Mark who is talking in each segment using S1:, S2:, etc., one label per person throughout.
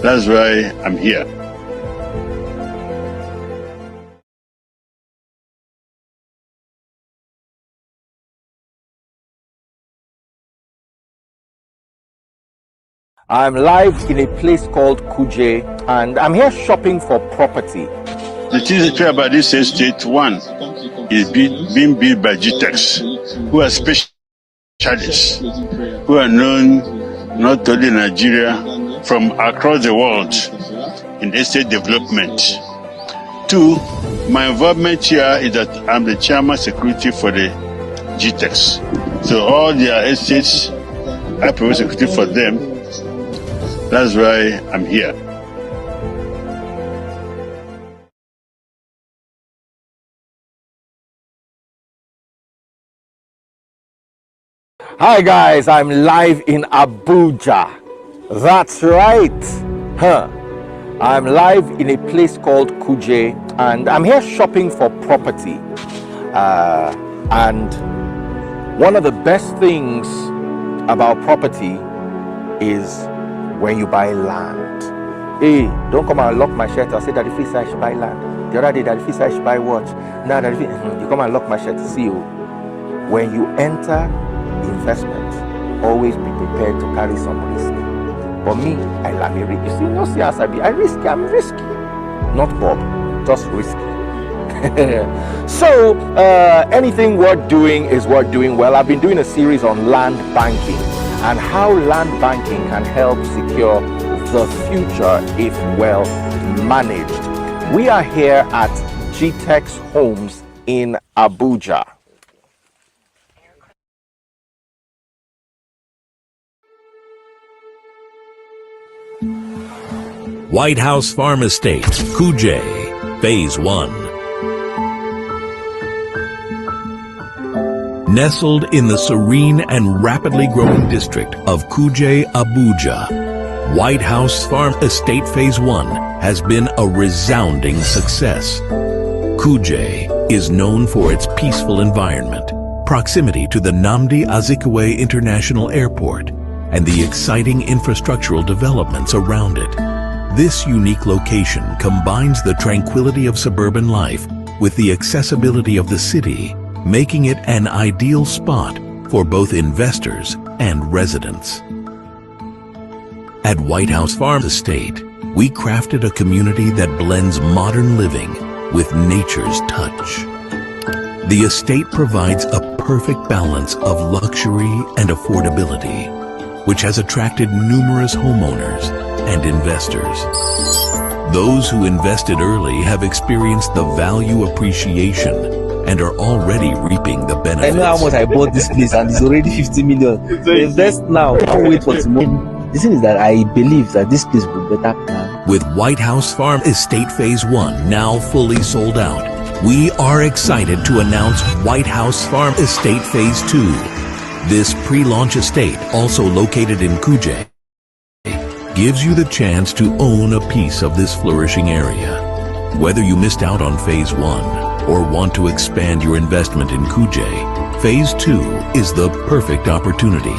S1: That's why I'm here.
S2: I'm live in a place called Kuje, and I'm here shopping for property.
S1: The thing is true about this estate, one, is being built by GTEX, who are specialists, who are known not only in Nigeria, from across the world in estate development. Two, my involvement here is that I'm the chairman security for the GTEX. So all their estates, I provide security for them. That's why I'm here.
S2: Hi guys, I'm live in Abuja. That's right. I'm live in a place called Kuje, and I'm here shopping for property. And one of the best things about property is when you buy land. Hey, don't come and lock my shirt. I say that if I should buy land. The other day that if I should buy what? Now that you come and lock my shirt. See you. When you enter investment, always be prepared to carry some risk. For me, I love it. You see, no see as I be. I'm risky. Not Bob, just risky. So anything worth doing is worth doing well. I've been doing a series on land banking and how land banking can help secure the future if well managed. We are here at GTEX Homes in Abuja.
S3: White House Farm Estate, Kuje, Phase 1. Nestled in the serene and rapidly growing district of Kuje, Abuja, White House Farm Estate Phase 1 has been a resounding success. Kuje is known for its peaceful environment, proximity to the Nnamdi Azikiwe International Airport, and the exciting infrastructural developments around it. This unique location combines the tranquility of suburban life with the accessibility of the city, making it an ideal spot for both investors and residents. At White House Farm Estate, we crafted a community that blends modern living with nature's touch. The estate provides a perfect balance of luxury and affordability, which has attracted numerous homeowners and investors. Those who invested early have experienced the value appreciation and are already reaping the benefits.
S4: I know how much I bought this place and it's already 50 million. Invest now, don't wait for tomorrow. The thing is that I believe that this place will be better plan.
S3: With White House Farm Estate Phase 1 now fully sold out, we are excited to announce White House Farm Estate Phase 2. This pre-launch estate, also located in Kuje, gives you the chance to own a piece of this flourishing area. Whether you missed out on Phase 1 or want to expand your investment in Kuje, Phase 2 is the perfect opportunity.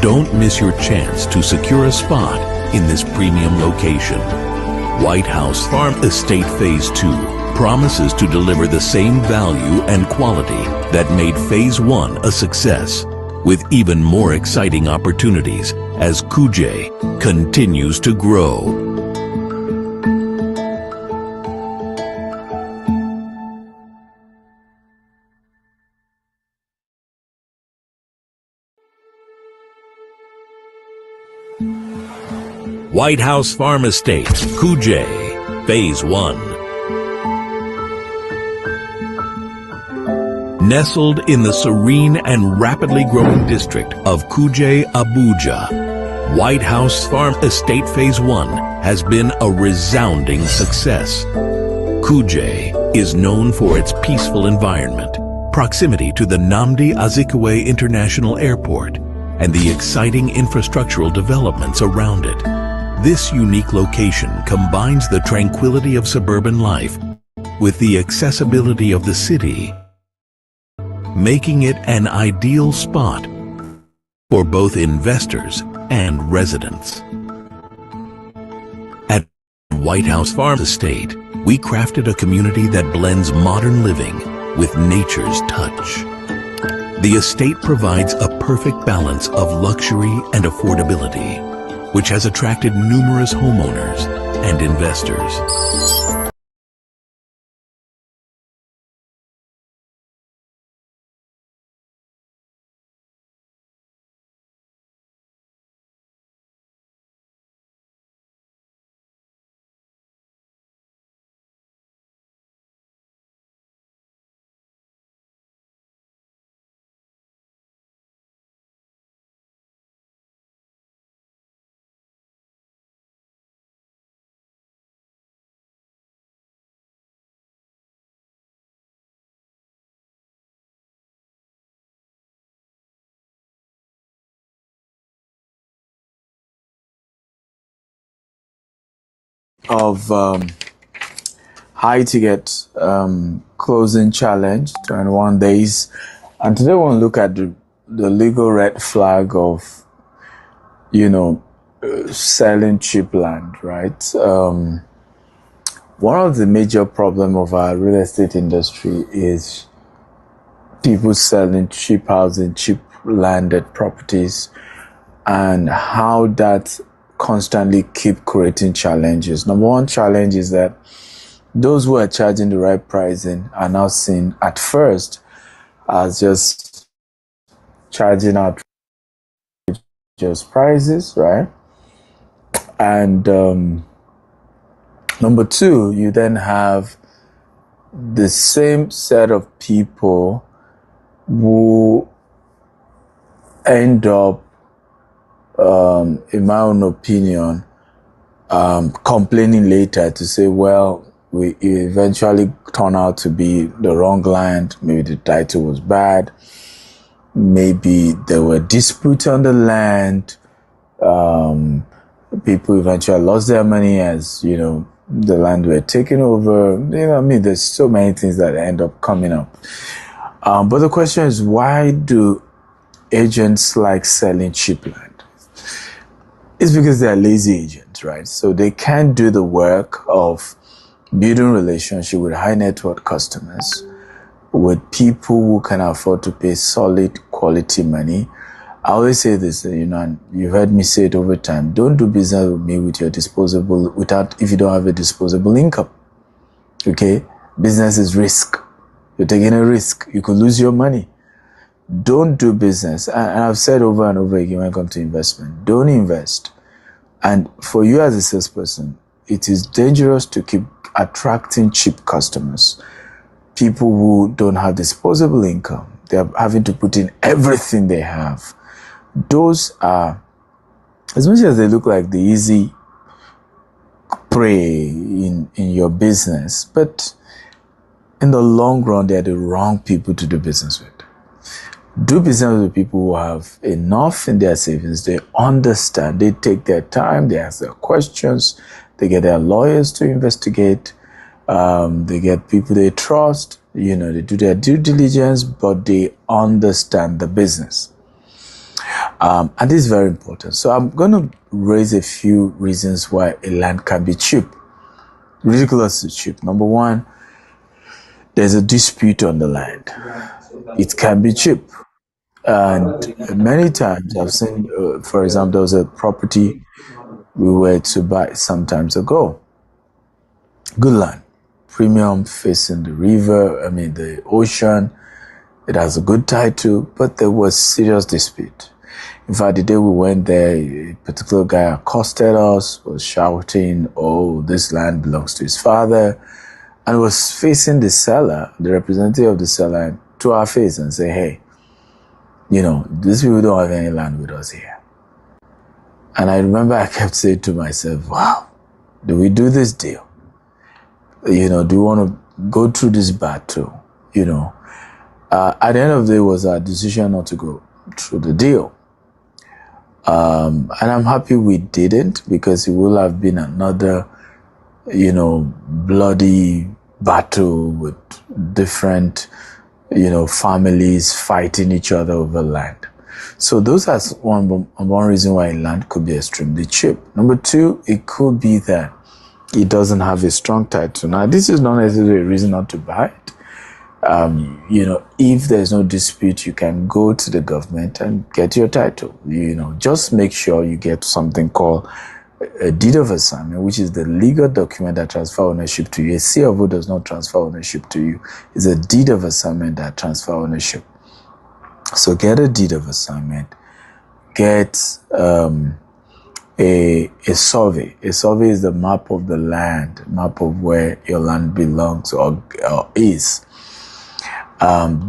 S3: Don't miss your chance to secure a spot in this premium location. White House Farm Estate Phase 2 promises to deliver the same value and quality that made Phase 1 a success, with even more exciting opportunities as Kuje continues to grow. White House Farm Estate, Kuje, Phase 1. Nestled in the serene and rapidly growing district of Kuje, Abuja, White House Farm Estate Phase 1 has been a resounding success. Kuje is known for its peaceful environment, proximity to the Nnamdi Azikiwe International Airport, and the exciting infrastructural developments around it. This unique location combines the tranquility of suburban life with the accessibility of the city, making it an ideal spot for both investors and residents. White House Farm Estate, we crafted a community that blends modern living with nature's touch. The estate provides a perfect balance of luxury and affordability, which has attracted numerous homeowners and investors.
S5: Of high ticket closing challenge, 21 days. And today we'll look at the legal red flag of, selling cheap land, right? One of the major problem of our real estate industry is people selling cheap housing, cheap landed properties, and how that constantly keep creating challenges. Number one challenge is that those who are charging the right pricing are now seen at first as just charging out just prices, right? And number two, you then have the same set of people who end up, in my own opinion, complaining later to say, well, we eventually turn out to be the wrong land. Maybe the title was bad. Maybe there were disputes on the land. People eventually lost their money as, the land were taken over. There's so many things that end up coming up. But the question is, why do agents like selling cheap land? It's because they're lazy agents, right? So they can't do the work of building relationship with high net worth customers, with people who can afford to pay solid quality money. I always say this, and you've heard me say it over time. Don't do business with me with your disposable, if you don't have a disposable income. Okay? Business is risk. You're taking a risk. You could lose your money. Don't do business. And I've said over and over again when it comes to investment, don't invest. And for you as a salesperson, it is dangerous to keep attracting cheap customers. People who don't have disposable income. They're having to put in everything they have. Those are, as much as they look like the easy prey in your business, but in the long run, they're the wrong people to do business with. Do business with people who have enough in their savings. They understand. They take their time. They ask their questions. They get their lawyers to investigate. They get people they trust. They do their due diligence, but they understand the business. And this is very important. So I'm going to raise a few reasons why a land can be cheap. Ridiculously cheap. Number one, there's a dispute on the land. It can be cheap. And many times I've seen, for example, there was a property we were to buy some time ago. Good land, premium, facing the river, the ocean. It has a good title, but there was serious dispute. In fact, the day we went there, a particular guy accosted us, was shouting, "Oh, this land belongs to his father," and was facing the seller, the representative of the seller, to our face and say, "Hey, these people don't have any land with us here." And I remember I kept saying to myself, wow, do we do this deal? Do we want to go through this battle? At the end of the day, it was our decision not to go through the deal. And I'm happy we didn't, because it will have been another, bloody battle with different, families fighting each other over land. So those are one reason why land could be extremely cheap. Number two, it could be that it doesn't have a strong title. Now, this is not necessarily a reason not to buy it. If there's no dispute, you can go to the government and get your title. Just make sure you get something called a deed of assignment, which is the legal document that transfers ownership to you. A C of O does not transfer ownership to you. It's a deed of assignment that transfers ownership. So get a deed of assignment. Get a survey. A survey is the map of the land, map of where your land belongs or is.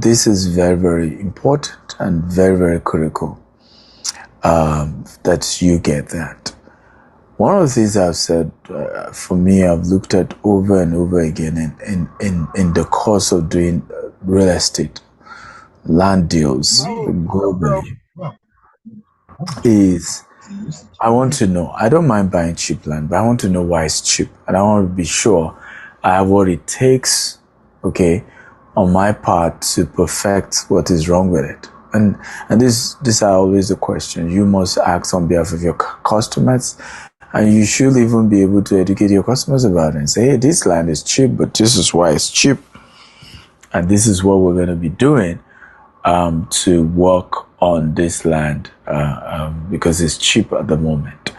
S5: This is very, very important and very, very critical that you get that. One of the things I've said, for me, I've looked at over and over again in the course of doing real estate, land deals globally, is I want to know, I don't mind buying cheap land, but I want to know why it's cheap. And I want to be sure I have what it takes, on my part to perfect what is wrong with it. And these are always the questions you must ask on behalf of your customers. And you should even be able to educate your customers about it and say, hey, this land is cheap, but this is why it's cheap. And this is what we're going to be doing to work on this land because it's cheap at the moment.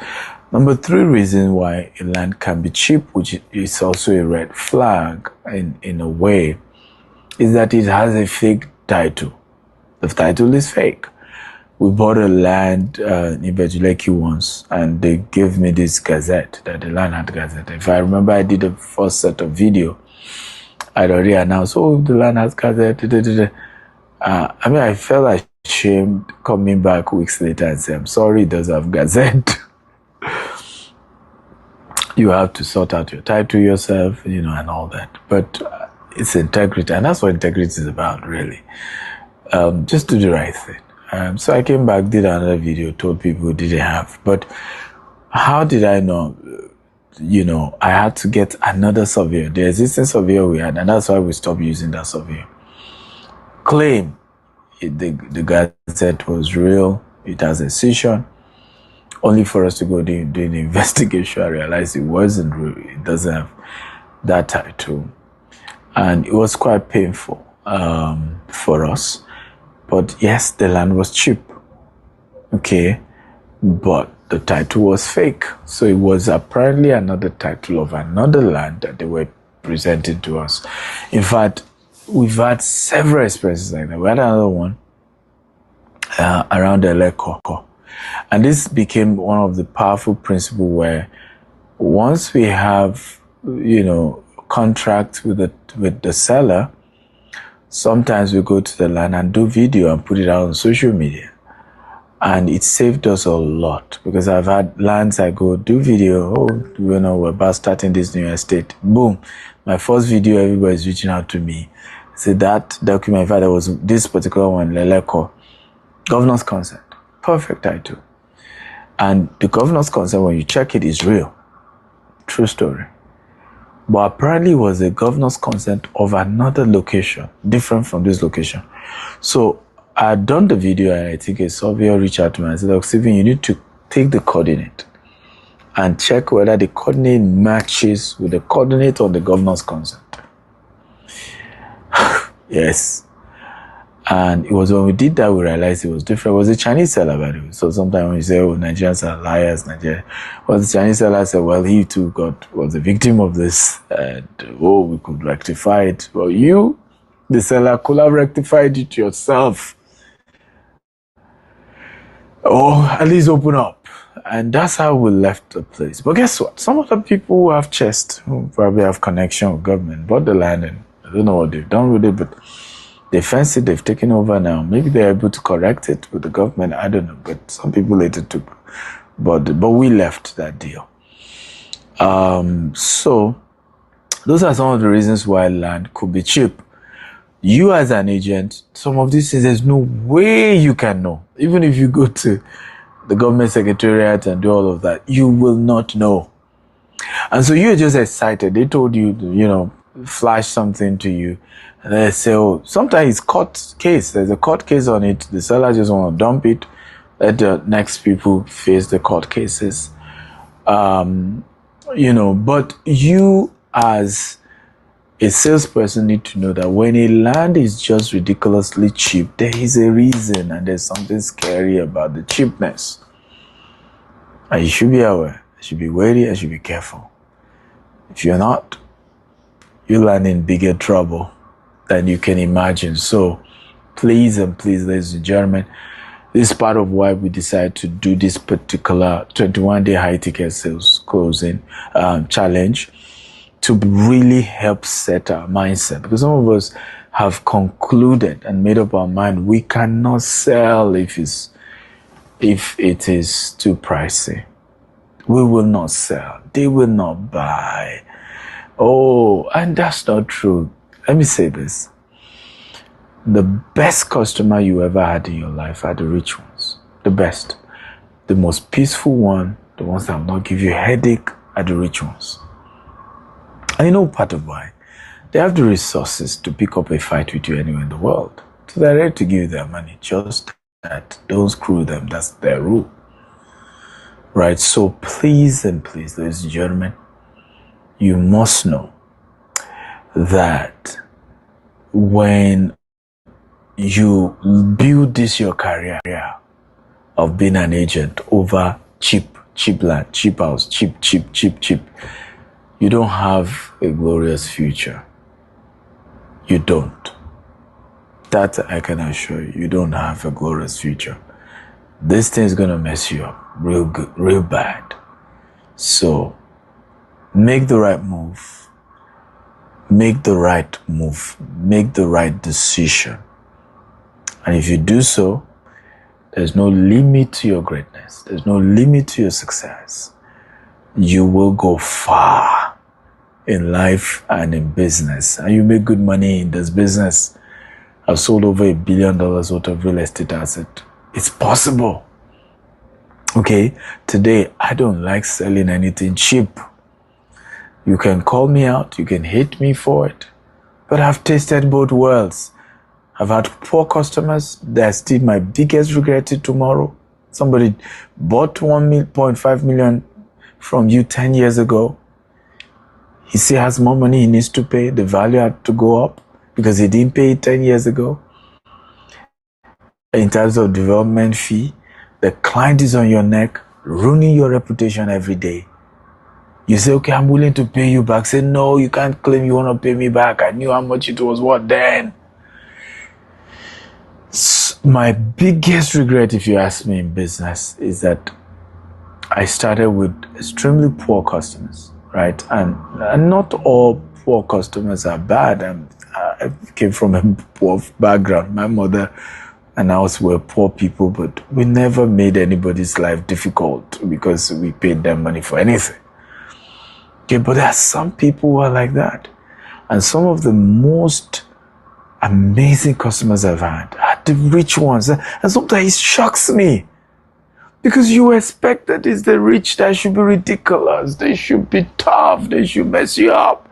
S5: Number 3 reason why a land can be cheap, which is also a red flag in a way, is that it has a fake title. The title is fake. We bought a land in Bejuleki once, and they gave me this gazette, that the land had gazette. If I remember, I did the first set of video. I'd already announced, the land has gazette. I felt ashamed coming back weeks later and say, I'm sorry, it does have gazette. You have to sort out your title yourself, and all that. But it's integrity, and that's what integrity is about, really. Just do the right thing. So I came back, did another video, told people who didn't have. But how did I know? I had to get another surveyor. The existing surveyor we had, and that's why we stopped using that surveyor. Claim the gazette was real, it has a session, only for us to go do the investigation and realize it wasn't real. It doesn't have that title. And it was quite painful for us. But yes, the land was cheap, but the title was fake. So it was apparently another title of another land that they were presenting to us. In fact, we've had several experiences like that. We had another one around Eleko. And this became one of the powerful principles where once we have, contract with the seller, sometimes we go to the land and do video and put it out on social media. And it saved us a lot, because I've had lands I go do video, we're about starting this new estate. Boom. My first video, everybody's reaching out to me. So that document, in fact, there was this particular one, Leleko, governor's consent. Perfect title. And the governor's consent, when you check it, is real. True story. But apparently it was a governor's consent of another location, different from this location. So I had done the video, and I think a surveyor reached out to me and said, look, Stephen, you need to take the coordinate and check whether the coordinate matches with the coordinate on the governor's consent. Yes. And it was when we did that, we realized it was different. It was a Chinese seller, by the way. So sometimes when you say, Nigerians are liars, well, the Chinese seller said, well, he too was a victim of this. And, we could rectify it. Well, you, the seller, could have rectified it yourself. Or at least open up. And that's how we left the place. But guess what? Some of the people who have chest, who probably have connection with government, bought the land, and I don't know what they've done with it, but they fancy they've taken over now. Maybe they're able to correct it with the government. I don't know. But some people later took. But we left that deal. So those are some of the reasons why land could be cheap. You as an agent, some of these things, there's no way you can know. Even if you go to the government secretariat and do all of that, you will not know. And so you're just excited. They told you, flash something to you. And they say, sometimes it's court case. There's a court case on it. The seller just want to dump it. Let the next people face the court cases. But you as a salesperson need to know that when a land is just ridiculously cheap, there is a reason and there's something scary about the cheapness. And you should be aware, you should be wary, and you should be careful. If you're not, you land in bigger trouble than you can imagine. So please, ladies and gentlemen, this is part of why we decided to do this particular 21-day high-ticket sales closing challenge, to really help set our mindset. Because some of us have concluded and made up our mind we cannot sell if it is too pricey. We will not sell. They will not buy. Oh, and that's not true. Let me say this. The best customer you ever had in your life are the rich ones. The best. The most peaceful one, the ones that will not give you a headache, are the rich ones. And you know part of why? They have the resources to pick up a fight with you anywhere in the world. So they're ready to give you their money. Just that, don't screw them. That's their rule. Right? So please, ladies and gentlemen, you must know that when you build this your career of being an agent over cheap land, cheap house, cheap, you don't have a glorious future. You don't. That I can assure you. You don't have a glorious future. This thing is going to mess you up real good, real bad. So make the right move. Make the right move. Make the right decision. And if you do so, there's no limit to your greatness. There's no limit to your success. You will go far in life and in business. And you make good money in this business. I've sold over $1 billion worth of real estate asset. It's possible. Okay? Today, I don't like selling anything cheap. You can call me out. You can hate me for it. But I've tasted both worlds. I've had poor customers. They're still my biggest regret till tomorrow. Somebody bought 1.5 million from you 10 years ago. He still has more money he needs to pay. The value had to go up because he didn't pay it 10 years ago. In terms of development fee, the client is on your neck, ruining your reputation every day. You say, okay, I'm willing to pay you back. Say, no, you can't claim you want to pay me back. I knew how much it was worth then. My biggest regret, if you ask me, in business is that I started with extremely poor customers, right? And not all poor customers are bad. I came from a poor background. My mother and us were poor people, but we never made anybody's life difficult because we paid them money for anything. Okay, but there are some people who are like that. And some of the most amazing customers I've had are the rich ones. And sometimes it shocks me. Because you expect that it's the rich that should be ridiculous. They should be tough. They should mess you up.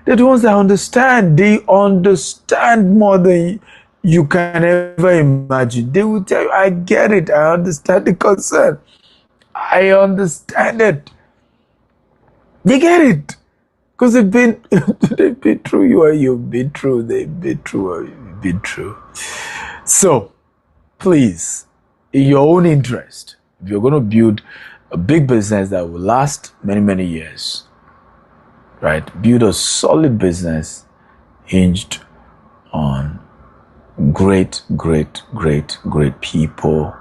S5: They're the ones that understand. They understand more than you can ever imagine. They will tell you, I get it. I understand the concern. I understand it. They get it. Because they've been through you, or you've been through, they've been through, or you've been through. So, please, in your own interest, if you're going to build a big business that will last many, many years, right? Build a solid business hinged on great people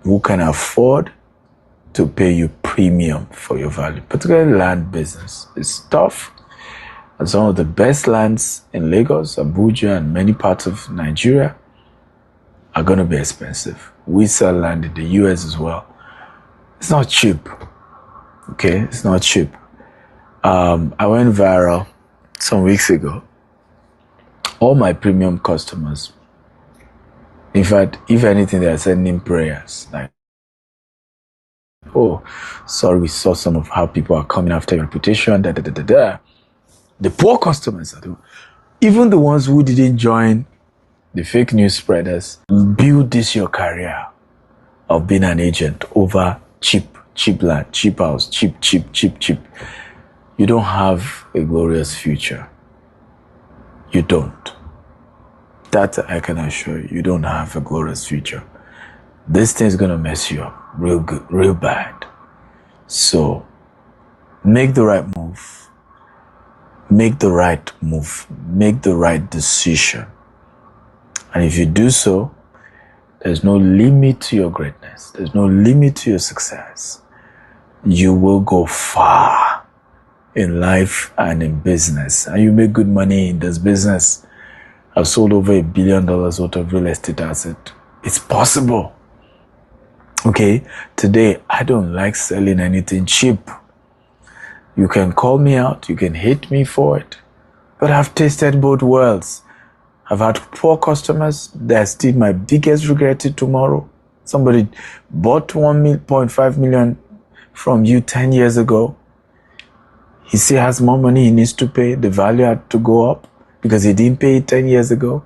S5: who can afford to pay you premium for your value. Particularly land business is tough. And some of the best lands in Lagos, Abuja, and many parts of Nigeria are going to be expensive. We sell land in the US as well. It's not cheap. Okay, it's not cheap. I went viral some weeks ago. All my premium customers, in fact, if anything, they are sending prayers like, oh, sorry, we saw some of how people are coming after your reputation, The poor customers, even the ones who didn't join the fake news spreaders, build this your career of being an agent over cheap cheap land, cheap house, cheap. You don't have a glorious future. You don't. That I can assure you. You don't have a glorious future. This thing's gonna mess you up real good, real bad. So make the right move. Make the right move. Make the right decision. And if you do so, there's no limit to your greatness. There's no limit to your success. You will go far in life and in business. And you make good money in this business. I've sold over $1 billion worth of real estate asset. It's possible. Okay? Today, I don't like selling anything cheap. You can call me out. You can hate me for it. But I've tasted both worlds. I've had poor customers. That's still my biggest regret till tomorrow. Somebody bought 1.5 million from you 10 years ago. He still has more money he needs to pay. The value had to go up because he didn't pay it 10 years ago.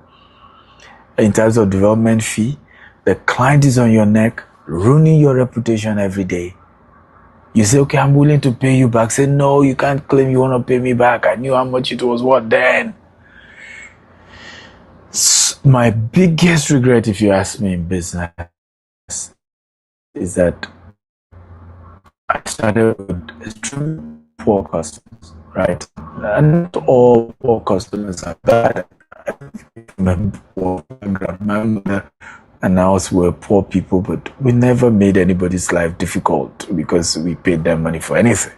S5: In terms of development fee, the client is on your neck, ruining your reputation every day. You say, okay, I'm willing to pay you back. Say, no, you can't claim you want to pay me back. I knew how much it was worth then. My biggest regret, if you ask me, in business is that I started with extremely poor customers, right? And not all poor customers are bad. I remember my mother and ours were poor people, but we never made anybody's life difficult because we paid them money for anything.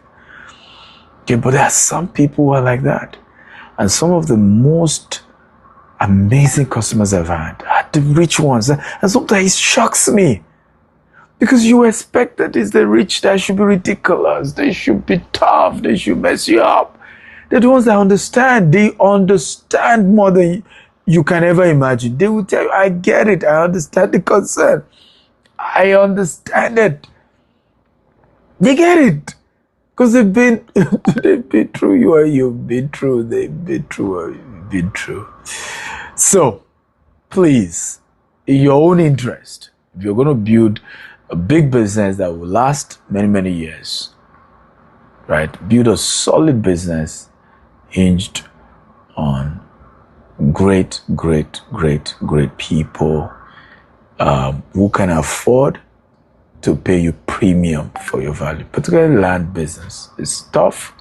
S5: Okay, but there are some people who are like that. And some of the most amazing customers I've had are the rich ones. And sometimes it shocks me. Because you expect that it's the rich that should be ridiculous. They should be tough. They should mess you up. They're the ones that understand. They understand more than you can ever imagine. They will tell you, I get it. I understand the concern. I understand it. They get it. Because they've been through you or you've been through. They've been through or you've been through. So, please, in your own interest, if you're going to build a big business that will last many, many years, right? Build a solid business hinged on great people who can afford to pay you premium for your value. Particularly land business. It's tough.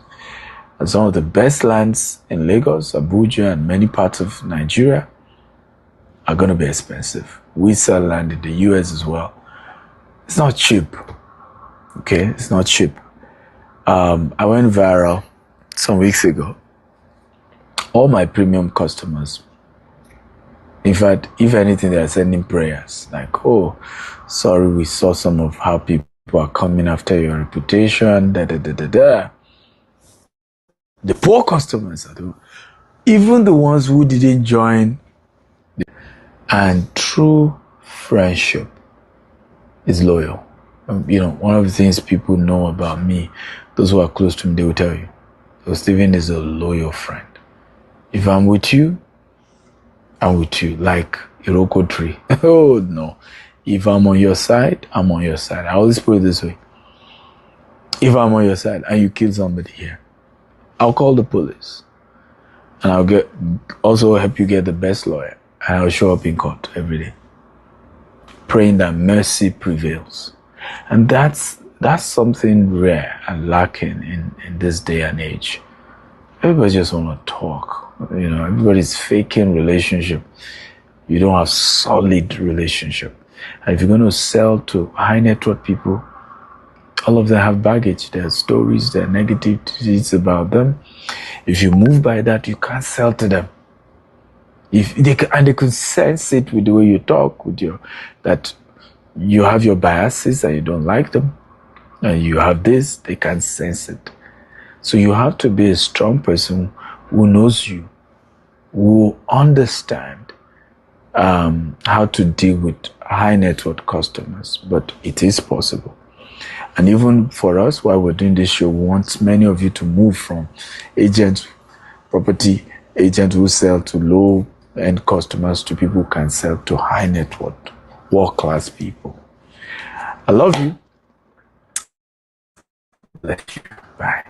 S5: And some of the best lands in Lagos, Abuja, and many parts of Nigeria are going to be expensive. We sell land in the US as well. It's not cheap. Okay, it's not cheap. I went viral some weeks ago. All my premium customers, in fact, if anything, they are sending prayers like, oh, sorry, we saw some of how people are coming after your reputation, The poor customers are even the ones who didn't join. And true friendship is loyal. One of the things people know about me, those who are close to me, they will tell you, so Stephen is a loyal friend. If I'm with you, I'm with you, like Iroko tree. Oh no. If I'm on your side, I'm on your side. I always put it this way. If I'm on your side and you kill somebody here, I'll call the police. And I'll also help you get the best lawyer. And I'll show up in court every day, praying that mercy prevails. And that's something rare and lacking in this day and age. Everybody just want to talk. Everybody's faking relationship. You don't have solid relationship. And if you're going to sell to high net worth people, all of them have baggage. There are stories, there are negativities about them. If you move by that, you can't sell to them. They could sense it with the way you talk, that you have your biases and you don't like them, and you have this, they can sense it. So you have to be a strong person who knows you, who understand how to deal with high net worth customers. But it is possible. And even for us, while we're doing this show, we want many of you to move from property agents who sell to low-end customers to people who can sell to high net worth, world-class people. I love you. bless you. Bye.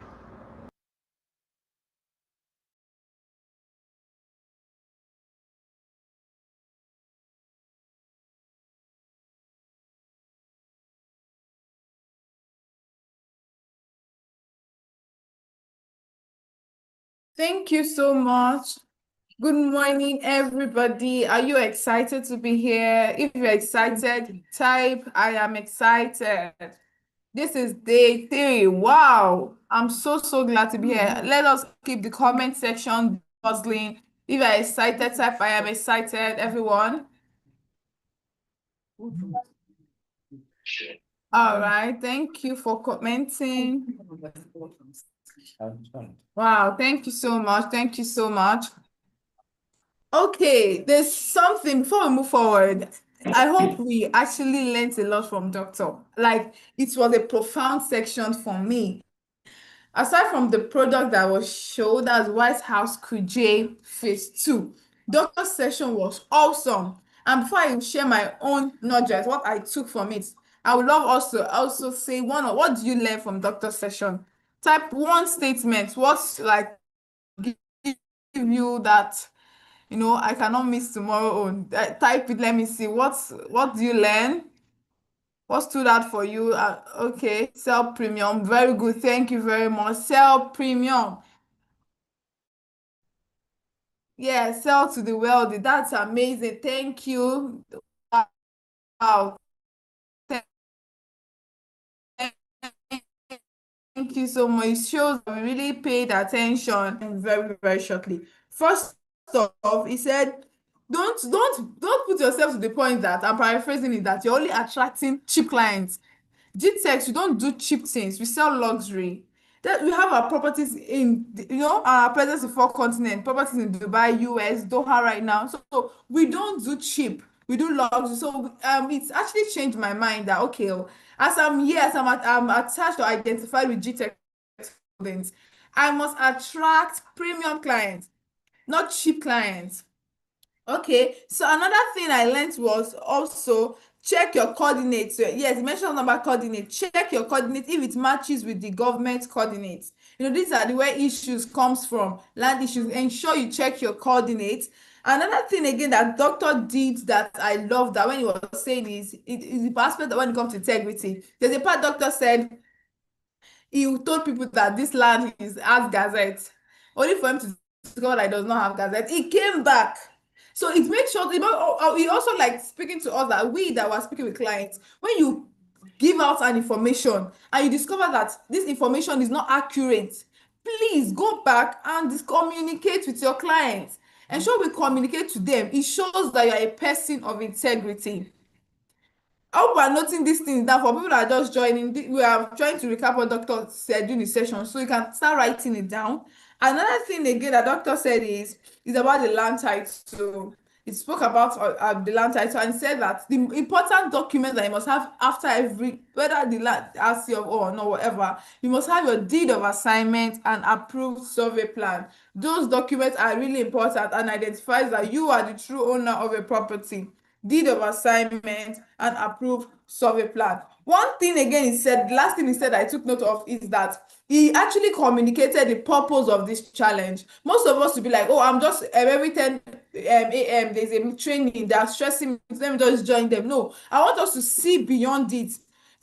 S6: Thank you so much. Good morning, everybody. Are you excited to be here? If you're excited, type I am excited. This is day 3. Wow. I'm so glad to be here. Let us keep the comment section bustling. If you're excited, type I am excited, everyone. All right. Thank you for commenting. Wow. Thank you so much. Thank you so much. Okay, there's something before we move forward. I hope we actually learned a lot from Doctor. Like, it was a profound section for me. Aside from the product that was showed as White House QJ Phase 2, Doctor's session was awesome. And before I share my own nugget, what I took from it, I would love also say what do you learn from Doctor's session? Type one statement. What's like give you that I cannot miss tomorrow on. Type it, let me see. What do you learn? What stood out for you? Okay, sell premium. Very good. Thank you very much. Sell premium. Yeah, sell to the wealthy. That's amazing. Thank you. Wow. Thank you so much. It shows that we really paid attention very shortly. First off, he said, don't put yourself to the point that I'm paraphrasing it that you're only attracting cheap clients. GTEx, we don't do cheap things. We sell luxury. That we have our properties in, our presence in 4 continents, properties in Dubai, US, Doha right now. So we don't do cheap. We do luxury. So it's actually changed my mind that okay, as I'm here, I'm attached or identified with GTEx holdings, I must attract premium clients, not cheap clients. Okay, so another thing I learned was also check your coordinates. So, yes, you mentioned number coordinate. Check your coordinates if it matches with the government coordinates. These are the where issues comes from, land issues. Ensure you check your coordinates. Another thing again that doctor did that I love that when he was saying is the aspect that when it comes to integrity. There's a part doctor said he told people that this land has gazette, only for him to discover that it does not have gazette. He came back. So it makes sure, he also like speaking to us that we that were speaking with clients, when you give out an information and you discover that this information is not accurate, please go back and communicate with your clients. Ensure we communicate to them. It shows that you're a person of integrity. I hope we're noting these things down for people that are just joining. We are trying to recap what doctor said during the session, so you can start writing it down. Another thing again that doctor said is about the land title. It spoke about the land title and said that the important document that you must have after every, whether the land RC or no whatever, you must have your deed of assignment and approved survey plan. Those documents are really important and identifies that you are the true owner of a property. Deed of assignment and approved survey plan. One thing again he said, the last thing he said I took note of is that he actually communicated the purpose of this challenge. Most of us will be like, oh, I'm just every 10 a.m. there's a training that's stressing me, let me just join them. No, I want us to see beyond it,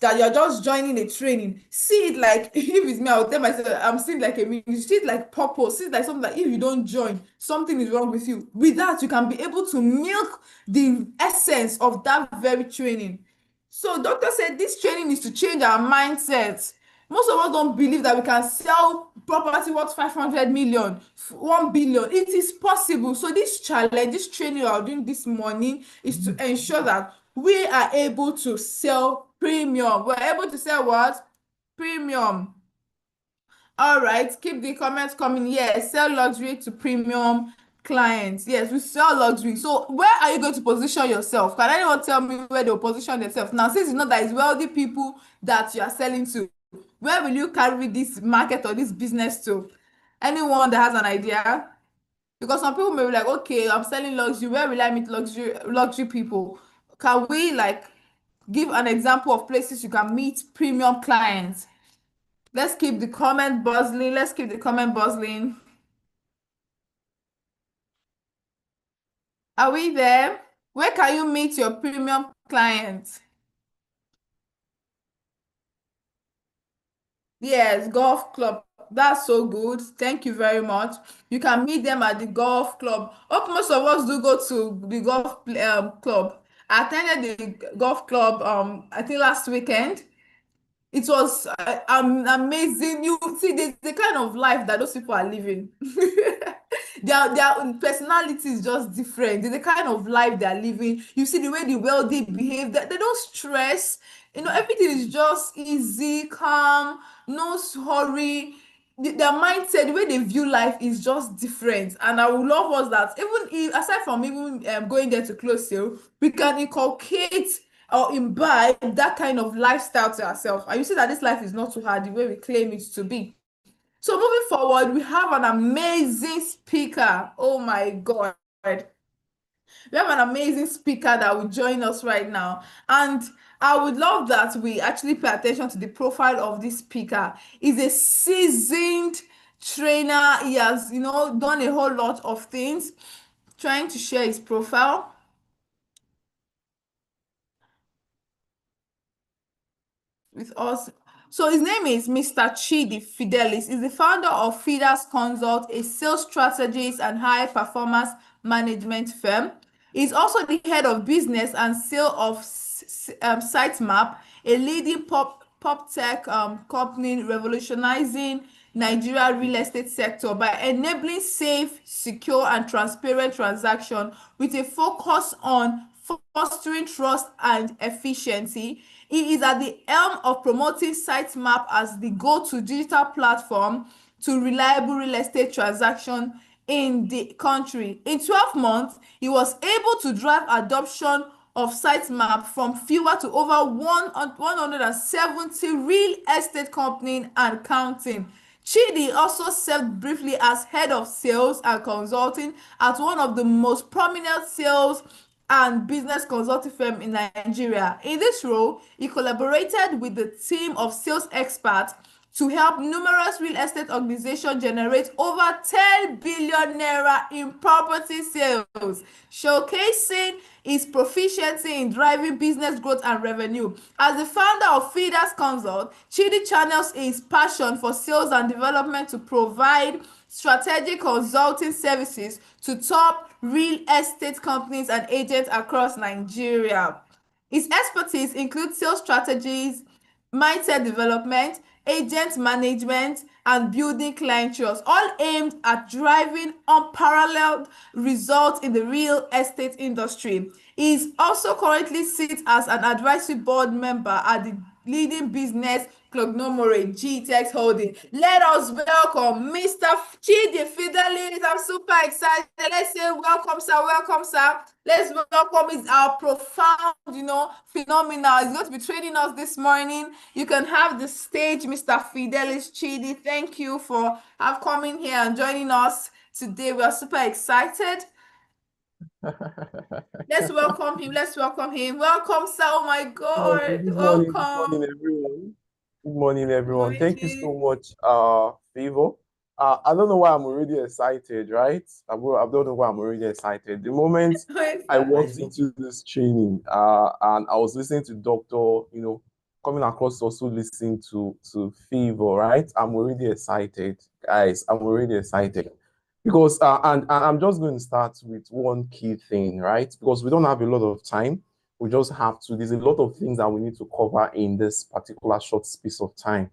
S6: that you're just joining a training. See it like, if it's me, I'll tell myself I'm seeing like a meaning. See it like purpose. See it like something that if you don't join, something is wrong with you. With that, you can be able to milk the essence of that very training. So doctor said this training is to change our mindset. Most of us don't believe that we can sell property worth 500 million, 1 billion. It is possible. So this challenge, this training we are doing this morning is to ensure that we are able to sell premium. We're able to sell what? Premium. All right, keep the comments coming. Yes, sell luxury to premium clients. Yes, we sell luxury. So where are you going to position yourself? Can anyone tell me where they'll position themselves? Now, since you know that it's wealthy people that you are selling to, where will you carry this market or this business to? Anyone that has an idea? Because some people may be like, okay, I'm selling luxury. Where will I meet luxury people? Can we like give an example of places you can meet premium clients? Let's keep the comment buzzing. Let's keep the comment buzzing. Are we there? Where can you meet your premium clients? Yes, golf club. That's so good. Thank you very much. You can meet them at the golf club. Hope most of us do go to the golf club. I attended the golf club I think last weekend. It was amazing. You see the kind of life that those people are living. Their personality is just different. The kind of life they're living. You see the way the wealthy behave. They don't stress. Everything is just easy, calm, no hurry. Their mindset, the way they view life is just different. And I would love us that even if, aside from even going there to close sale, we can inculcate or imbibe that kind of lifestyle to ourselves. And you see that this life is not too hard the way we claim it to be. So moving forward, we have an amazing speaker. Oh my God. We have an amazing speaker that will join us right now. And I would love that we actually pay attention to the profile of this speaker. He's a seasoned trainer. He has, done a whole lot of things. Trying to share his profile with us. So his name is Mr. Chidi Fidelis. He's the founder of Feeders Consult, a sales strategist and high performance management firm. He's also the head of business and sale of Sitemap, a leading pop tech company revolutionizing Nigeria real estate sector by enabling safe, secure, and transparent transaction with a focus on fostering trust and efficiency. He is at the helm of promoting Sitemap as the go-to digital platform to reliable real estate transaction in the country. In 12 months, he was able to drive adoption of Sitemap from fewer to over 170 real estate companies and counting. Chidi also served briefly as head of sales and consulting at one of the most prominent sales and business consulting firm in Nigeria. In this role, he collaborated with the team of sales experts to help numerous real estate organizations generate over 10 billion naira in property sales, showcasing his proficiency in driving business growth and revenue. As the founder of Feeders Consult, Chidi channels his passion for sales and development to provide strategic consulting services to top real estate companies and agents across Nigeria. His expertise includes sales strategies, mindset development, agent management, and building client trust, all aimed at driving unparalleled results in the real estate industry. He is also currently sits as an advisory board member at the leading business conglomerate GTX Holding. Let us welcome Mr. Chidi Fidelis. I'm super excited. Let's say welcome, sir. Welcome, sir. Let's welcome is our profound, phenomenal. He's going to be training us this morning. You can have the stage, Mr. Fidelis Chidi. Thank you for coming here and joining us today. We are super excited. Let's welcome him. Let's welcome him. Welcome, sir. Oh my God.
S7: Good morning,
S6: Welcome.
S7: everyone. Good morning, everyone. Thank you so
S6: Morning.
S7: much, Favor. I don't know why I'm already excited, right? I don't know why I'm already excited. The moment I walked into this training, and I was listening to Doctor, coming across also listening to Favor, right? I'm already excited, guys. I'm already excited. Because and I'm just going to start with one key thing, right? Because we don't have a lot of time. We just have to, there's a lot of things that we need to cover in this particular short space of time.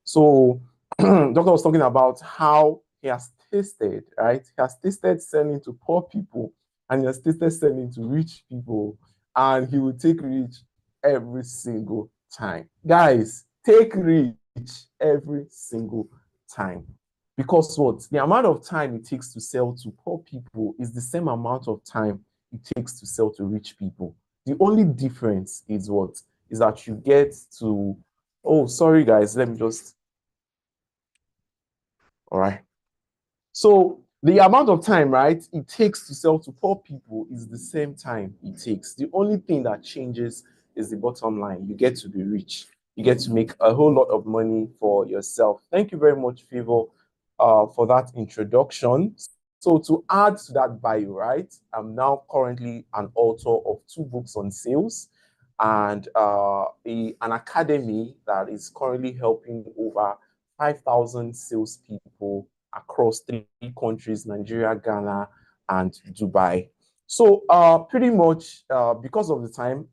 S7: So Doctor was talking about how he has tasted, right? He has tasted selling to poor people and he has tasted selling to rich people, and he will take rich every single time. Guys, take rich every single time. Because what? The amount of time it takes to sell to poor people is the same amount of time it takes to sell to rich people. The only difference is what? Is that you get to, oh, sorry guys, let me just, all right. So the amount of time, right, it takes to sell to poor people is the same time it takes. The only thing that changes is the bottom line. You get to be rich. you get to make a whole lot of money for yourself. Thank you very much, Favor, for that introduction. So to add to that bio, right, I'm now currently an author of 2 books on sales and an academy that is currently helping over 5,000 salespeople across 3 countries, Nigeria, Ghana, and Dubai. So pretty much because of the time,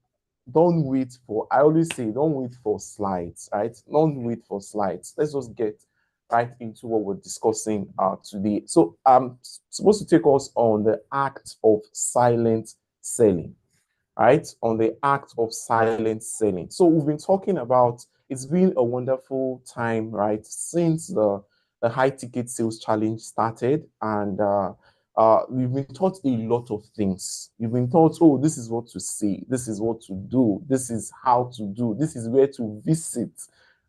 S7: don't wait for, I always say, don't wait for slides, right? Don't wait for slides. Let's just get right into what we're discussing today. So I'm supposed to take us on the act of silent selling, right? On the act of silent selling. So we've been talking about, it's been a wonderful time, right? Since the high ticket sales challenge started, and we've been taught a lot of things. You've been taught, oh, this is what to say, this is what to do, this is how to do, this is where to visit,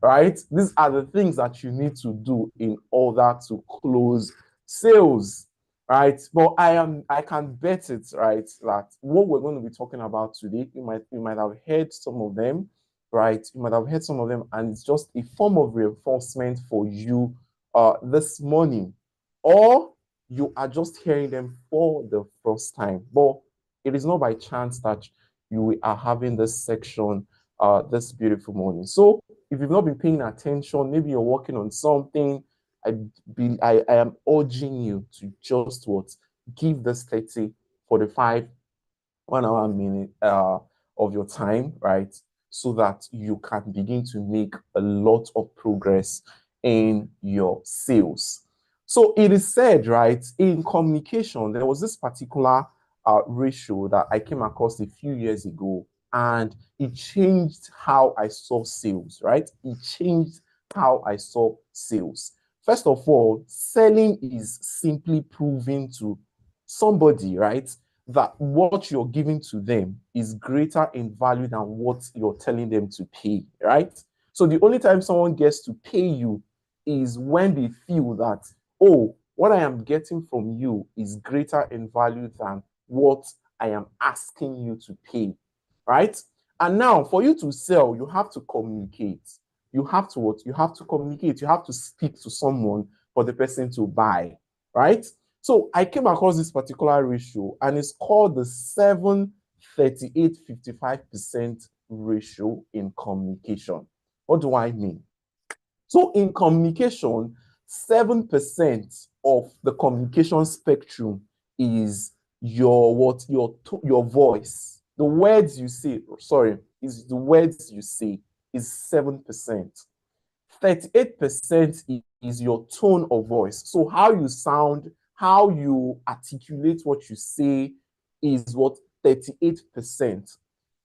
S7: right? These are the things that you need to do in order to close sales, right? But I can bet it, right, that what we're going to be talking about today, you might have heard some of them, right? You might have heard some of them, and it's just a form of reinforcement for you this morning, or you are just hearing them for the first time. But it is not by chance that you are having this section this beautiful morning. So if you've not been paying attention, maybe you're working on something, I am urging you to just what, give this 30, 45, 1 hour, minute of your time, right? So that you can begin to make a lot of progress in your sales. So it is said, right, in communication, there was this particular ratio that I came across a few years ago, and it changed how I saw sales, right? It changed how I saw sales. First of all, selling is simply proving to somebody, right, that what you're giving to them is greater in value than what you're telling them to pay, right? So the only time someone gets to pay you is when they feel that, oh, what I am getting from you is greater in value than what I am asking you to pay, right? And now for you to sell, you have to communicate. You have to what? You have to communicate. You have to speak to someone for the person to buy, right? So I came across this particular ratio, and it's called the 7-38-55% ratio in communication. What do I mean? So in communication, 7% of the communication spectrum is your voice. The words you say, is the words you say is 7%. 38% is your tone of voice. So how you sound, how you articulate what you say is what, 38%.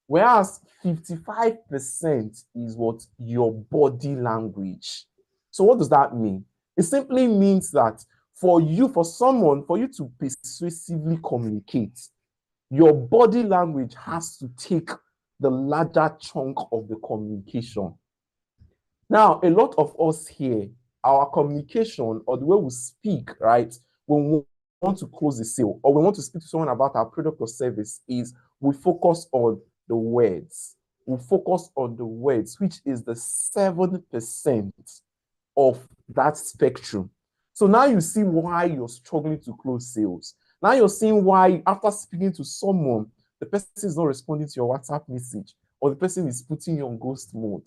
S7: Whereas 55% is what, your body language. So what does that mean? It simply means that for you to persuasively communicate, your body language has to take the larger chunk of the communication. Now, a lot of us here, our communication or the way we speak, right, when we want to close the sale or we want to speak to someone about our product or service, is we focus on the words. We focus on the words, which is the 7% of that spectrum. So now you see why you're struggling to close sales. Now you're seeing why, after speaking to someone, the person is not responding to your WhatsApp message, or the person is putting you on ghost mode.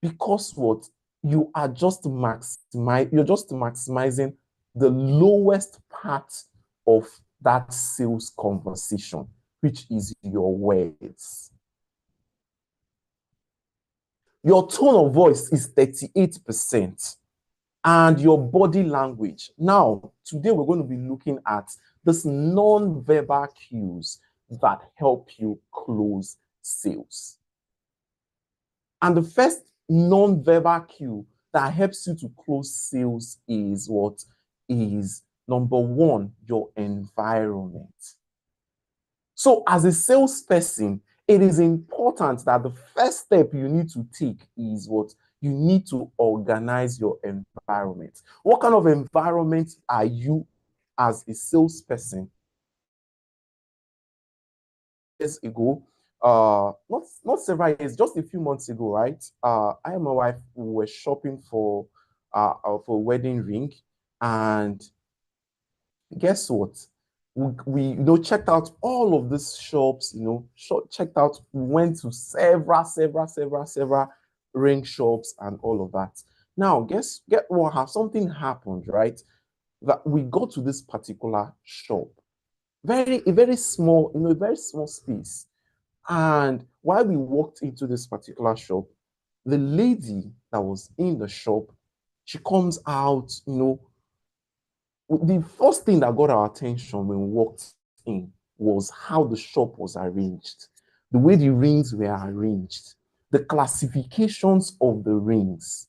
S7: Because what? You're just maximizing the lowest part of that sales conversation, which is your words. Your tone of voice is 38%, and your body language. Now, today we're going to be looking at this non-verbal cues that help you close sales. And the first non-verbal cue that helps you to close sales is what? Is number one, your environment. So as a salesperson, it is important that the first step you need to take is what? You need to organize your environment. What kind of environment are you as a salesperson? Years ago, not several years, just a few months ago, right? I and my wife were shopping for a wedding ring, and guess what? We checked out all of these shops, checked out, went to several ring shops and all of that. Now, get what something happened, right? That we got to this particular shop, a very small, a very small space. And while we walked into this particular shop, the lady that was in the shop, she comes out, the first thing that got our attention when we walked in was how the shop was arranged, the way the rings were arranged, the classifications of the rings.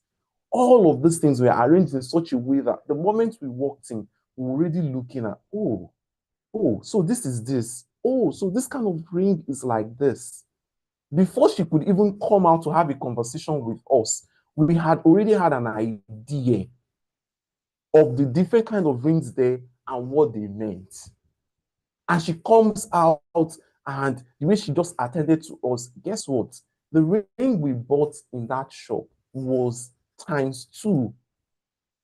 S7: All of these things were arranged in such a way that the moment we walked in, we were already looking at, so this is this. Oh, so this kind of ring is like this. Before she could even come out to have a conversation with us, we had already had an idea of the different kind of rings there and what they meant. And she comes out, and the way she just attended to us, guess what? The ring we bought in that shop was ×2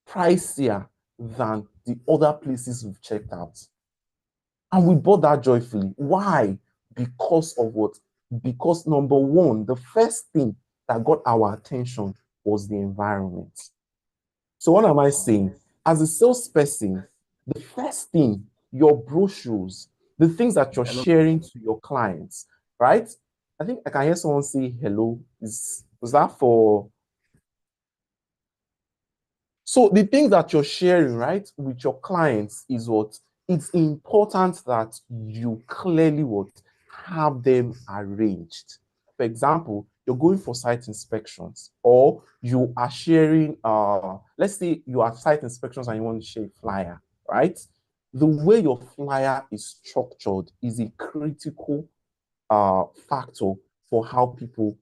S7: pricier than the other places we've checked out. And we bought that joyfully. Why? Because of what? Because number one, the first thing that got our attention was the environment. So what am I saying? As a salesperson, the first thing, your brochures, the things that you're sharing to your clients, right? I think I can hear someone say hello. Was that for? So the things that you're sharing, right, with your clients is what? It's important that you clearly what? Have them arranged. For example, you're going for site inspections, or you are sharing, let's say you are site inspections and you want to share a flyer, right? The way your flyer is structured is a critical factor for how people,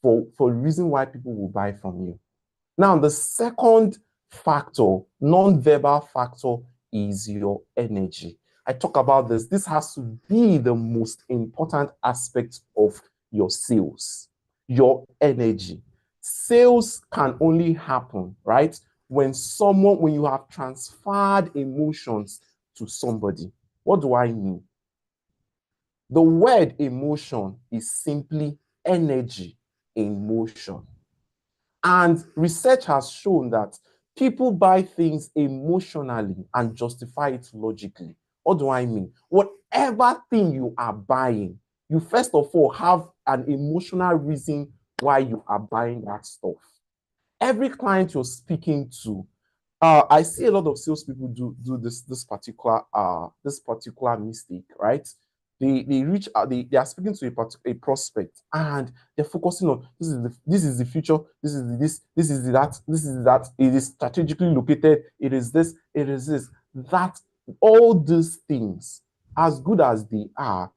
S7: for the reason why people will buy from you. Now, the second factor, non-verbal factor, is your energy. I talk about this. This has to be the most important aspect of your sales, your energy. Sales can only happen, right? When you have transferred emotions to somebody. What do I mean? The word emotion is simply energy in motion. And research has shown that people buy things emotionally and justify it logically. What do I mean? Whatever thing you are buying, you first of all have an emotional reason why you are buying that stuff. Every client you're speaking to, I see a lot of salespeople do this particular mistake, right? They reach out, they are speaking to a prospect, and they're focusing on this is the future, this is that, it is strategically located, it is this, that. All these things, as good as they are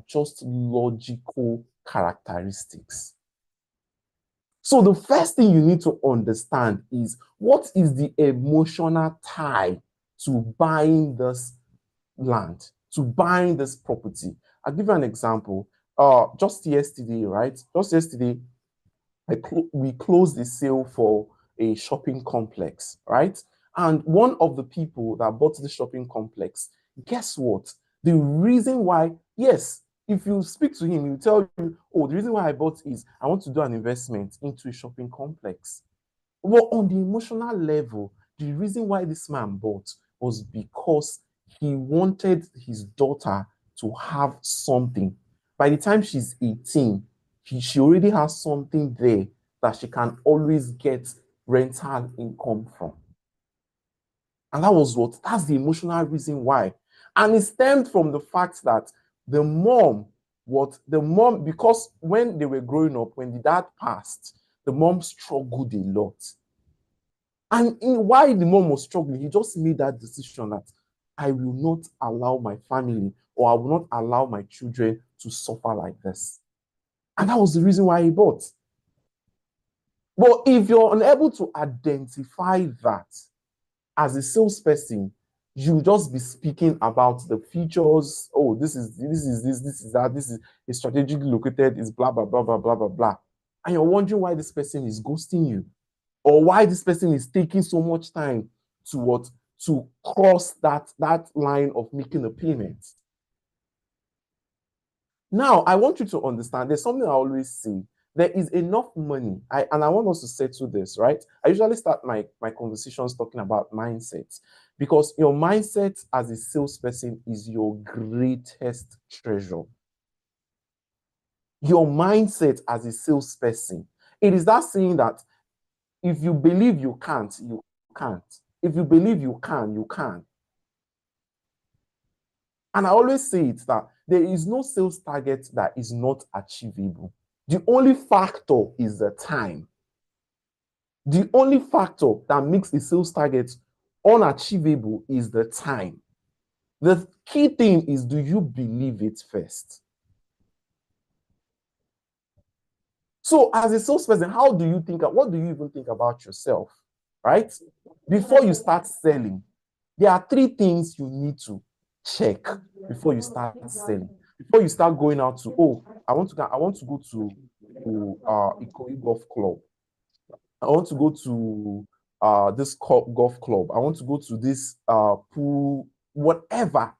S7: just logical characteristics. So the first thing you need to understand is, what is the emotional tie to buying this land, to buying this property? I'll give you an example. Just yesterday, right? Just yesterday, we closed the sale for a shopping complex, right? And one of the people that bought the shopping complex, guess what? The reason why, yes, if you speak to him, he'll tell you, oh, the reason why I bought is I want to do an investment into a shopping complex. Well, on the emotional level, the reason why this man bought was because he wanted his daughter to have something. By the time she's 18, she already has something there that she can always get rental income from. And that's the emotional reason why. And it stemmed from the fact that the mom, because when they were growing up, when the dad passed, the mom struggled a lot. And why the mom was struggling, he just made that decision that I will not allow my family, or I will not allow my children to suffer like this. And that was the reason why he bought. But if you're unable to identify that as a salesperson, you just be speaking about the features. Oh, this is that, this is strategically located, is blah blah blah blah blah blah blah. And you're wondering why this person is ghosting you, or why this person is taking so much time to cross that line of making a payment. Now, I want you to understand, there's something I always say. There is enough money, and I want us to settle this, right? I usually start my conversations talking about mindset, because your mindset as a salesperson is your greatest treasure. Your mindset as a salesperson. It is that saying that if you believe you can't, you can't. If you believe you can, you can. And I always say it that there is no sales target that is not achievable. The only factor is the time. The only factor that makes a sales target unachievable is the time. The key thing is, do you believe it first? So as a salesperson, how do you think, what do you even think about yourself, right? Before you start selling, there are 3 things you need to check before you start selling. Before you start going out to, oh, I want to go to Ikoyi Golf Club. I want to go to this golf club. I want to go to this pool, whatever.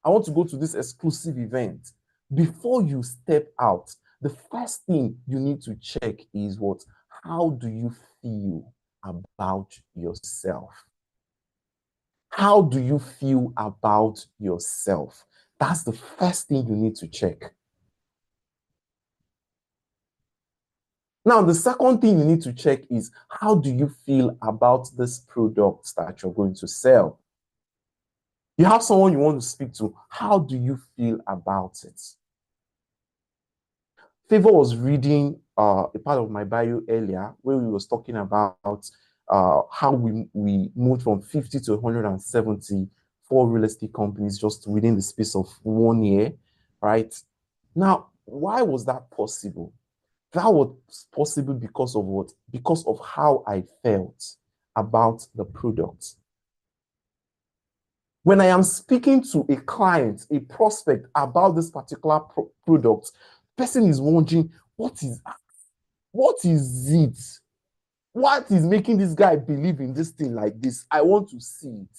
S7: I want to go to this exclusive event. Before you step out, the first thing you need to check is what? How do you feel about yourself? How do you feel about yourself? That's the first thing you need to check. Now, the second thing you need to check is, how do you feel about this product that you're going to sell? You have someone you want to speak to. How do you feel about it? Favor was reading a part of my bio earlier where we was talking about how we moved from 50 to 174 real estate companies just within the space of 1 year, right? Now, why was that possible? That was possible because of what? Because of how I felt about the product. When I am speaking to a client, a prospect about this particular product, the person is wondering, what is it? What is making this guy believe in this thing like this? I want to see it.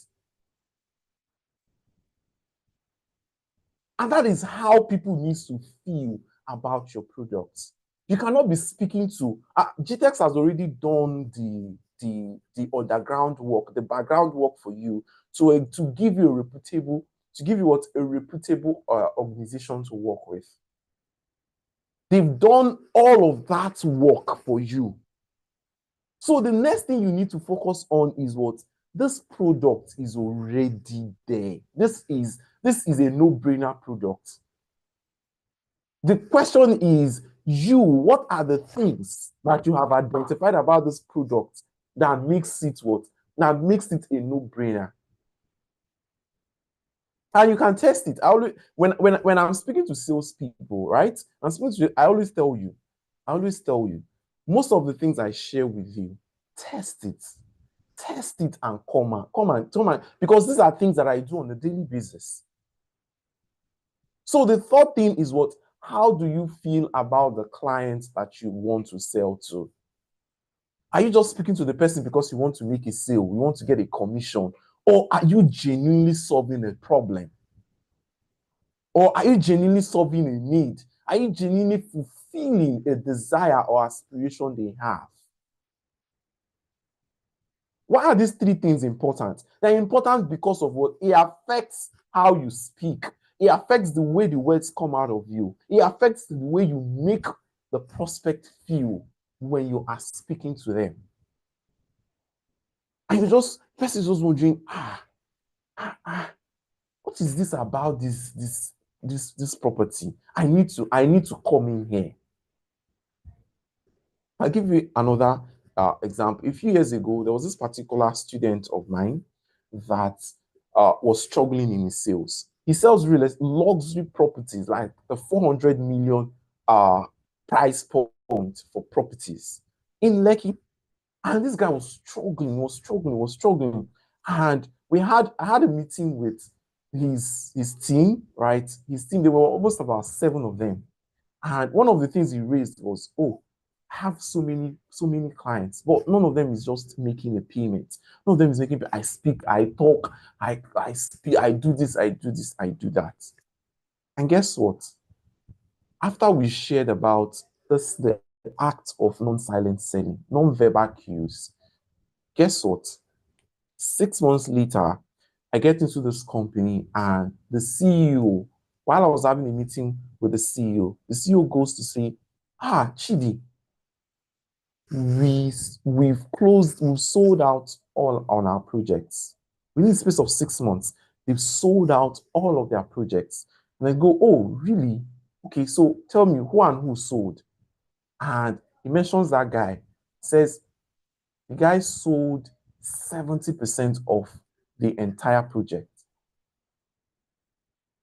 S7: And that is how people need to feel about your products. You cannot be speaking to GTEx has already done the underground work, the background work for you to give you a reputable organization to work with. They've done all of that work for you. So the next thing you need to focus on is what? This product is already there. This is a no-brainer product. The question is, what are the things that you have identified about this product that makes it what? That makes it a no-brainer? And you can test it. When I'm speaking to salespeople, right? I always tell you, most of the things I share with you, test it and come on, because these are things that I do on a daily basis. So the third thing is what? How do you feel about the clients that you want to sell to? Are you just speaking to the person because you want to make a sale, you want to get a commission, or are you genuinely solving a problem? Or are you genuinely solving a need? Are you genuinely fulfilling a desire or aspiration they have? Why are these 3 things important? They're important because of what? It affects how you speak. It affects the way the words come out of you. It affects the way you make the prospect feel when you are speaking to them. And person is just wondering, what is this about this property? I need to come in here. I'll give you another example. A few years ago, there was this particular student of mine that was struggling in his sales. He sells luxury properties, like the 400 million price point for properties in Lekki. And this guy was struggling. And I had a meeting with his team, right? His team, there were almost about 7 of them. And one of the things he raised was, oh, I have so many clients, but none of them is just making a payment. None of them is making, I speak, I talk, I speak, I do this, I do this, I do that. And guess what? After we shared about this, the act of non-silent selling, non-verbal cues, guess what? 6 months later, I get into this company and the CEO, while I was having a meeting with the CEO goes to say, Chidi, we've sold out all on our projects. Within the space of 6 months, they've sold out all of their projects. And I go, oh, really? Okay, so tell me who and who sold. And he mentions that guy, says the guy sold 70% of the entire project.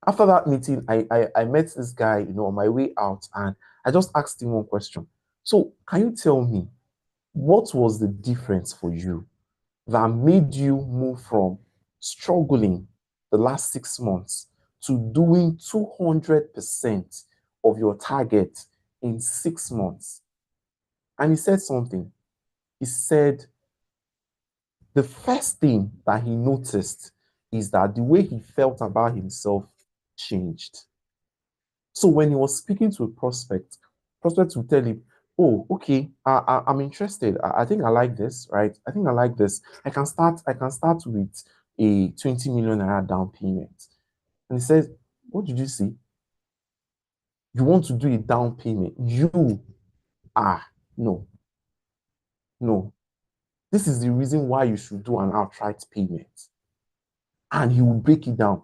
S7: After that meeting, I met this guy, on my way out, and I just asked him one question. So, can you tell me what was the difference for you that made you move from struggling the last 6 months to doing 200% of your target in 6 months? And he said something. He said the first thing that he noticed is that the way he felt about himself changed. So when he was speaking to a prospect would tell him, oh, okay, I'm interested. I think I like this, right? I think I like this. I can start with a 20 million naira down payment. And he says, what did you say? You want to do a down payment? No. This is the reason why you should do an outright payment. And he will break it down.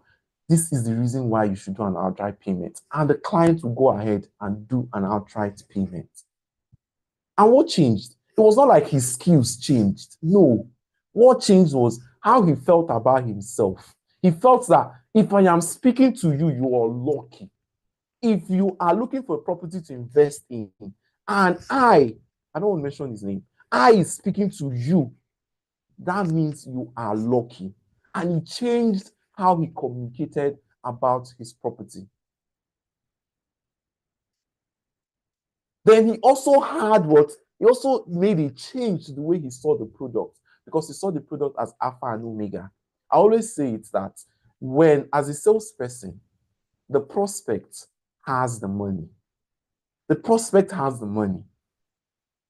S7: This is the reason why you should do an outright payment. And the client will go ahead and do an outright payment. And what changed? It was not like his skills changed. No. What changed was how he felt about himself. He felt that if I am speaking to you, you are lucky. If you are looking for a property to invest in, and I don't want to mention his name, I is speaking to you, that means you are lucky. And he changed how he communicated about his property. Then he also made a change to the way he saw the product, because he saw the product as alpha and omega. I always say it's that when, as a salesperson, the prospect has the money. The prospect has the money.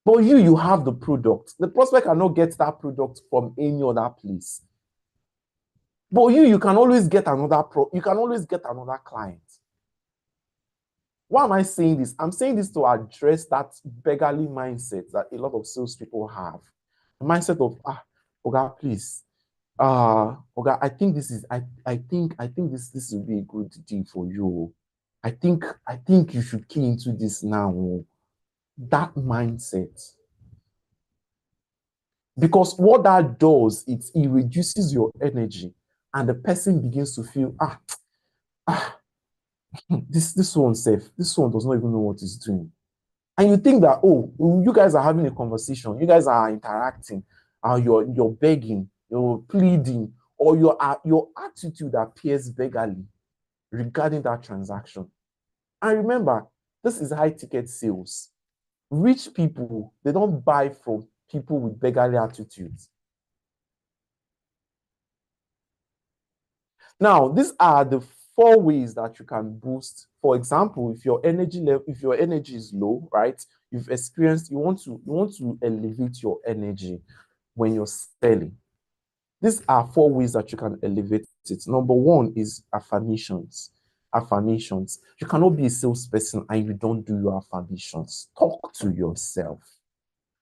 S7: But you have the product. The prospect cannot get that product from any other place. But you can always get another client. Why am I saying this? I'm saying this to address that beggarly mindset that a lot of salespeople have. The mindset of, Oga, please. Oga, I think this will be a good deal for you. I think you should key into this now. That mindset. Because what that does, it reduces your energy, and the person begins to feel, this one safe. This one does not even know what he's doing. And you think that, oh, you guys are having a conversation, you guys are interacting, you're begging, you're pleading, or your attitude appears beggarly regarding that transaction. And remember, this is high ticket sales. Rich people, they don't buy from people with beggarly attitudes. Now, these are the 4 ways that you can boost. For example, if your energy is low, right? You want to elevate your energy when you're selling. These are 4 ways that you can elevate it. Number 1 is affirmations. Affirmations. You cannot be a salesperson and you don't do your affirmations. Talk to yourself.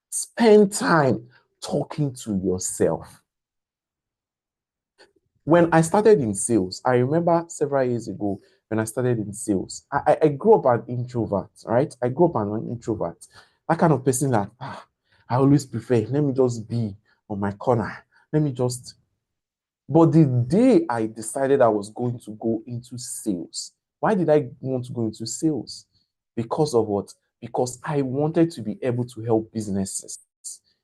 S7: Spend time talking to yourself. When I started in sales, I remember several years ago when I started in sales, I grew up an introvert, right? I grew up an introvert. That kind of person that I always prefer, let me just be on my corner. But the day I decided I was going to go into sales, why did I want to go into sales? Because of what? Because I wanted to be able to help businesses.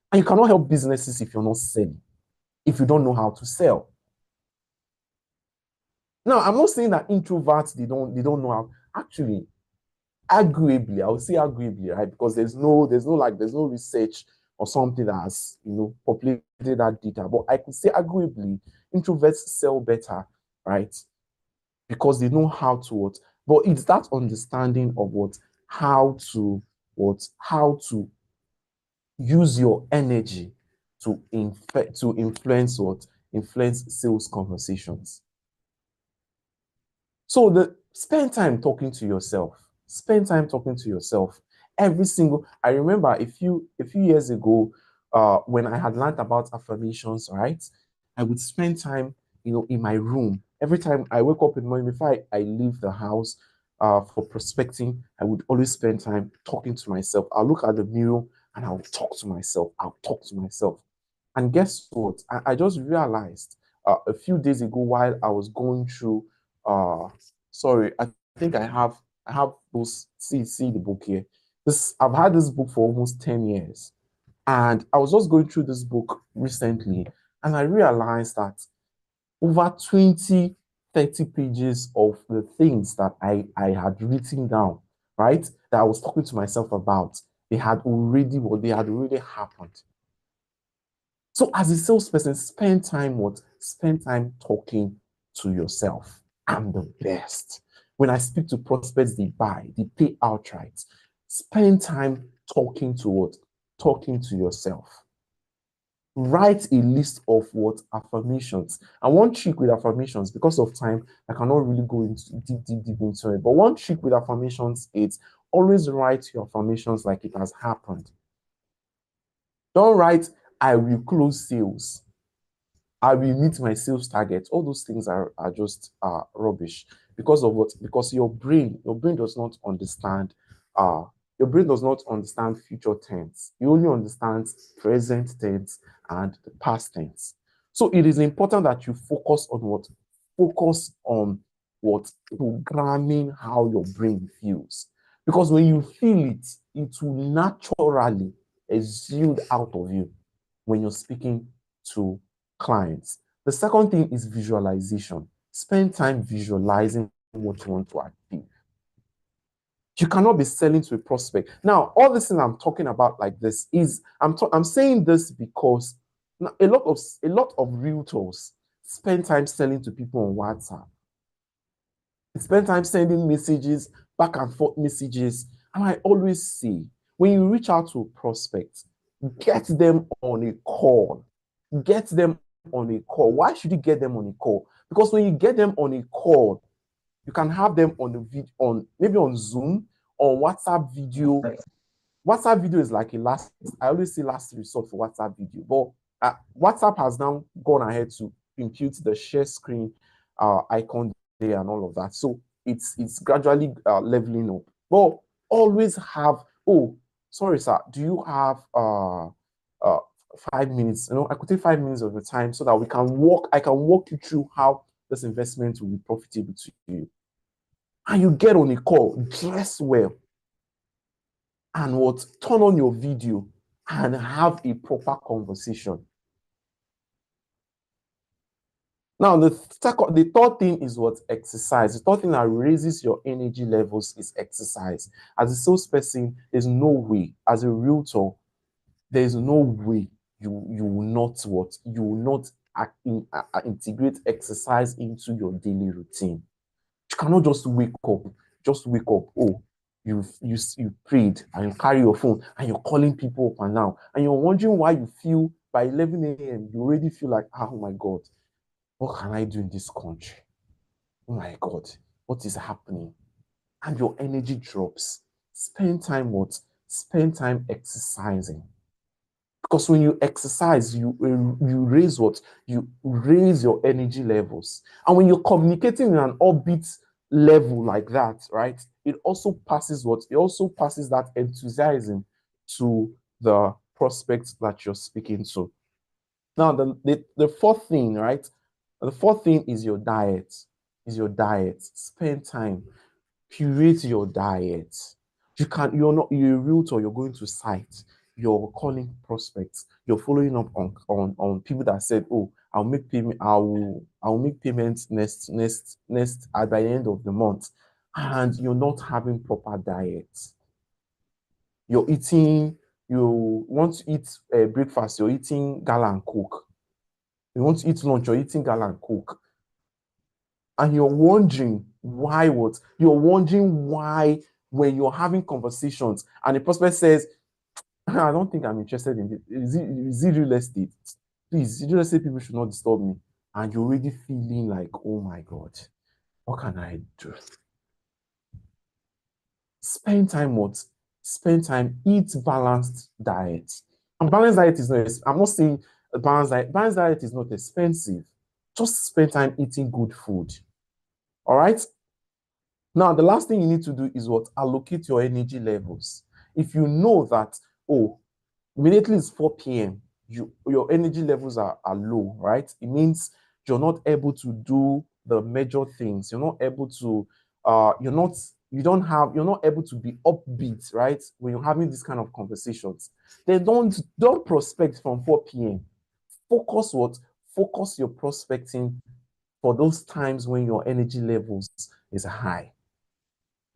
S7: And you cannot help businesses if you're not selling, if you don't know how to sell. Now, I'm not saying that introverts they don't know how. Actually, arguably, I would say arguably, right? Because there's no research or something that has populated that data. But I could say arguably, introverts sell better, right? Because they know how to what. But it's that understanding of how to use your energy to influence sales conversations. So spend time talking to yourself. Spend time talking to yourself. I remember a few years ago, when I had learned about affirmations, right? I would spend time, in my room. Every time I wake up in the morning, before I leave the house, for prospecting, I would always spend time talking to myself. I'll look at the mirror and I'll talk to myself. And guess what? I just realized a few days ago while I was going through sorry, I think I have those see the book here. I've had this book for almost 10 years. And I was just going through this book recently, and I realized that over 20, 30 pages of the things that I had written down, right, that I was talking to myself about, they had already happened. So as a salesperson, spend time talking to yourself. I'm the best. When I speak to prospects, they buy, they pay outright. Spend time talking to yourself. Write a list of affirmations. And one trick with affirmations, because of time, I cannot really go into deep into it. But one trick with affirmations is always write your affirmations like it has happened. Don't write, I will close sales. I will meet my sales target. All those things are just rubbish. Because of what? Because your brain does not understand future tense. You only understand present tense and the past tense. So it is important that you focus on programming how your brain feels. Because when you feel it, it will naturally exude out of you when you're speaking to clients. The second thing is visualization. Spend time visualizing what you want to achieve. You cannot be selling to a prospect. Now, all this thing I'm talking about like this is I'm saying this because a lot of realtors spend time selling to people on WhatsApp. They spend time sending messages, back and forth messages. And I always say, when you reach out to a prospect, get them on a call. Get them on a call. Why should you get them on a call? Because when you get them on a call, you can have them on the video, maybe on Zoom, on WhatsApp video. WhatsApp video is like I always say last resort for WhatsApp video, but WhatsApp has now gone ahead to impute the share screen icon there and all of that. So it's gradually leveling up. But always have, oh, sorry, sir, do you have 5 minutes? I could take 5 minutes of your time so that I can walk you through how this investment will be profitable to you. And you get on a call, dress well, and turn on your video and have a proper conversation. Now, the third thing is exercise. The third thing that raises your energy levels is exercise. As a salesperson, there's no way. As a realtor, there's no way you will not integrate exercise into your daily routine. You cannot just wake up. Oh, you prayed and you carry your phone and you're calling people up and now, and you're wondering why you feel by 11 a.m. you already feel like, oh my God, what can I do in this country? Oh my God, what is happening? And your energy drops. Spend time exercising. Because when you exercise, you raise you raise your energy levels. And when you're communicating in an upbeat level like that, right, it also passes that enthusiasm to the prospects that you're speaking to. Now, the fourth thing, right? The fourth thing is your diet. Spend time, curate your diet. You're a realtor, you're going to site, you're calling prospects, you're following up on people that said, oh, I'll make payment. I'll make payments next at the end of the month, and you're not having proper diet. You're eating. You want to eat breakfast. You're eating gala and coke. You want to eat lunch. You're eating gala and coke, and you're wondering why. What you're wondering why when you're having conversations and the prospect says, I don't think I'm interested in it. Is it real estate? Please, real estate people should not disturb me. And you're already feeling like, oh my God, what can I do? Spend time what? Spend time, eat balanced diet. And balanced diet is not, I'm not saying a balanced diet. Balanced diet is not expensive. Just spend time eating good food. All right? Now, the last thing you need to do is what? Allocate your energy levels. If you know that, oh, immediately it's 4 p.m., your energy levels are low, right? It means you're not able to do the major things. You're not able to, you're not able to be upbeat, right? When you're having this kind of conversations. Then don't prospect from 4 p.m. Focus what? Focus your prospecting for those times when your energy levels is high.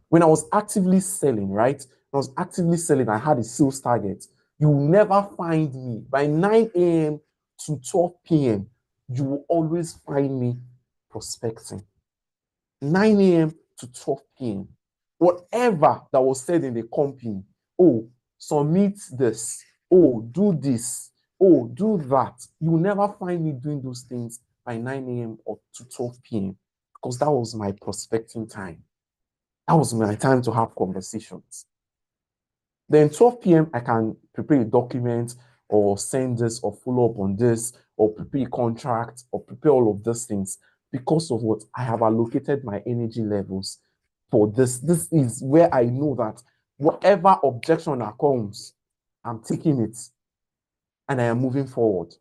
S7: When I was actively selling, right? When I was actively selling, I had a sales target. You will never find me by 9 a.m. to 12 p.m. You will always find me prospecting. 9 a.m. to 12 p.m. Whatever that was said in the company, oh, submit this, oh, do this, oh, do that. You will never find me doing those things by 9 a.m. or to 12 p.m. because that was my prospecting time. That was my time to have conversations. Then 12 p.m., I can prepare a document or send this or follow up on this or prepare a contract or prepare all of these things because of what I have allocated my energy levels for this. This is where I know that whatever objection that comes, I'm taking it and I am moving forward.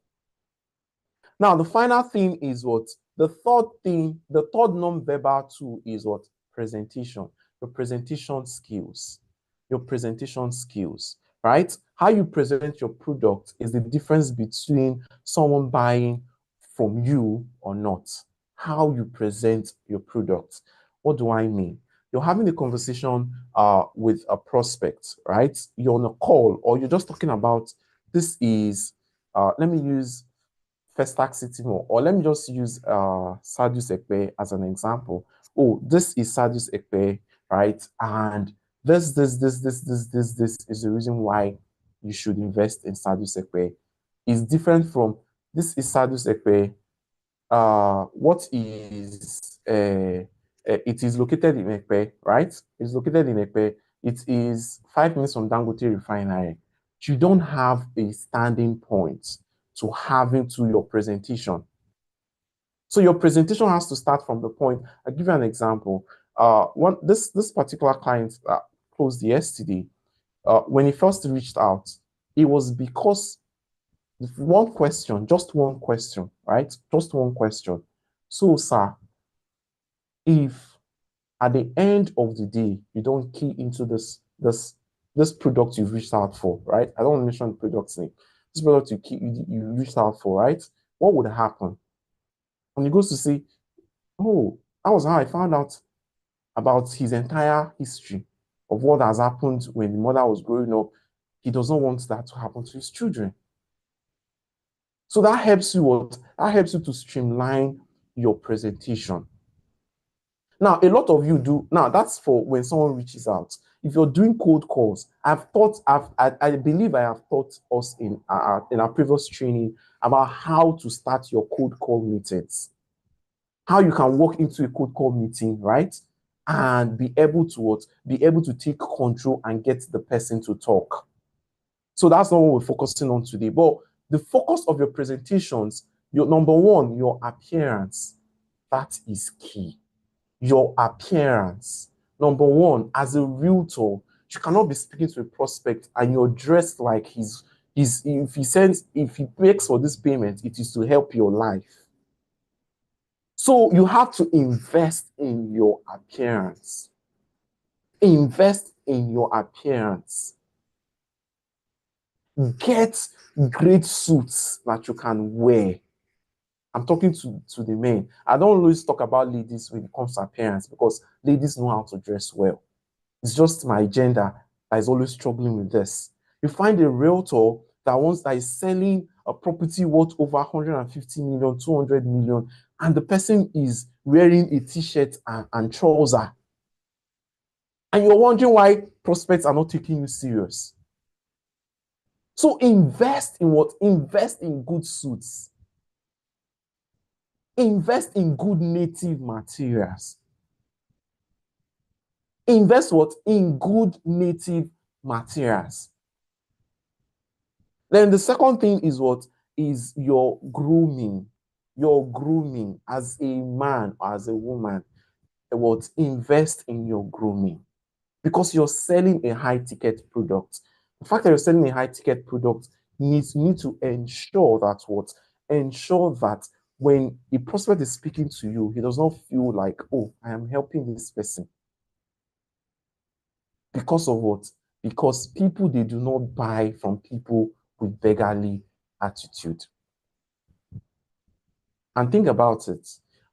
S7: Now, the final thing is what? The third non-verbal tool is what? Presentation. Your presentation skills. Your presentation skills, right? How you present your product is the difference between someone buying from you or not. How you present your product. What do I mean? You're having a conversation with a prospect, right? You're on a call or you're just talking about this is, let me use Festac City Mall, or let me just use Sadius Ekpe as an example. Oh, this is Sadius Ekpe, right? And this is the reason why you should invest in Sadius Ekpe. It's different from this is Sadius Ekpe. What is it is located in Ekpe, right? It's located in Ekpe. It is 5 minutes from Dangote Refinery. You don't have a standing point to having to your presentation. So your presentation has to start from the point. I'll give you an example. This particular client closed yesterday. When he first reached out, it was because one question, just one question, right? Just one question. So, sir, if at the end of the day you don't key into this product you've reached out for, right? I don't want to mention the product's name. This product you reached out for, right? What would happen? And he goes to say, oh, that was how I found out about his entire history of what has happened when the mother was growing up. He does not want that to happen to his children. So that helps you what? That helps you to streamline your presentation. Now, a lot of you do. Now, that's for when someone reaches out. If you're doing cold calls, I believe I have taught us in our previous training about how to start your cold call meetings. How you can walk into a cold call meeting, right? And be able to take control and get the person to talk. So that's not what we're focusing on today. But the focus of your presentations, your number one, your appearance, that is key. Your appearance. Number one, as a realtor, you cannot be speaking to a prospect and you're dressed like if he begs for this payment, it is to help your life. So you have to invest in your appearance. Invest in your appearance. Get great suits that you can wear I'm talking to the men. I don't always talk about ladies when it comes to appearance because ladies know how to dress well. It's just my agenda that is always struggling with this. You find a realtor that is selling a property worth over 150 million, 200 million, and the person is wearing a t-shirt and trouser. And you're wondering why prospects are not taking you serious. So invest in what? Invest in good suits. Invest in good native materials. Invest what? In good native materials. Then the second thing is what? Is your grooming. Your grooming as a man or as a woman. What? Invest in your grooming. Because you're selling a high-ticket product. The fact that you're selling a high-ticket product you need to ensure that what? Ensure that when a prospect is speaking to you, he does not feel like, oh, I am helping this person. Because of what? Because people, they do not buy from people with beggarly attitude. And think about it.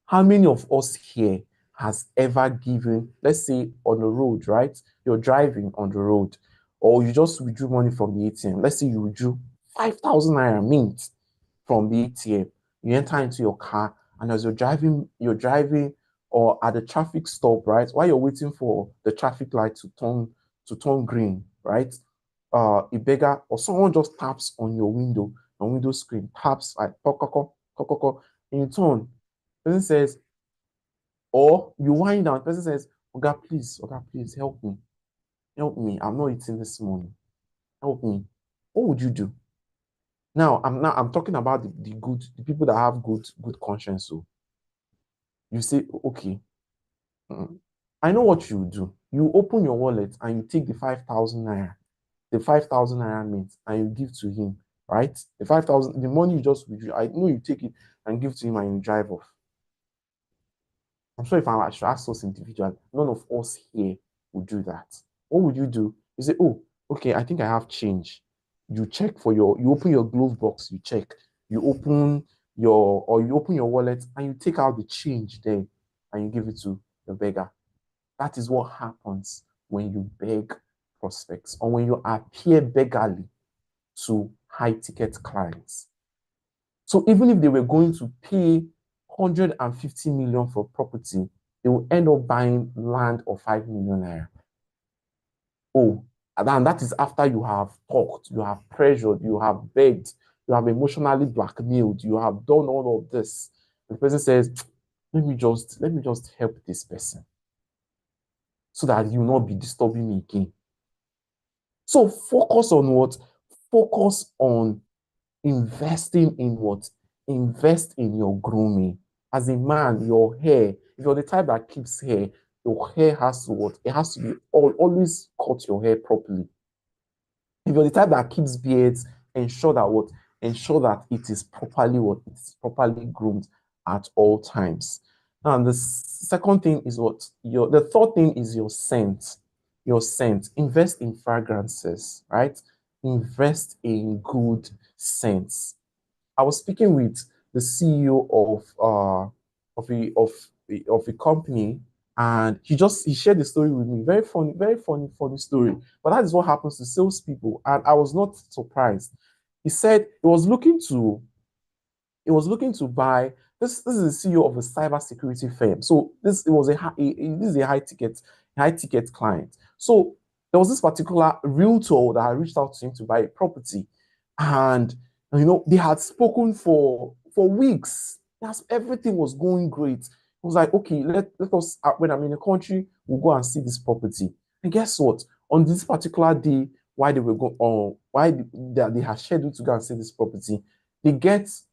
S7: How many of us here has ever given, let's say on the road, right? You're driving on the road, or you just withdrew money from the ATM. Let's say you withdrew 5,000 naira mint from the ATM. You enter into your car, and as you're driving, or at the traffic stop, right? While you're waiting for the traffic light to turn green, right? A beggar or someone just taps on your window screen, taps like and you turn. The person says, or you wind down, the person says, Oga, please, help me. Help me. I'm not eating this morning. Help me. What would you do? Now I'm talking about the people that have good conscience. So you say, okay, I know what you do. You open your wallet and you take the 5,000 naira, mint, and you give to him, right? The 5,000, the money you just withdrew, I know you take it and give to him and you drive off. I'm sure if I should ask us individually, none of us here would do that. What would you do? You say, oh, okay, I think I have change. You check you open your glove box, you check. You open your wallet and you take out the change there and you give it to the beggar. That is what happens when you beg prospects or when you appear beggarly to high-ticket clients. So even if they were going to pay 150 million for property, they will end up buying land of 5 million naira. Oh, and that is after you have talked, you have pressured, you have begged, you have emotionally blackmailed, you have done all of this. The person says, let me just help this person so that you will not be disturbing me again. So focus on what? Focus on investing in what? Invest in your grooming. As a man, your hair, if you're the type that keeps hair, your hair has to what? It has to be always cut your hair properly. If you're the type that keeps beards, ensure that what? Ensure that it is properly what? It's properly groomed at all times. And the second thing is what? The third thing is your scent. Your scent. Invest in fragrances, right? Invest in good scents. I was speaking with the CEO of a company, and he shared the story with me. Very funny story. But that is what happens to salespeople, and I was not surprised. He said he was looking to buy. This is the CEO of a cybersecurity firm. So this is a high ticket client. So there was this particular realtor that had reached out to him to buy a property, and they had spoken for weeks. Everything was going great. It was like, okay, let us, when I'm in the country, we'll go and see this property. And guess what? On this particular day, why they had scheduled to go and see this property, this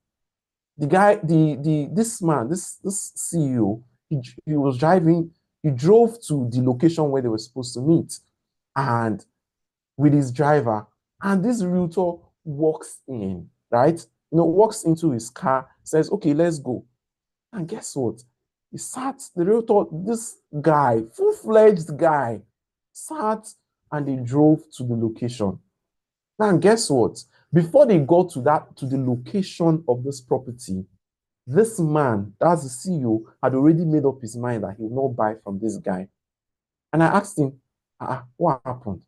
S7: CEO, he was driving, he drove to the location where they were supposed to meet, and with his driver, and this realtor walks in, right? Walks into his car, says, okay, let's go. And guess what? The realtor, this guy, full-fledged guy, sat and they drove to the location. And guess what? Before they got to the location of this property, This man, that's the CEO, had already made up his mind that he will not buy from this guy. And I asked him, what happened?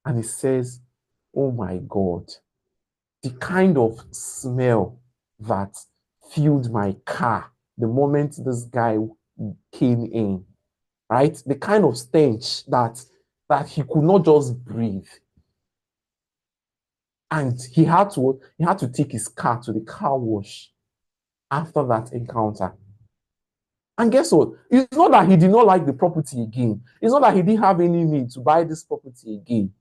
S7: And he says, oh my God, the kind of smell that filled my car the moment this guy came in, right? The kind of stench that he could not just breathe. And he had to take his car to the car wash after that encounter. And guess what? It's not that he did not like the property again. It's not that he didn't have any need to buy this property again.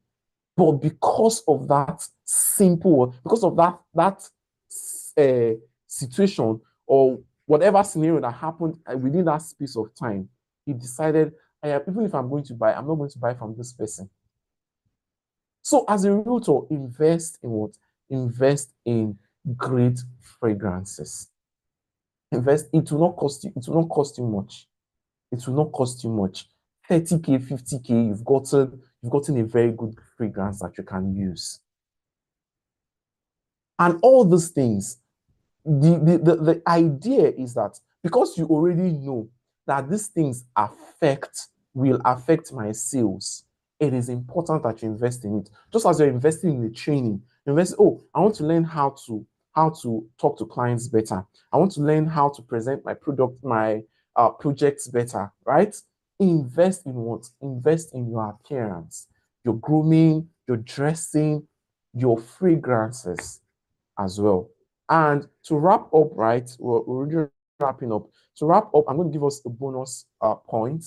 S7: But because of that because of that situation or whatever scenario that happened within that space of time, he decided, even if I'm going to buy, I'm not going to buy from this person. So as a realtor, invest in what? Invest in great fragrances. Invest. It will not cost you. It will not cost you much. It will not cost you much. 30K, 50K, you've gotten a very good fragrance that you can use. And all these things, the idea is that because you already know that these things will affect my sales, it is important that you invest in it. Just as you're investing in the training, I want to learn how to talk to clients better. I want to learn how to present my projects better, right? Invest in what? Invest in your appearance, your grooming, your dressing, your fragrances as well. And to wrap up, right, we're already wrapping up. To wrap up, I'm going to give us a bonus point,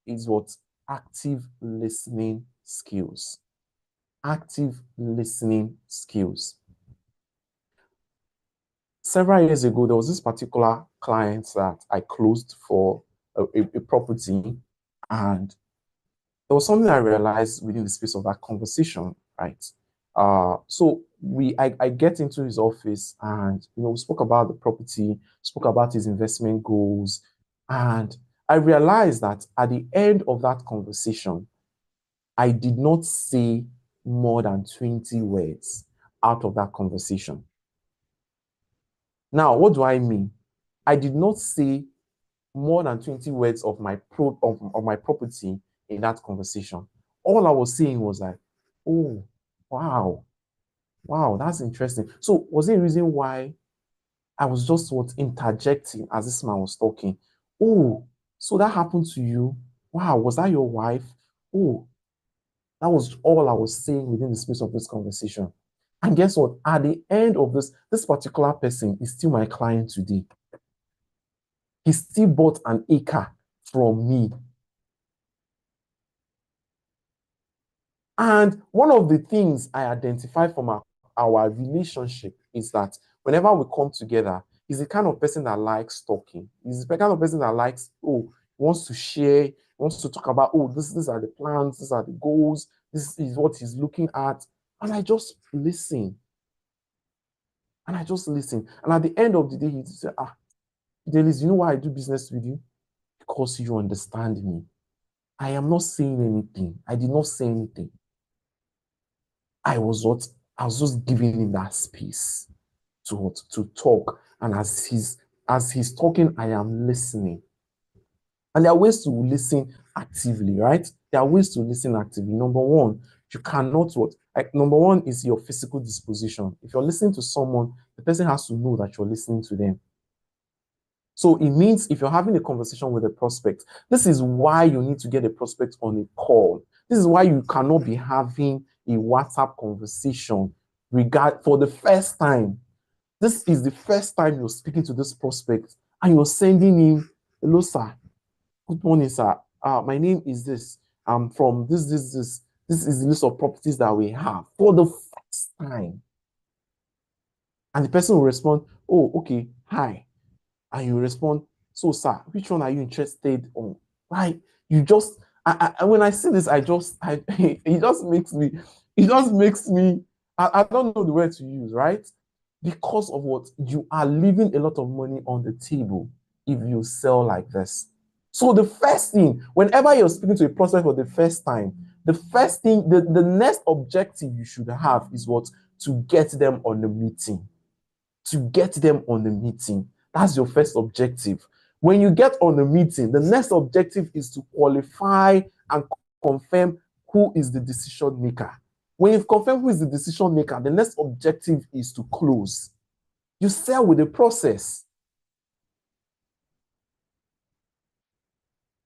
S7: is what? Active listening skills. Active listening skills. Several years ago, there was this particular client that I closed for a property, and there was something I realized within the space of that conversation, right? So I get into his office, and we spoke about the property, spoke about his investment goals, and I realized that at the end of that conversation, I did not say more than 20 words out of that conversation. Now, what do I mean? I did not say more than 20 words of my property in that conversation. All I was saying was like, oh, wow, that's interesting. So was there a reason why I was just interjecting as this man was talking? Oh, so that happened to you? Wow, was that your wife? Oh, that was all I was saying within the space of this conversation. And guess what? At the end of this particular person is still my client today. He still bought an acre from me. And one of the things I identify from our relationship is that whenever we come together, he's the kind of person that likes talking. He's the kind of person that likes, wants to share, wants to talk about, these are the plans, these are the goals, this is what he's looking at. And I just listen. And at the end of the day, he said, Delis, you know why I do business with you? Because you understand me. I am not saying anything. I did not say anything. I was just giving him that space to talk. And as he's talking, I am listening. And there are ways to listen actively, right? There are ways to listen actively. Number one, you cannot number one is your physical disposition. If you're listening to someone, the person has to know that you're listening to them. So it means if you're having a conversation with a prospect, this is why you need to get a prospect on a call. This is why you cannot be having a WhatsApp conversation for the first time. This is the first time you're speaking to this prospect and you're sending him, hello, sir. Good morning, sir. My name is this. I'm from this. This is the list of properties that we have for the first time. And the person will respond, oh, okay, hi. And you respond, so, sir, which one are you interested on? Right? You just, when I see this, it just makes me, I don't know the word to use, right? Because of what? You are leaving a lot of money on the table if you sell like this. So the first thing, whenever you're speaking to a prospect for the first time, the first thing, the next objective you should have is what? To get them on the meeting. To get them on the meeting. That's your first objective. When you get on a meeting, the next objective is to qualify and confirm who is the decision maker. When you've confirmed who is the decision maker, the next objective is to close. You sell with the process.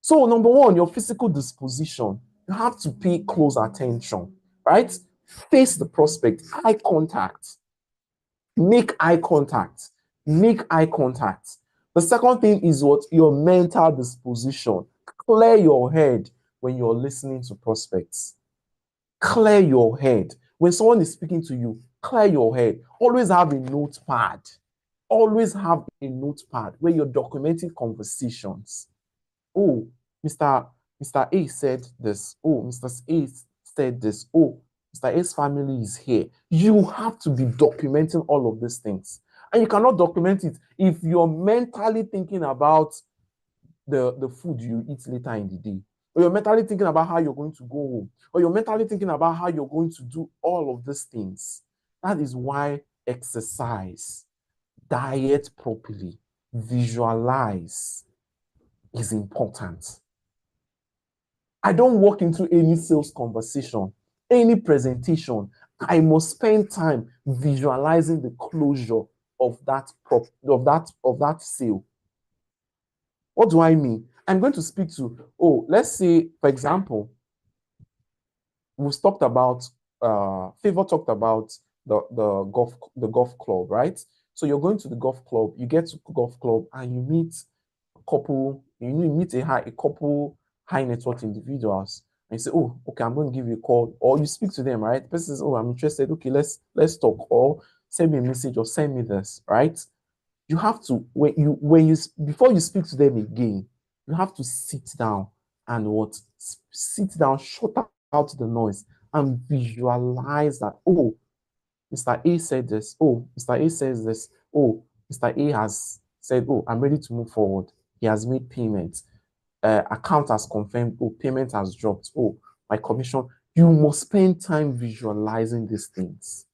S7: So number one, your physical disposition, you have to pay close attention, right? Face the prospect, eye contact. Make eye contact. Make eye contact. The second thing is what? Your mental disposition. Clear your head when you're listening to prospects. Clear your head. When someone is speaking to you, clear your head. Always have a notepad. Always have a notepad where you're documenting conversations. Oh, Mr. A said this. Oh, Mr. A said this. Oh, Mr. A's family is here. You have to be documenting all of these things. And you cannot document it if you're mentally thinking about the food you eat later in the day, or you're mentally thinking about how you're going to go home, or you're mentally thinking about how you're going to do all of these things. That is why exercise, diet properly, visualize is important. I don't walk into any sales conversation, any presentation. I must spend time visualizing the closure of that sale. What do I mean? I'm going to speak to, let's say, for example, we've talked about, Favor talked about the golf club, right? So you're going to the golf club, you get to the golf club and you meet a couple high net worth individuals, and you say, oh, okay, I'm going to give you a call, or you speak to them, right? The person says, oh, I'm interested. Okay, let's talk, or send me a message, or send me this, right? You have to, before you speak to them again, you have to sit down and sit down, shut out the noise, and visualize that, oh, Mr. A said this, oh, Mr. A says this, oh, Mr. A has said, oh, I'm ready to move forward. He has made payments. Account has confirmed, oh, payment has dropped, oh, my commission. You must spend time visualizing these things.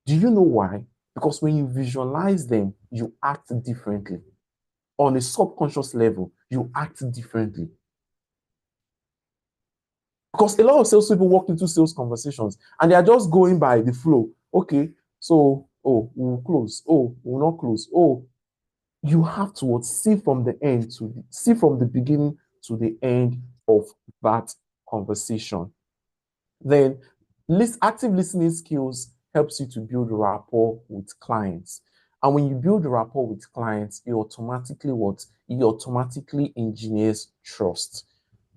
S7: Do you know why? Because when you visualize them, you act differently. On a subconscious level, you act differently. Because a lot of salespeople walk into sales conversations and they are just going by the flow. Okay, so, oh, we'll close. Oh, we'll not close. Oh, you have to see from the beginning to the end of that conversation. Then, active listening skills helps you to build rapport with clients. And when you build rapport with clients, you automatically engineers trust.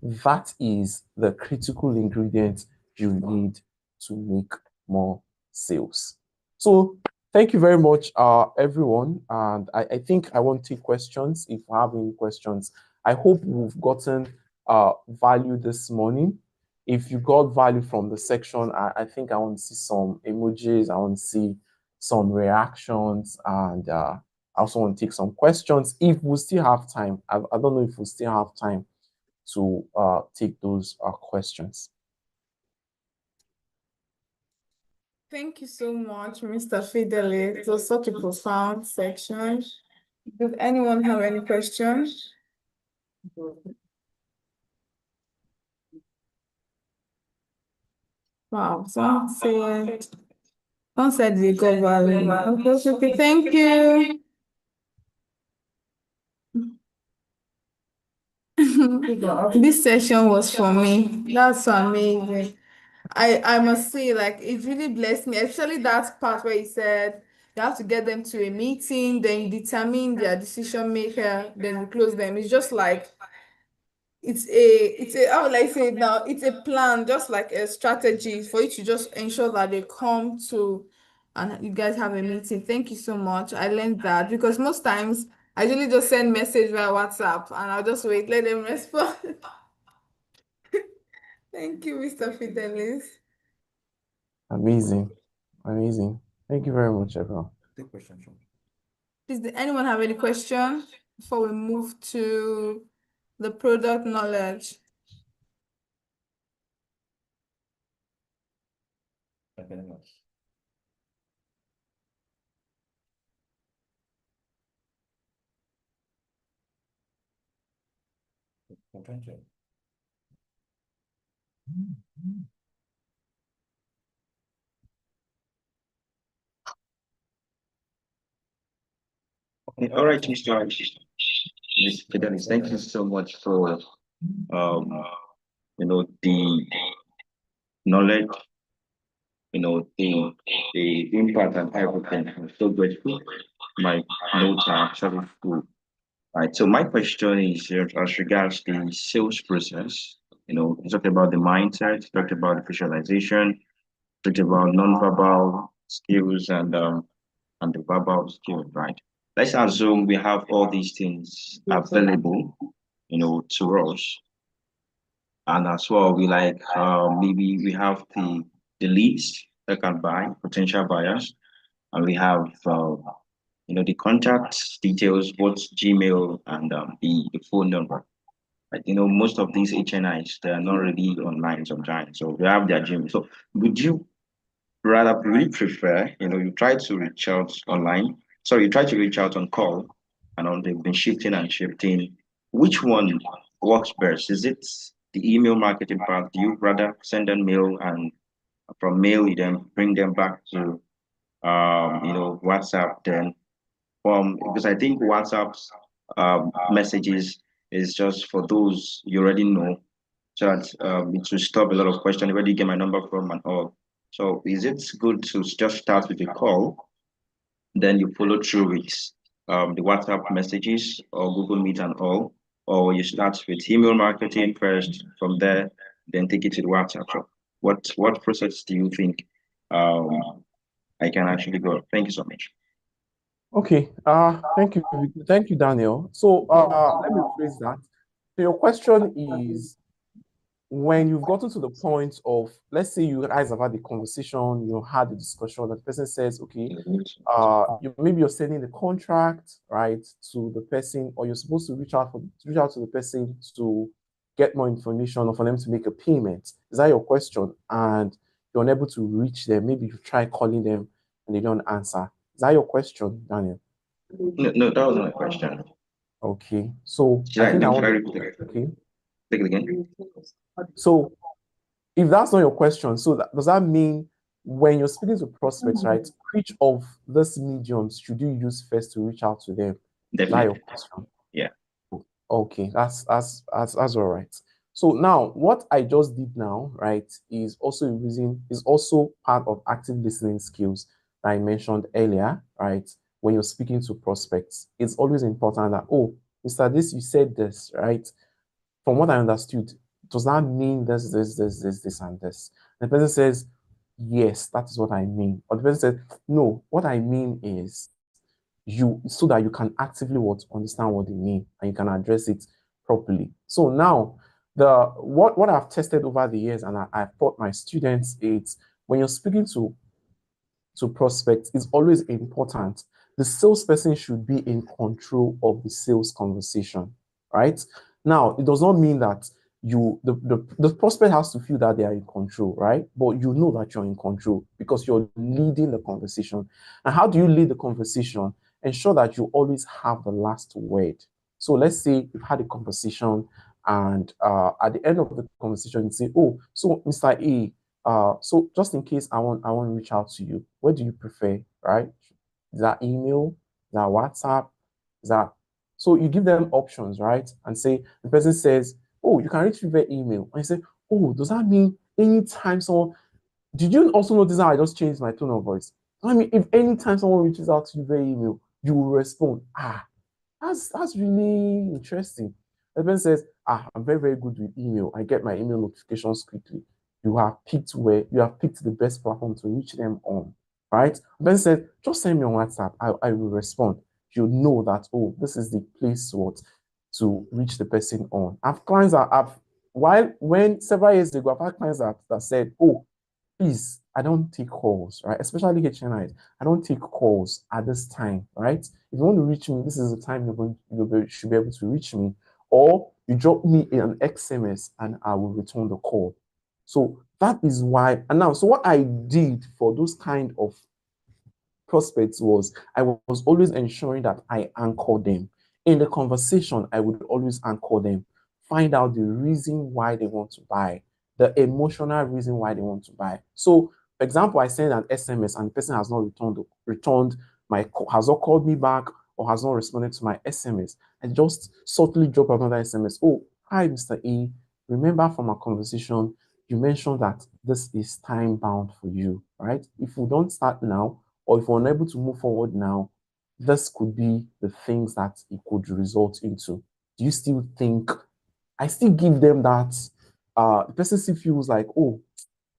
S7: That is the critical ingredient you need to make more sales. So thank you very much, everyone. And I think I want to take questions if you have any questions. I hope we've gotten value this morning. If you got value from the section, I think I want to see some emojis. I want to see some reactions, and I also want to take some questions if we still have time. I don't know if we still have time to take those questions.
S6: Thank you so much, Mr. Fidele. It was such a profound section. Does anyone have any questions? Wow, someone said they got value. Okay, thank you. This session was for me. That's so amazing. I must say, like, it really blessed me, especially that part where he said you have to get them to a meeting, then you determine their decision maker, then you close them. It's just like how will I say it now? It's a plan, just like a strategy for you to just ensure that they come to and you guys have a meeting. Thank you so much. I learned that because most times I usually just send message via WhatsApp and I'll just wait, let them respond. Thank you, Mr. Fidelis.
S7: Amazing. Thank you very much, everyone.
S2: Take questions.
S6: Please, does anyone have any questions before we move to the product knowledge?
S2: Potential.
S8: Okay, all right, Mr. Fidelis, thank you so much for the knowledge, the impact and everything. I'm so grateful. My notes are actually full. Right. So my question is as regards the sales process. You talked about the mindset, you talked about the visualization, talked about non-verbal skills and the verbal skills, right? Let's assume we have all these things available, to us. And as well, we like maybe we have the leads that can buy, potential buyers, and we have the contact details, both Gmail and the phone number. Like, most of these HNIs, they are not really online sometimes. So they have their Gmail. So would you rather really prefer, you try to reach out online. Sorry, you try to reach out on call and on they've been shifting and shifting. Which one works best? Is it the email marketing part? Do you rather send them mail and from mail you then bring them back to WhatsApp then because I think WhatsApp's messages is just for those you already know, so that it will stop a lot of questions. Where do you get my number from and all? So is it good to just start with a call, then you follow through with the WhatsApp messages or Google Meet and all, or you start with email marketing first, from there, then take it to the WhatsApp? So what process do you think I can actually go? Thank you so much.
S7: Okay. Thank you, Daniel. So let me rephrase that. So your question is, when you've gotten to the point of, let's say you guys have had the conversation, you had the discussion, and the person says, okay, maybe you're sending the contract, right, to the person, or you're supposed to reach out to the person to get more information or for them to make a payment. Is that your question? And you're unable to reach them. Maybe you try calling them and they don't answer. Is that your question, Daniel?
S8: No, that wasn't my question.
S7: Okay. So
S8: Should I repeat it?
S7: Okay.
S8: Take it again.
S7: So if that's not your question, so does that mean when you're speaking to prospects, right, which of these mediums should you use first to reach out to them? Is that your
S8: Definitely.
S7: question?
S8: Yeah.
S7: Okay, that's all right. So now what I just did now, right, is also part of active listening skills that I mentioned earlier, right? When you're speaking to prospects, it's always important that, oh, Mr. This, you said this, right? From what I understood, does that mean this, and this? And the person says, yes, that is what I mean. Or the person says, no, what I mean is so that you can actively understand what they mean and you can address it properly. So now, what I've tested over the years and I've taught my students is when you're speaking to prospects, it's always important. The salesperson should be in control of the sales conversation, right? Now, it does not mean that the prospect has to feel that they are in control, right? But you know that you're in control because you're leading the conversation. And how do you lead the conversation? Ensure that you always have the last word. So let's say you've had a conversation and at the end of the conversation, you say, oh, so Mr. A, so just in case I want to reach out to you, what do you prefer, right? Is that email? Is that WhatsApp? Is that so you give them options, right? And say the person says, oh, you can reach me via email. And you say, oh, does that mean anytime someone did you also notice how I just changed my tone of voice? I mean, if anytime someone reaches out to you via email, you will respond. That's really interesting. The person says, I'm very, very good with email. I get my email notifications quickly. You have picked the best platform to reach them on, right? The person says, just send me on WhatsApp. I will respond. You know that, oh, this is the place to reach the person on. I've clients that when several years ago, I've had clients that said, oh, please, I don't take calls, right? Especially HNIs. I don't take calls at this time, right? If you want to reach me, this is the time you should be able to reach me. Or you drop me an XMS and I will return the call. So that is why, and now, so what I did for those kind of prospects was I was always ensuring that I anchor them. In the conversation, I would always anchor them find out the reason why they want to buy, the emotional reason why they want to buy. So, for example, I send an SMS and the person has not returned my call, has not called me back or has not responded to my SMS. I just subtly drop another SMS. Oh, hi, Mr. E. Remember from our conversation, you mentioned that this is time bound for you, right? If we don't start now, or if we're unable to move forward now, this could be the things that it could result into. Do you still think? I still give them that. The person still feels like, oh,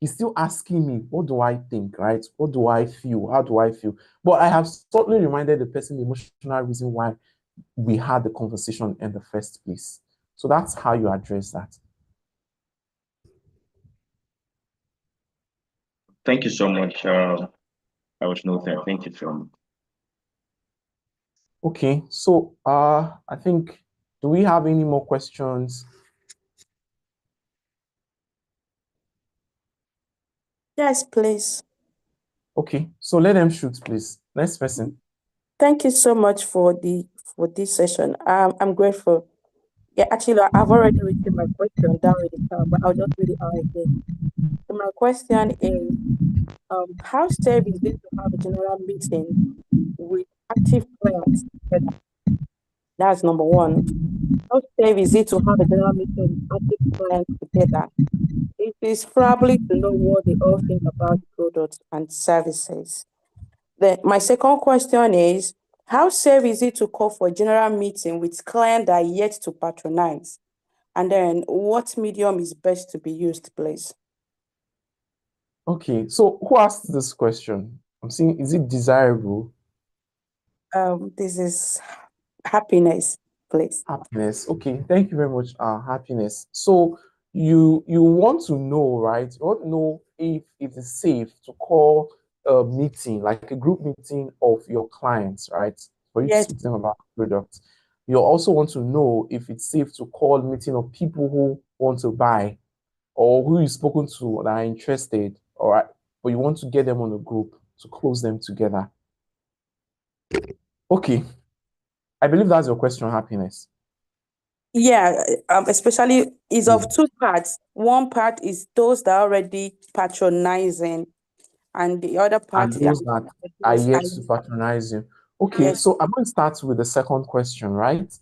S7: he's still asking me, what do I think, right? What do I feel? How do I feel? But I have certainly reminded the person the emotional reason why we had the conversation in the first place. So that's how you address that.
S8: Thank you so much. I was no there. Thank you so much.
S7: Okay, so I think, do we have any more questions?
S9: Yes, please.
S7: Okay, so let them shoot, please. Next person.
S9: Thank you so much for this session. I'm grateful. Yeah, actually, I've already written my question down in the chat, but I'll just read it out again. So my question is, how safe is it to have a general meeting with active clients together? That's number one. How safe is it to have a general meeting with active clients together? It is probably to know what they all think about the products and services. Then my second question is, how safe is it to call for a general meeting with clients that are yet to patronize? And then what medium is best to be used, please?
S7: Okay, so who asked this question? I'm saying, is it desirable?
S9: This is happiness, please.
S7: Happiness. Okay, thank you very much. Happiness. So you want to know, right? You want to know if it is safe to call a meeting, like a group meeting of your clients, right? For you to
S9: Yes.
S7: speak to them about the product. You also want to know if it's safe to call a meeting of people who want to buy or who you've spoken to that are interested, all right? But you want to get them on a group to close them together. Okay, I believe that's your question, happiness.
S9: Yeah, especially is of two parts. One part is those that are already patronizing, and the other part
S7: And those that are yet to patronize you. Okay,
S9: yes.
S7: so I'm going to start with the second question, right?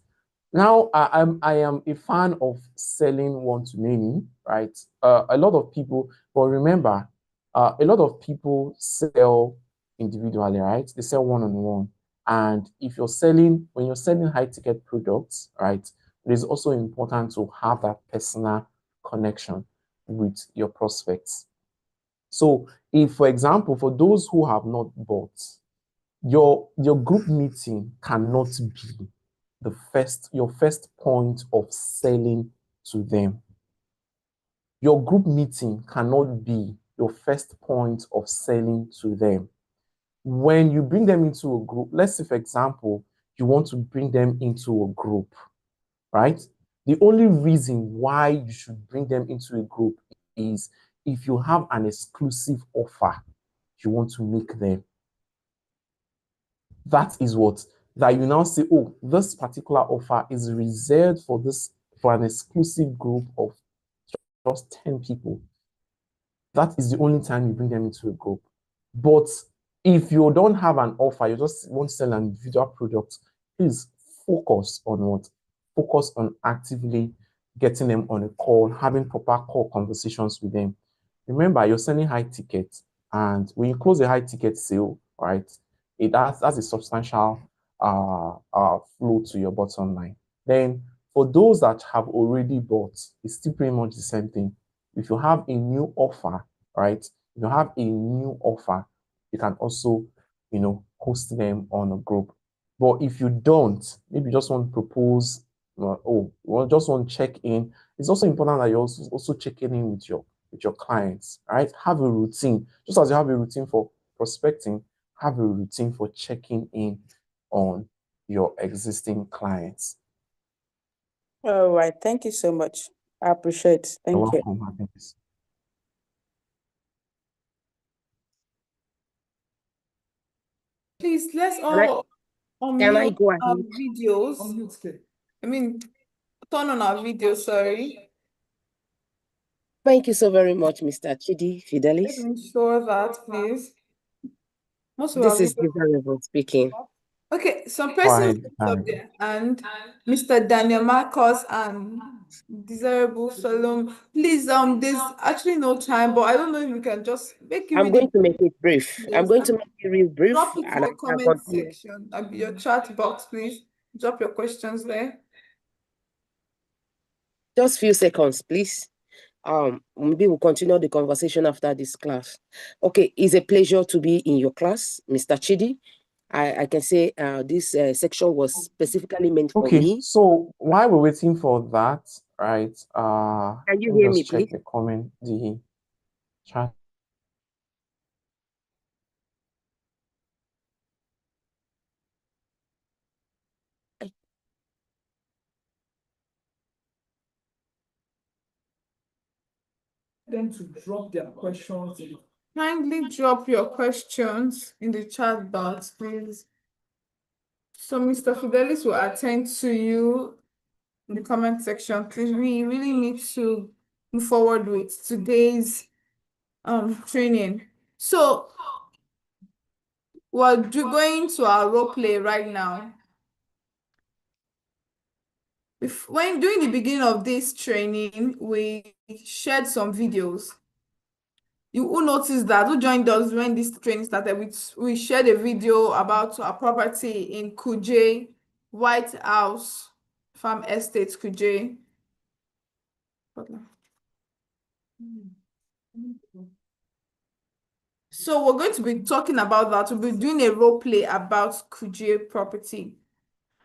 S7: Now, I am a fan of selling one to many, right? A lot of people, but remember, a lot of people sell individually, right? They sell one on one. And if you're selling, when you're selling high ticket products, right, it is also important to have that personal connection with your prospects. So, if, for example, for those who have not bought, your group meeting cannot be your first point of selling to them. Your group meeting cannot be your first point of selling to them. When you bring them into a group, let's say, for example, you want to bring them into a group, right? The only reason why you should bring them into a group is if you have an exclusive offer you want to make them. That is what that you now say, oh, this particular offer is reserved for an exclusive group of just 10 people. That is the only time you bring them into a group. But if you don't have an offer, you just want to sell an individual product, please focus on what? Focus on actively getting them on a call, having proper call conversations with them. Remember, you're selling high ticket, and when you close a high ticket sale, right, that's a substantial flow to your bottom line. Then for those that have already bought, it's still pretty much the same thing. If you have a new offer, right? If you have a new offer, you can also, host them on a group. But if you don't, maybe you just want to propose, just want to check in. It's also important that you're also checking in with your clients, right? Have a routine. Just as you have a routine for prospecting, have a routine for checking in on your existing clients.
S9: All right. Thank you so much. I appreciate it. Thank
S7: You're
S9: you.
S7: welcome. Happiness.
S6: Please, let's
S10: Can I
S6: all
S10: can I
S6: unmute
S10: go ahead?
S6: videos. I mean, turn on our video, sorry.
S10: Thank you so very much, Mr. Chidi
S6: Let
S10: Fidelis.
S6: me show that, please. Most of
S10: This
S6: our
S10: is
S6: video.
S10: Desirable speaking.
S6: Okay, some
S7: Go
S6: persons
S7: ahead.
S6: up there, and Mr. Daniel Marcos and Desirable Salome. Please, there's actually no time, but I don't know if you can just make it
S10: I'm going
S6: really.
S10: to make it brief. I'm
S6: Yes,
S10: going to make it real brief,
S6: drop it in
S10: and I
S6: the
S10: can
S6: comment
S10: continue.
S6: section, your chat box, please. Drop your questions there.
S10: Just few seconds, please. Maybe we'll continue the conversation after this class. Okay, it's a pleasure to be in your class, Mr. Chidi. I can say this section was specifically meant for
S7: Okay,
S10: me.
S7: so while we're waiting for that, right?
S10: Can you
S7: let me
S10: hear me,
S7: just check
S10: please?
S7: the comment, the chat.
S6: Them to drop their questions. Kindly drop your questions in the chat box, please. So Mr. Fidelis will attend to you in the comment section. Please, we really need to move forward with today's training. So we're going to our role play right now. When during the beginning of this training, we shared some videos. You will notice that who joined us when this training started, we shared a video about our property in Kuje, White House Farm Estate, Kuje. So we're going to be talking about that. We'll be doing a role play about Kuje property.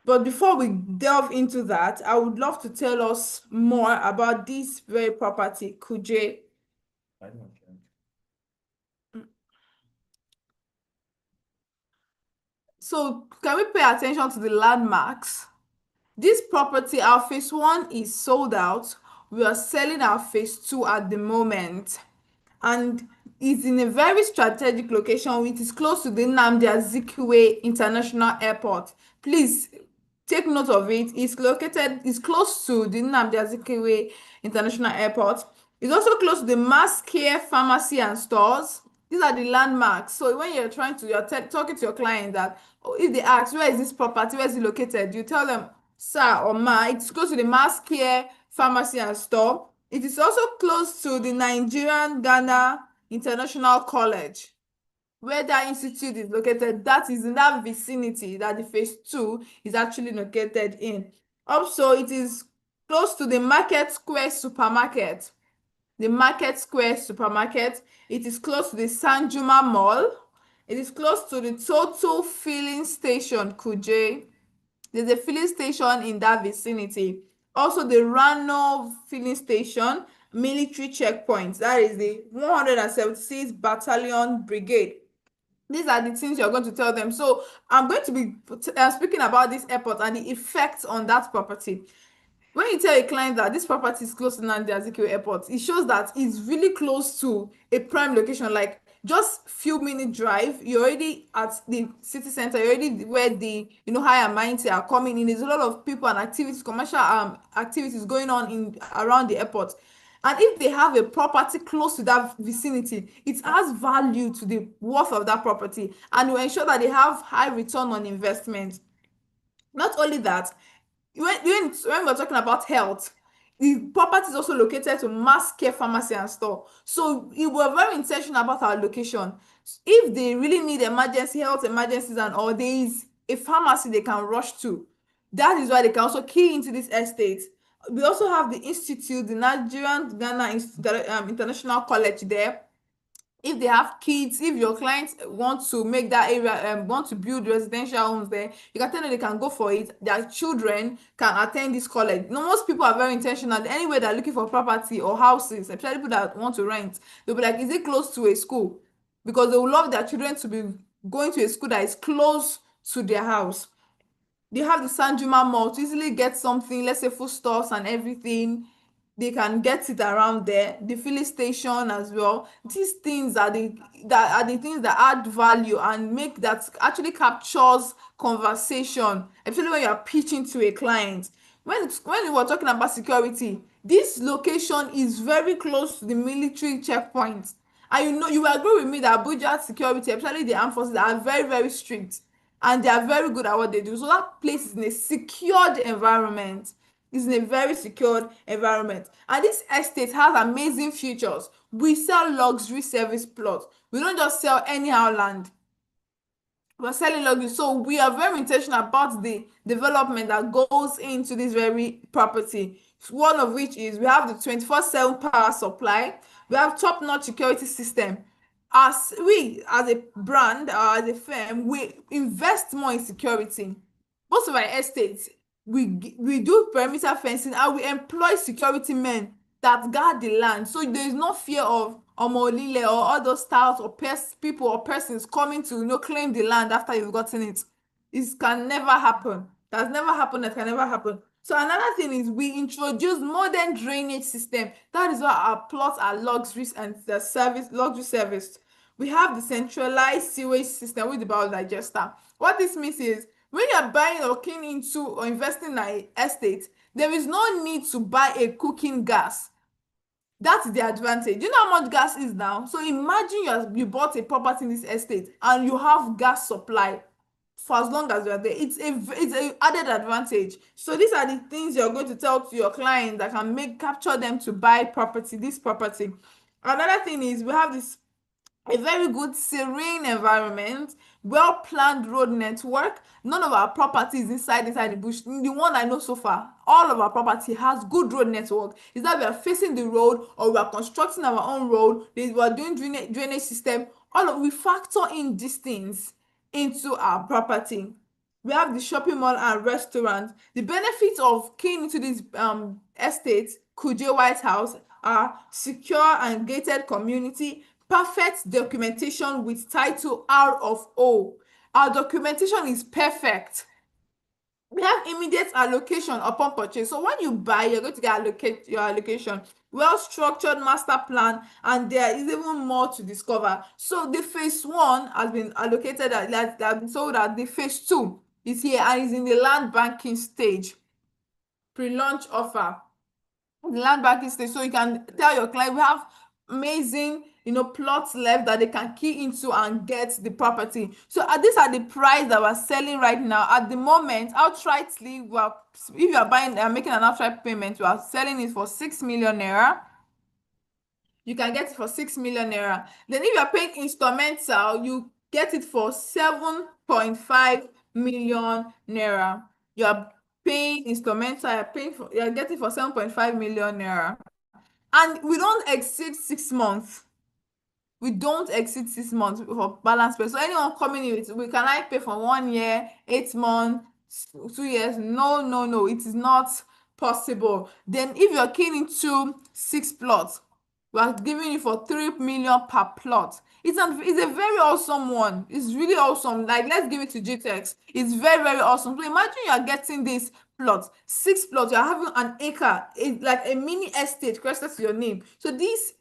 S6: But before we delve into that, I would love to tell us more about this very property, Kuje. So can we pay attention to the landmarks? This property, our phase 1 is sold out. We are selling our phase 2 at the moment. And it's in a very strategic location. It is close to the Nnamdi Azikiwe International Airport. Please take note of it. It's close to the Nnamdi Azikiwe International Airport. It's also close to the Mass Care Pharmacy and Stores. These are the landmarks. So when you're talking to your client that, if they ask, where is this property, where is it located? You tell them, sir or ma, it's close to the Mass Care Pharmacy and Store. It is also close to the Nigerian Ghana International College, where that institute is located. That is in that vicinity that the phase 2 is actually located in. Also, it is close to the Market Square supermarket. The Market Square supermarket. It is close to the Sanjuma Mall. It is close to the Total Filling Station, Kuje. There's a filling station in that vicinity. Also, the Rano filling station, military checkpoint. That is the 176th Battalion Brigade. These are the things you're going to tell them. So I'm going to be speaking about this airport and the effects on that property. When you tell a client that this property is close to Nnamdi Azikiwe Airport, it shows that it's really close to a prime location. Like just few minute drive, you're already at the city center. You're already where the higher minds are coming in. There's a lot of people and activities, commercial activities going on in around the airport. And if they have a property close to that vicinity, it adds value to the worth of that property and will ensure that they have high return on investment. Not only that, when we're talking about health, the property is also located to Mass Care Pharmacy and Store. So we were very intentional about our location. If they really need health emergencies, and all, there is a pharmacy they can rush to. That is why they can also key into this estate. We also have the institute, the Nigerian Ghana International College there. If they have kids, if your clients want to make that area, want to build residential homes there, you can tell them they can go for it. Their children can attend this college. Most people are very intentional. Anyway, they're looking for property or houses, especially people that want to rent. They'll be like, is it close to a school? Because they will love their children to be going to a school that is close to their house. They have the Sanjuma Mall to easily get something, let's say foodstuffs and everything. They can get it around there. The filling station as well. These things are the things that add value and make that actually captures conversation, especially when you are pitching to a client. when we were talking about security, this location is very close to the military checkpoint. And you will agree with me that Abuja security, especially the armed forces, are very, very strict, and they are very good at what they do. So that place is in a secured environment. It's in a very secured environment. And this estate has amazing features. We sell luxury service plots. We don't just sell anyhow land. We're selling luxury. So we are very intentional about the development that goes into this very property. One of which is we have the 24/7 power supply. We have top-notch security system. As a brand or as a firm, we invest more in security. Most of our estates, we do perimeter fencing and we employ security men that guard the land. So there is no fear of omolile or all those styles or people or persons coming to claim the land after you've gotten it. It can never happen. That's never happened. That can never happen. So another thing is we introduce modern drainage system. That is why our plots are luxuries and the luxury service. We have the centralized sewage system with the biodigester. What this means is when you're buying or keying into or investing in an estate, there is no need to buy a cooking gas. That's the advantage. You know how much gas is now? So imagine you bought a property in this estate and you have gas supply for as long as you're there. It's a added advantage. So these are the things you're going to tell to your client that can capture them to buy this property. Another thing is we have a very good serene environment, well-planned road network. None of our property is inside the bush. The one I know so far, all of our property has good road network. Is that we are facing the road or we are constructing our own road, we are doing drainage system. We factor in these things into our property. We have the shopping mall and restaurant. The benefits of keying into this estate, Kuje White House, are secure and gated community, perfect documentation with title R of O. Our documentation is perfect. We have immediate allocation upon purchase. So when you buy, you're going to get your allocation. Well-structured master plan, and there is even more to discover. So the phase 1 has been allocated, that have been told that the phase 2 is here and is in the land banking stage, pre-launch offer. The land banking stage, so you can tell your client we have amazing plots left that they can key into and get the property. So these are the price that we're selling right now. At the moment, outrightly, if you are buying and making an outright payment, we are selling it for 6 million naira. You can get it for 6 million naira. Then if you are paying instrumental, you get it for 7.5 million naira. You are paying instrumental, you're getting for 7.5 million naira. And we don't exceed 6 months. We don't exceed 6 months for balance pay. So anyone coming in we can pay for 1 year, 8 months, 2 years. No, it is not possible. Then if you're keen into 6 plots, we are giving you for 3 million per plot. It's a very awesome one. It's really awesome. Like, let's give it to GTEx. It's very, very awesome. So imagine you are getting this plot, 6 plots. You are having an acre. It's like a mini estate credited to your name. So this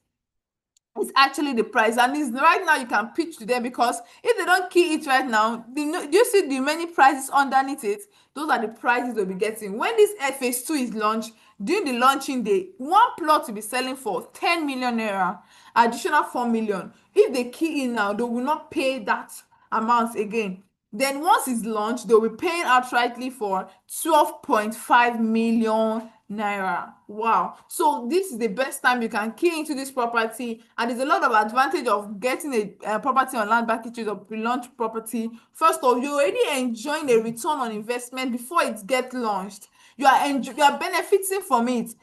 S6: is actually the price, and it's right now you can pitch to them, because if they don't key it right now, do you see the many prices underneath it? Those are the prices they'll be getting when this phase 2 is launched. During the launching day, one plot will be selling for 10 million naira, additional 4 million. If they key in now, they will not pay that amount again. Then once it's launched, they'll be paying outrightly for 12.5 million naira. Wow. So this is the best time you can key into this property, and there's a lot of advantage of getting a property on land banking trade or pre-launch property. First of all, you're already enjoying a return on investment before it gets launched. You are benefiting from it.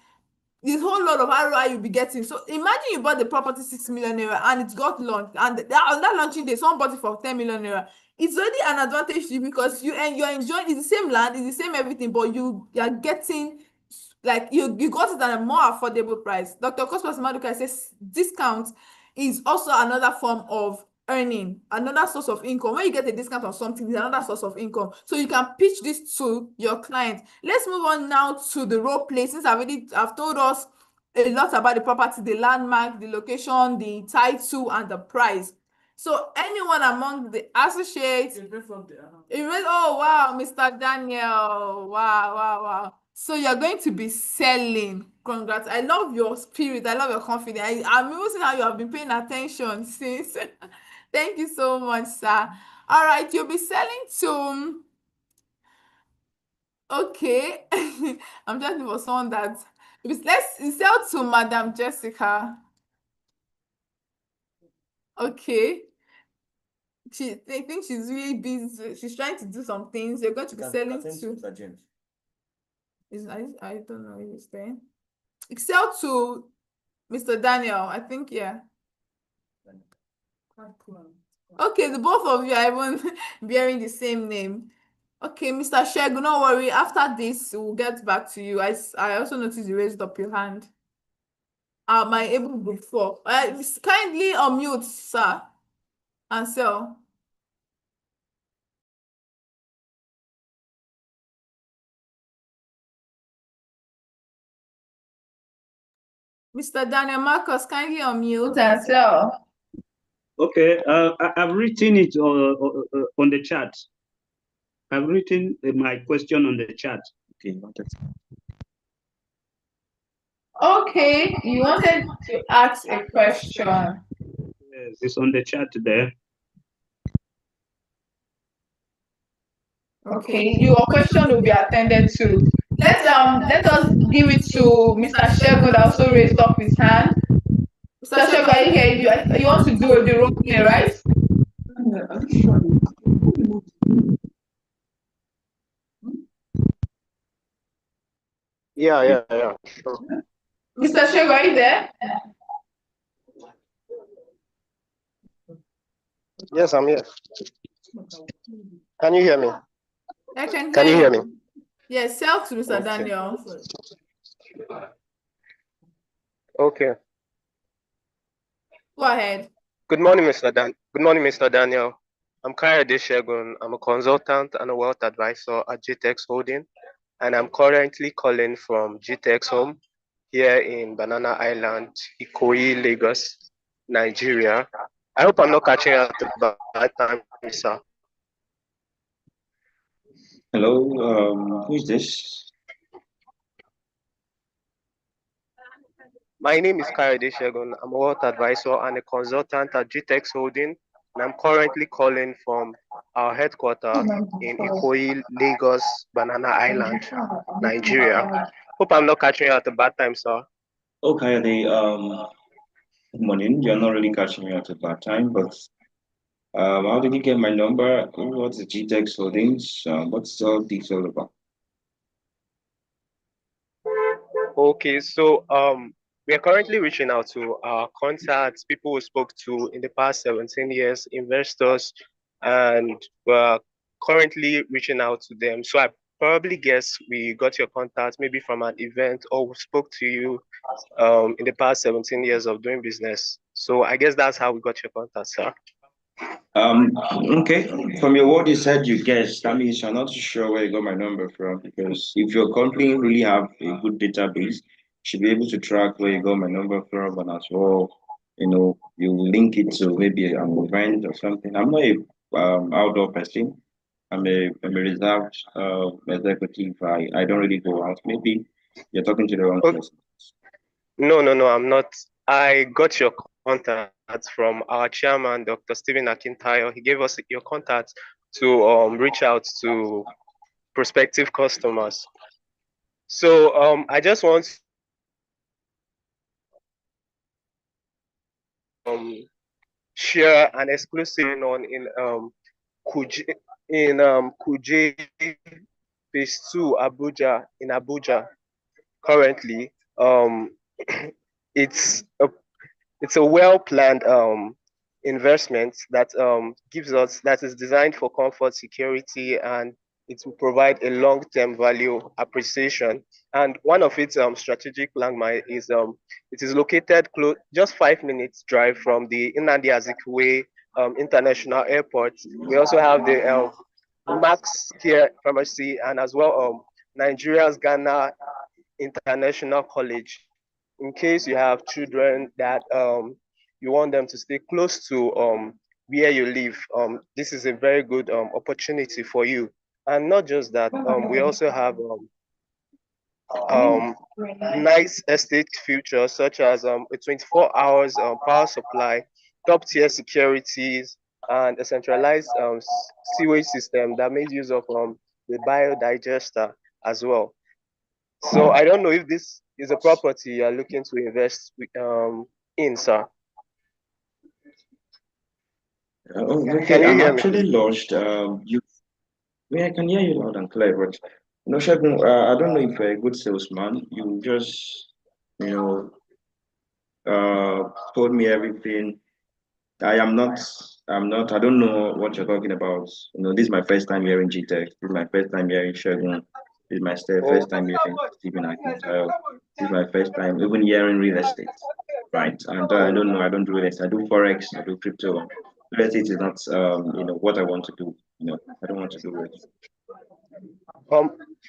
S6: This whole lot of ROI you'll be getting. So imagine you bought the property 6 million naira and it got launched, and on that launching day, someone bought it for 10 million naira. It's already an advantage to you, because you're enjoying. It's the same land, it's the same everything, but you are getting, like, you got it at a more affordable price. Dr. Cosmas Maduka says discount is also another form of earning, another source of income. When you get a discount on something, it's another source of income. So you can pitch this to your client. Let's move on now to the role play. Since I've told us a lot about the property, the landmark, the location, the title, and the price. So anyone among the associates, oh wow, Mr. Daniel, wow. So you're going to be selling. Congrats. I love your spirit. I love your confidence. I'm even seeing how you have been paying attention since. Thank you so much, sir. All right, you'll be selling to. Okay. I'm just looking for someone that. Let's sell to Madam Jessica. Okay. They think she's really busy. She's trying to do some things. You're going to be selling to.
S2: Mr. James.
S6: I don't know if he's there. Sell to Mr. Daniel. I think, yeah. Okay, the both of you are even bearing the same name. Okay, Mr. Shegun, don't worry. After this, we'll get back to you. I also noticed you raised up your hand. My able group 4. Kindly unmute, sir, and sell. Mr. Daniel Marcus, kindly unmute and sell.
S8: Okay, I've written it on the chat. I've written my question on the chat. Okay,
S6: Okay, you wanted to ask a question.
S8: yes, it's on the chat there.
S6: Okay, your question will be attended to. Let us give it to Mr. Shegun that also raised up his hand. Mr. Shegun, are you here? You want to do the role play, right?
S11: Yeah, sure.
S6: Mr. Shegun, are you there?
S11: Yes, I'm here. Can you hear me?
S6: I can
S11: you hear me?
S6: Yes, sell to Mr. Daniel.
S11: Okay.
S6: Go ahead.
S11: Good morning, Mr. Daniel. I'm Kayode Shegun. I'm a consultant and a wealth advisor at GTEX Holding, and I'm currently calling from GTEX Home here in Banana Island, Ikoyi, Lagos, Nigeria. I hope I'm not catching at the bad time, sir.
S8: Hello, who is this?
S11: My name is Kayode Shegun. I'm a wealth advisor and a consultant at GTEX Holding, and I'm currently calling from our headquarters in Ikoyi, Lagos, Banana Island, Nigeria. Hope I'm not catching you at a bad time, sir.
S8: Okay, good morning. You're not really catching me at a bad time, but how did you get my number? What's the GTEX Holdings? What's all this all about?
S11: Okay, so we are currently reaching out to our contacts, people we spoke to in the past 17 years, investors, and we're currently reaching out to them. So I probably guess we got your contact maybe from an event or we spoke to you in the past 17 years of doing business. So I guess that's how we got your contact, sir.
S8: Okay. From your word you said you guessed, that means you're not too sure where you got my number from, because if your company really have a good database, you should be able to track where you got my number from, and as well, you link it to maybe an event or something. I'm not a outdoor person. I'm a reserved executive. I don't really go out. Maybe you're talking to the wrong person.
S11: No, I'm not. I got your contact from our chairman, Dr. Stephen Akintayo. He gave us your contact to reach out to prospective customers. So I just want to share an exclusive on in Kuje Phase 2 Abuja in Abuja currently. It's a well-planned investment that that is designed for comfort, security, and it will provide a long-term value appreciation. And one of its strategic landmark is it is located close, just 5 minutes drive from the Nnamdi Azikiwe International Airport. We also have the Max Care Pharmacy and as well Nigeria's Ghana International College. In case you have children that you want them to stay close to where you live, this is a very good opportunity for you. And not just that, we also have nice estate features such as a 24 hours power supply, top tier securities, and a centralized sewage system that makes use of the biodigester as well. So I don't know if this is a property you're looking to invest in, sir.
S8: Okay, I'm actually lost. I can hear you loud and clear, but Shagun, I don't know if you're a good salesman. You just, you told me everything. I don't know what you're talking about. This is my first time hearing GTEC. This is my first time hearing Shagun. This is my first time hearing Stephen Akintayo. This is my first time even hearing real estate, right? And I don't know. I don't do real estate. I do forex. I do crypto. Real estate is not, what I want to do. I don't want to do it.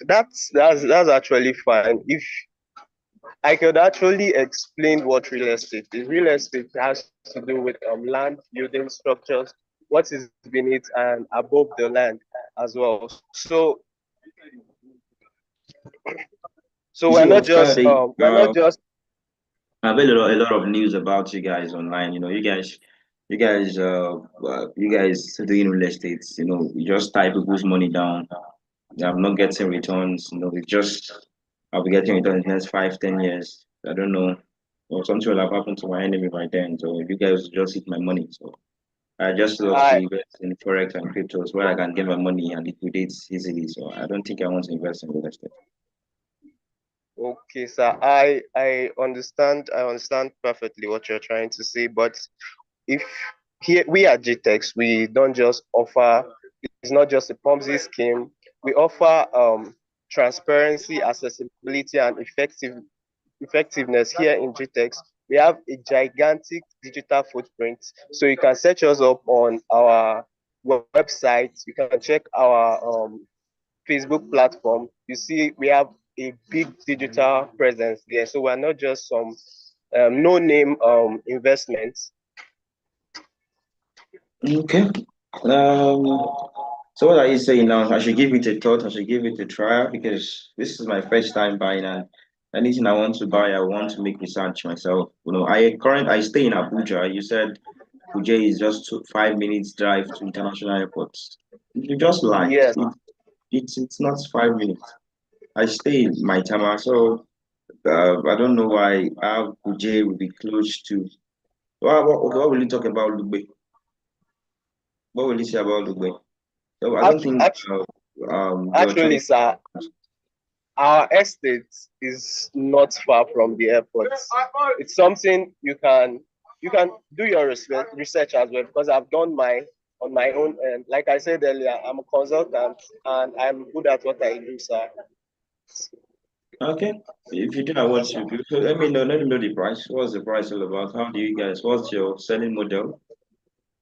S11: That's actually fine. If I could actually explain what real estate is. Real estate has to do with land, building structures, what is beneath and above the land as well. So we're not just
S8: I've heard a lot of news about you guys online. You guys doing real estate. You just type people's money down. I'm not getting returns. I'll be getting returns in the next 5, 10 years. I don't know. Or something will have happened to my enemy by then. So you guys just eat my money. So I just love to invest in forex and cryptos where I can get my money and liquidate easily. So I don't think I want to invest in real estate.
S11: Okay, sir. I understand. I understand perfectly what you're trying to say. But if here we at GTEX, we don't just offer. It's not just a Ponzi scheme. We offer transparency, accessibility, and effectiveness here in GTEX. We have a gigantic digital footprint, so you can search us up on our website. You can check our Facebook platform. You see, we have a big digital presence there. So we're not just some no-name investments.
S8: Okay. So what are you saying now? I should give it a thought. I should give it a try because this is my first time buying, and anything I want to buy, I want to make research myself. I stay in Abuja. You said Abuja is just 5 minutes drive to international airports. You just lied.
S11: Yes.
S8: It's not 5 minutes. I stay in Maitama, so I don't know why Abuja will be close to. What will you talk about Lugbe? What will you say about Lugbe? So I don't think.
S11: Actually, sir, our estate is not far from the airport. It's something you can do your research as well, because I've done on my own. And like I said earlier, I'm a consultant and I'm good at what I do, sir.
S8: Okay. If you do, I want you to. So let me know the price. What's the price all about? How do you guys? What's your selling model?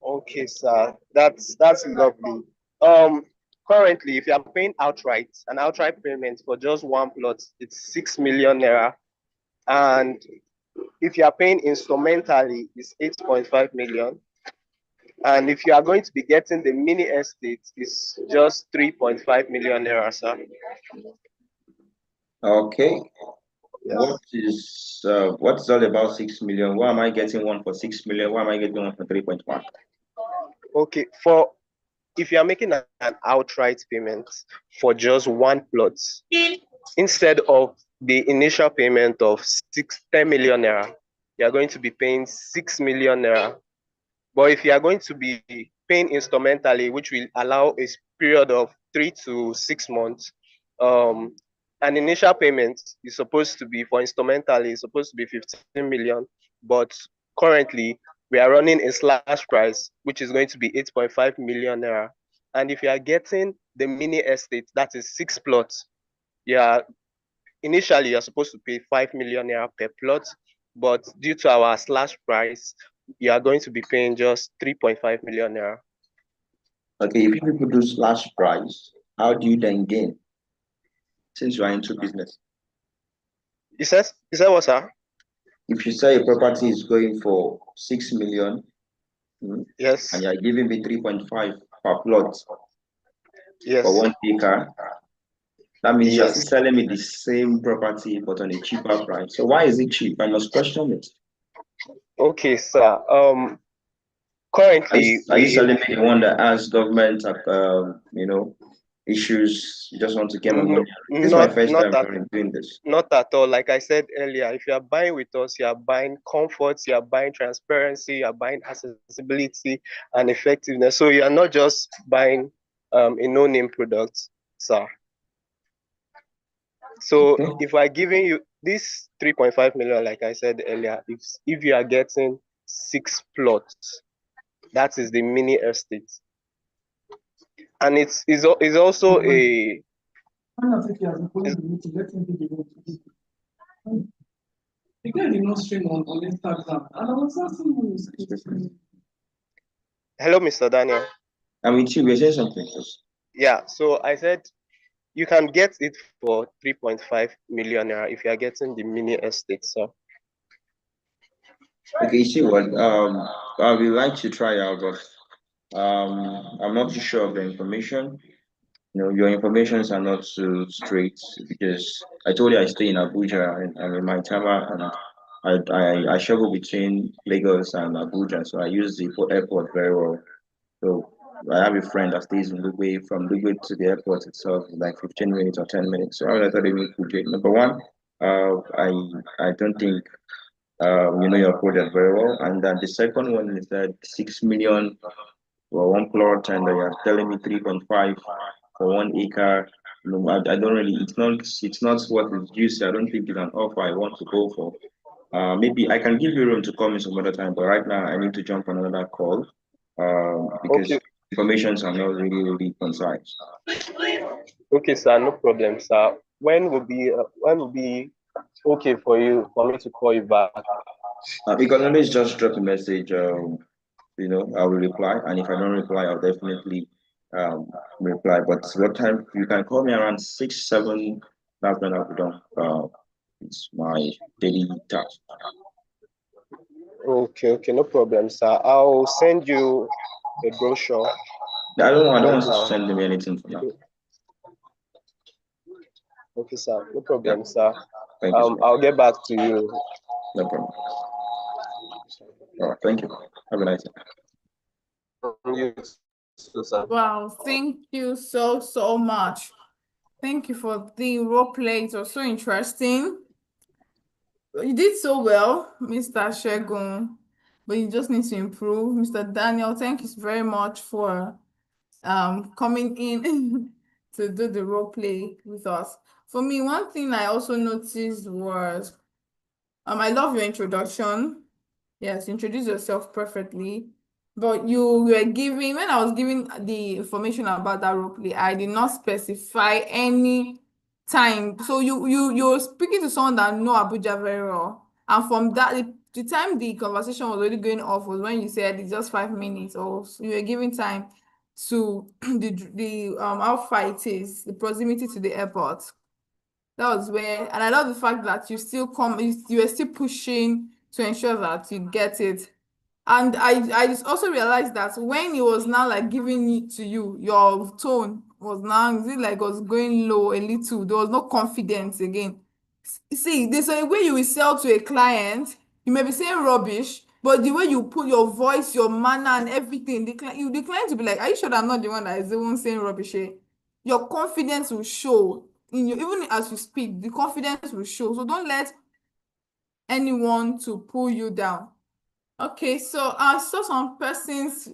S11: Okay, sir. That's lovely. Currently, if you are paying an outright payment for just one plot, it's 6 million naira. And if you are paying instrumentally, it's 8.5 million. And if you are going to be getting the mini estate, it's just 3.5 million naira, sir.
S8: Okay. Yes. What's all about 6 million? Why am I getting one for 6 million? Why am I getting one for 3.1?
S11: Okay, if you are making an outright payment for just one plot, instead of the initial payment of 10 million naira, you are going to be paying 6 million naira. But if you are going to be paying instrumentally, which will allow a period of 3 to 6 months, an initial payment is supposed to be for instrumentally is supposed to be 15 million, but currently we are running a slash price, which is going to be 8.5 million naira. And if you are getting the mini estate, that is 6 plots, initially you're supposed to pay 5 million naira per plot, but due to our slash price, you are going to be paying just 3.5 million naira.
S8: Okay, if people do slash price, how do you then gain? Since you are into business.
S11: You said what, sir?
S8: If you say a property is going for 6 million,
S11: yes,
S8: and you are giving me 3.5 per plot,
S11: yes,
S8: for 1 acre, That means you're
S11: Yes.
S8: still selling me the same property but on a cheaper price. So why is it cheap? I must question it.
S11: Okay, sir.
S8: Are
S11: Currently,
S8: you selling me the one that has government, issues? You just want to get my money. This is my first time doing this.
S11: not at all. Like I said earlier, if you are buying with us, you are buying comfort, you are buying transparency, you are buying accessibility and effectiveness. So you are not just buying a no-name product, sir. So
S8: Okay.
S11: if I'm giving you this 3.5 million, like I said earlier, if you are getting 6 plots, that is the mini estate. And it's also a Hello, Mr. Daniel.
S8: I'm with you. We're saying something.
S11: Yeah, so I said you can get it for 3.5 million naira if you are getting the mini estate, so.
S8: Okay, you see what? I would like to try out, but I'm not too sure of the information. Your informations are not so straight because I told you I stay in Abuja and I'm in my tower and I travel between Lagos and Abuja, so I use the airport very well. So I have a friend that stays in Lugbe. From Lugbe to the airport itself is like 15 minutes or 10 minutes. So I thought it would be number one. I don't think you know your project very well. And then the second one is that 6 million for one plot, and you're telling me 3.5 for 1 acre. No, I don't really. It's not what is juicy. I don't think it's an offer I want to go for. Maybe I can give you room to call me some other time, but right now I need to jump on another call. Because
S11: Okay.
S8: informations are not really concise.
S11: Okay, sir, no problem, sir. When will be okay for me to call you back?
S8: You can always just drop a message. I will reply, and if I don't reply, I'll definitely reply. But what time you can call me around 6, 7. That's when I'll be done. It's my daily task.
S11: Okay, no problem, sir. I'll send you a brochure.
S8: I don't want to send me anything for now.
S11: Okay, sir. No problem,
S8: Yeah.
S11: sir.
S8: Thank you.
S11: I'll get back to you.
S8: No problem. All right. Thank you. Have a nice day.
S11: You too, sir.
S6: Wow, thank you so much. Thank you for the role play. It was so interesting. You did so well, Mr. Shegun, but you just need to improve. Mr. Daniel, thank you very much for coming in to do the role play with us. For me, one thing I also noticed was I love your introduction. Yes, introduce yourself perfectly. But you were giving, when I was giving the information about that role play, I did not specify any time. So you're speaking to someone that know Abuja very well. And from that, the time the conversation was already going off was when you said it's just 5 minutes, or so you were giving time to the how far it is, the proximity to the airport. That was where, and I love the fact that you were still pushing to ensure that you get it. And I just also realized that when he was now like giving it to you, your tone was now, is it like was going low a little. There was no confidence again. See, there's a way you will sell to a client, you may be saying rubbish, but the way you put your voice, your manner, and everything, the client will be like, are you sure that I'm not the one that is the one saying rubbish here? Your confidence will show in you, even as you speak, the confidence will show. So don't let anyone to pull you down. Okay, so I saw some persons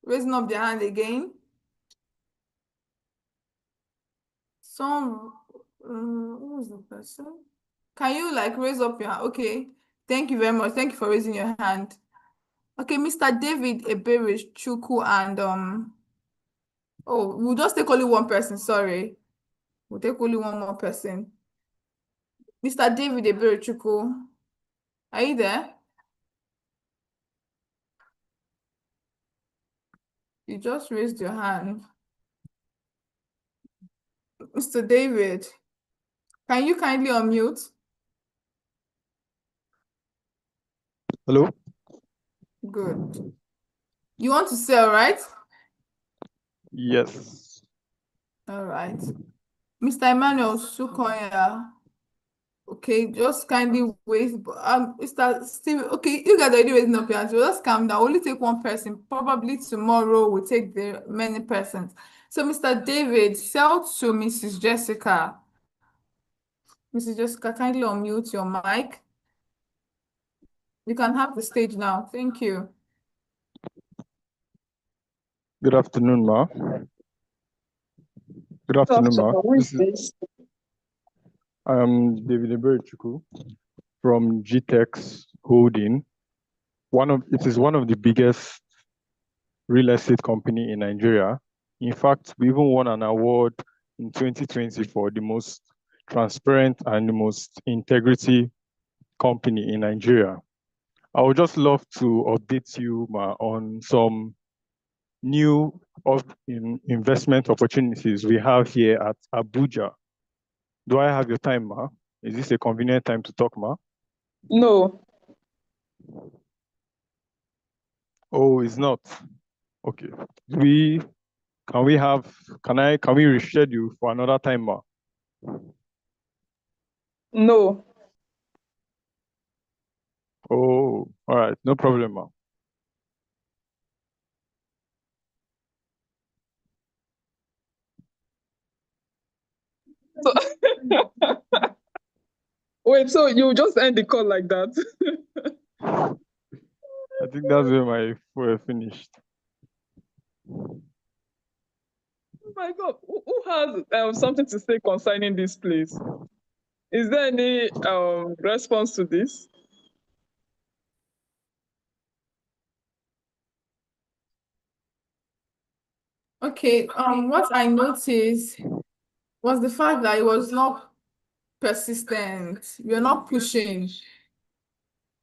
S6: raising up their hand again. Some, who was the person? Can you like raise up your hand? Okay, thank you very much. Thank you for raising your hand. Okay, Mr. David Ebere Chuku and oh, we'll just take only one person. Sorry, we'll take only one more person. Mr. David Ebere Chuku, are you there? You just raised your hand. Mr. David, can you kindly unmute?
S12: Hello?
S6: Good. You want to sell, right?
S12: Yes.
S6: All right. Mr. Emmanuel Sukoya. Okay, just kindly wait. Mr. Steve, okay, you guys are already waiting up here. So just calm down. Only take one person. Probably tomorrow we'll take the many persons. So, Mr. David, sell to Mrs. Jessica. Mrs. Jessica, kindly unmute your mic. You can have the stage now. Thank you.
S12: Good afternoon, ma. Good afternoon, ma.
S13: Who is this?
S12: I am David Eberechuku from GTEX Holding. It is one of the biggest real estate company in Nigeria. In fact, we even won an award in 2020 for the most transparent and the most integrity company in Nigeria. I would just love to update you, ma, on some new investment opportunities we have here at Abuja. Do I have your time, ma? Is this a convenient time to talk, ma?
S13: No.
S12: Oh, it's not. Okay. Can we reschedule for another time, ma?
S13: No.
S12: Oh, all right, no problem, ma.
S13: So wait, so you just end the call like that?
S12: I think that's where my fuel finished.
S13: Oh my God, who has something to say concerning this place? Is there any response to this?
S6: Okay, what I noticed was the fact that it was not persistent. You're not pushing.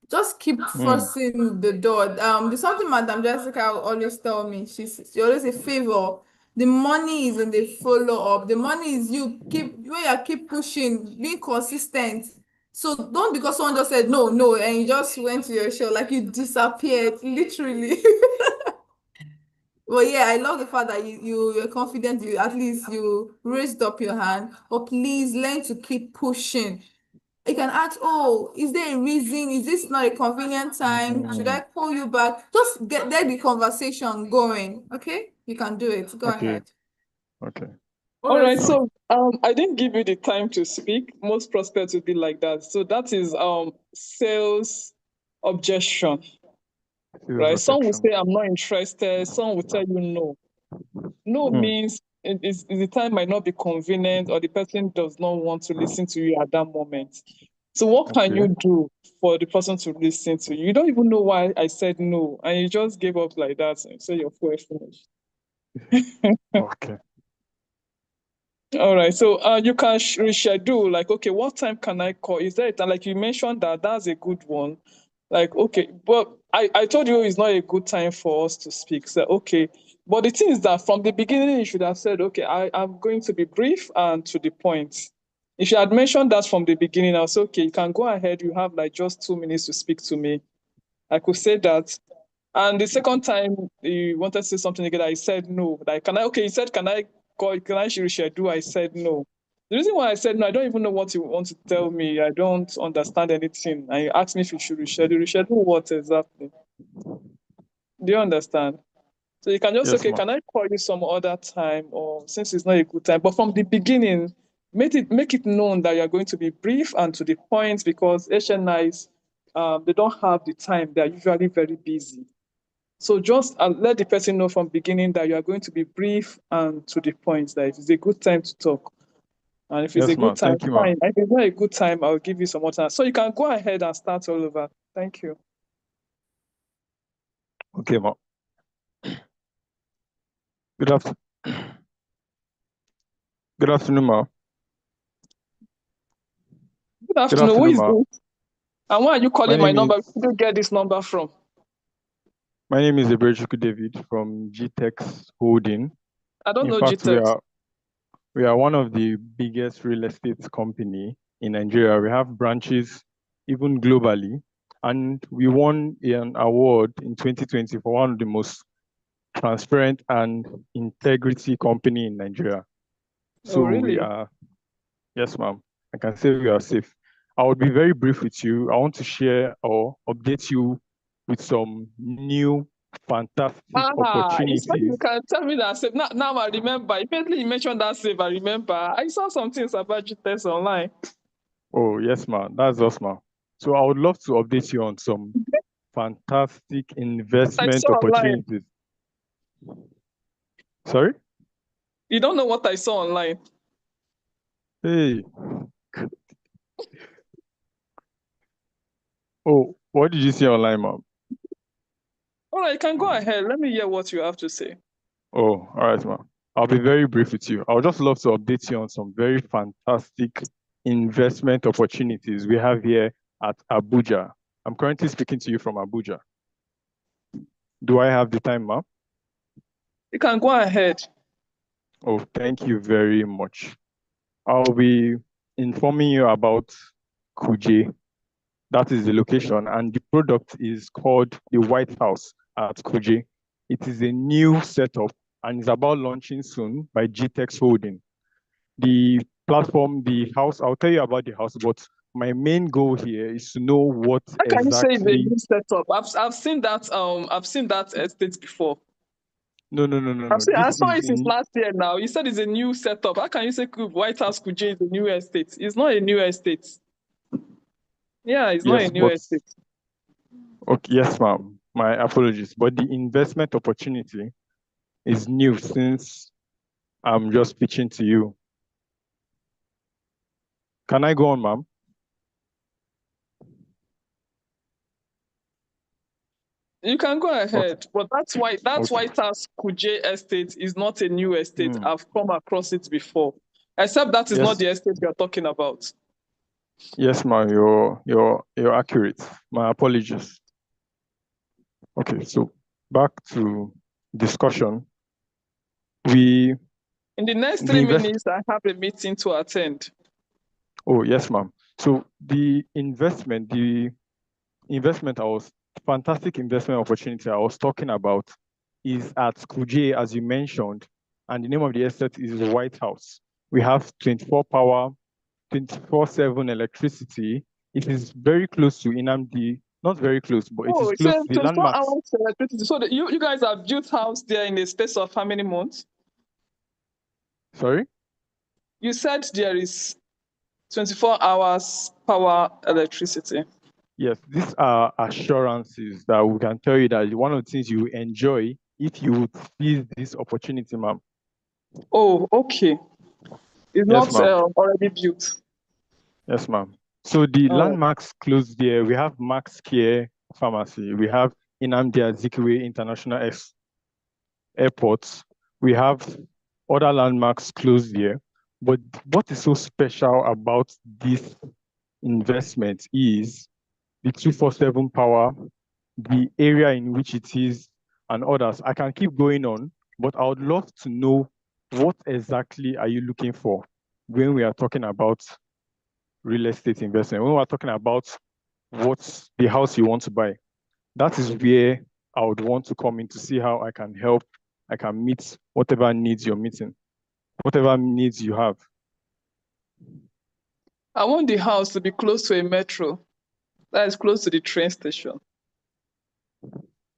S6: Just keep forcing the door. There's something Madam Jessica will always tell me. She always a favor. The money is in the follow-up. The money is you keep pushing, being consistent. So don't, because someone just said no, no, and you just went to your show, like you disappeared, literally. Well, yeah, I love the fact that you're confident, you at least you raised up your hand. But please learn to keep pushing. You can ask, oh, is there a reason? Is this not a convenient time? Should I call you back? Just get the conversation going. Okay? You can do it. Go ahead.
S12: Okay.
S13: All right, so I didn't give you the time to speak. Most prospects will be like that. So that is sales objection. Right? Some will say I'm not interested, some will tell you no. No means the time might not be convenient or the person does not want to listen to you at that moment. So what can you do for the person to listen to you? You don't even know why I said no, and you just gave up like that and say your fuel finished.
S12: Okay.
S13: All right, so you can reschedule, like, okay, what time can I call? Is there a time, like you mentioned that's a good one. Like, okay, but I told you it's not a good time for us to speak. So, okay, but the thing is that from the beginning, you should have said, okay, I'm going to be brief and to the point. If you had mentioned that from the beginning, I was okay, you can go ahead. You have like just 2 minutes to speak to me. I could say that. And the second time you wanted to say something again, I said no. Like, he said, can I reschedule? I said no. The reason why I said no, I don't even know what you want to tell me. I don't understand anything. And you asked me if you should reschedule. Reschedule what exactly? Do you understand? So you can just say, okay, can I call you some other time, or since it's not a good time? But from the beginning, make it known that you're going to be brief and to the point, because HNIs, they don't have the time. They're usually very busy. So just let the person know from beginning that you are going to be brief and to the point, that it's a good time to talk. And if it's a good time, fine. If it's not a good time, I'll give you some more time. So you can go ahead and start all over. Thank you.
S12: Okay, ma. Good afternoon, ma.
S13: Good afternoon. Who is this? And why are you calling my number? Where did you get this number from?
S12: My name is Eberechuku David from GTEX Holding.
S13: I don't know GTEX.
S12: We are one of the biggest real estate company in Nigeria. We have branches even globally, and we won an award in 2020 for one of the most transparent and integrity company in Nigeria. So
S13: really?
S12: Yes, ma'am. I can say we are safe. I will be very brief with you. I want to share or update you with some new fantastic
S13: It's funny you
S12: opportunities.
S13: can tell me that safe. Now I remember. Immediately you mentioned that safe, I remember. I saw some things about GTS online.
S12: Oh, yes, ma'am. That's us, ma'am. So I would love to update you on some fantastic
S13: I
S12: investment
S13: saw online.
S12: opportunities. Sorry?
S13: You don't know what I saw online.
S12: Hey. Oh, what did you see online, ma'am?
S13: All right, you can go ahead. Let me hear what you have to say.
S12: Oh, all right, ma'am. I'll be very brief with you. I would just love to update you on some very fantastic investment opportunities we have here at Abuja. I'm currently speaking to you from Abuja. Do I have the time, ma'am?
S13: You can go ahead.
S12: Oh, thank you very much. I'll be informing you about Kuje. That is the location, and the product is called the White House at Kuje. It is a new setup and is about launching soon by GTEX Holding. The platform, the house, I'll tell you about the house, but my main goal here is to know what
S13: How can you say it's a
S12: exactly.
S13: new setup? I've seen that estate before.
S12: No.
S13: I
S12: This
S13: saw
S12: is
S13: it since last year now. You said it's a new setup. How can you say White House Kuje is a new estate? It's not a new estate. Yeah, it's not a
S12: yes,
S13: new
S12: but
S13: estate.
S12: okay, yes, ma'am. My apologies, but the investment opportunity is new since I'm just pitching to you. Can I go on, ma'am?
S13: You can go ahead,
S12: Okay.
S13: but that's why
S12: Okay.
S13: White House Kuje estate is not a new estate.
S12: Hmm.
S13: I've come across it before, except that is not
S12: Yes,
S13: the estate you're talking about.
S12: yes, ma'am. You're accurate. My apologies. Okay, so back to discussion. We
S13: In the next
S12: the
S13: 3
S12: invest.
S13: minutes, I have a meeting to attend.
S12: Oh, yes, ma'am. So the investment I was fantastic investment opportunity I was talking about is at Kuje, as you mentioned, and the name of the estate is White House. We have 24 power, 24/7 electricity. It is very close to Inamdi, not very close, but it
S13: Oh,
S12: is
S13: it
S12: close
S13: says
S12: to the
S13: 24
S12: landmarks.
S13: hours electricity. So you guys have built house there in a space of how many months?
S12: Sorry?
S13: You said there is 24 hours power electricity.
S12: Yes, these are assurances that we can tell you that one of the things you enjoy if you would seize this opportunity, ma'am.
S13: Oh, okay. It's
S12: Yes,
S13: not
S12: ma'am.
S13: already built.
S12: Yes, ma'am. So the
S13: Oh.
S12: landmarks close there. We have Max Care Pharmacy. We have Nnamdi Azikiwe International Airport. We have other landmarks close there. But what is so special about this investment is the 247 power, the area in which it is, and others. I can keep going on, but I would love to know what exactly are you looking for when we are talking about real estate investment, when we're talking about what's the house you want to buy. That is where I would want to come in to see how I can help, I can meet whatever needs you're meeting, whatever needs you have.
S13: I want the house to be close to a metro. That is close to the train station.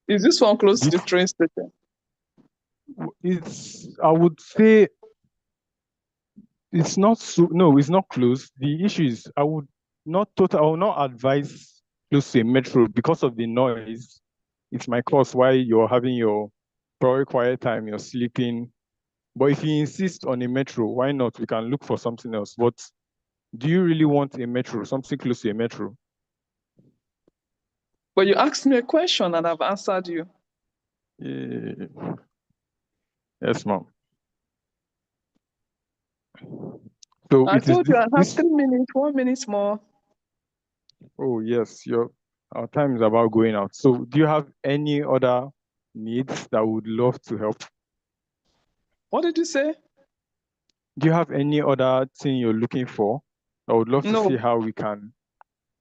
S13: Is this one close to the train station?
S12: I would say it's not no, it's not close. The issue is I will not advise close to a metro because of the noise. It might cause while you're having your probably quiet time, you're sleeping. But if you insist on a metro, why not? We can look for something else. But do you really want a metro, something close to a metro?
S13: But you asked me a question and I've answered you.
S12: Yes, ma'am. So
S13: I told you I have 3 minutes, 1 minute more.
S12: Oh yes, our time is about going out. So do you have any other needs that would love to help?
S13: What did you say?
S12: Do you have any other thing you're looking for? I would love to
S13: No.
S12: see how we can.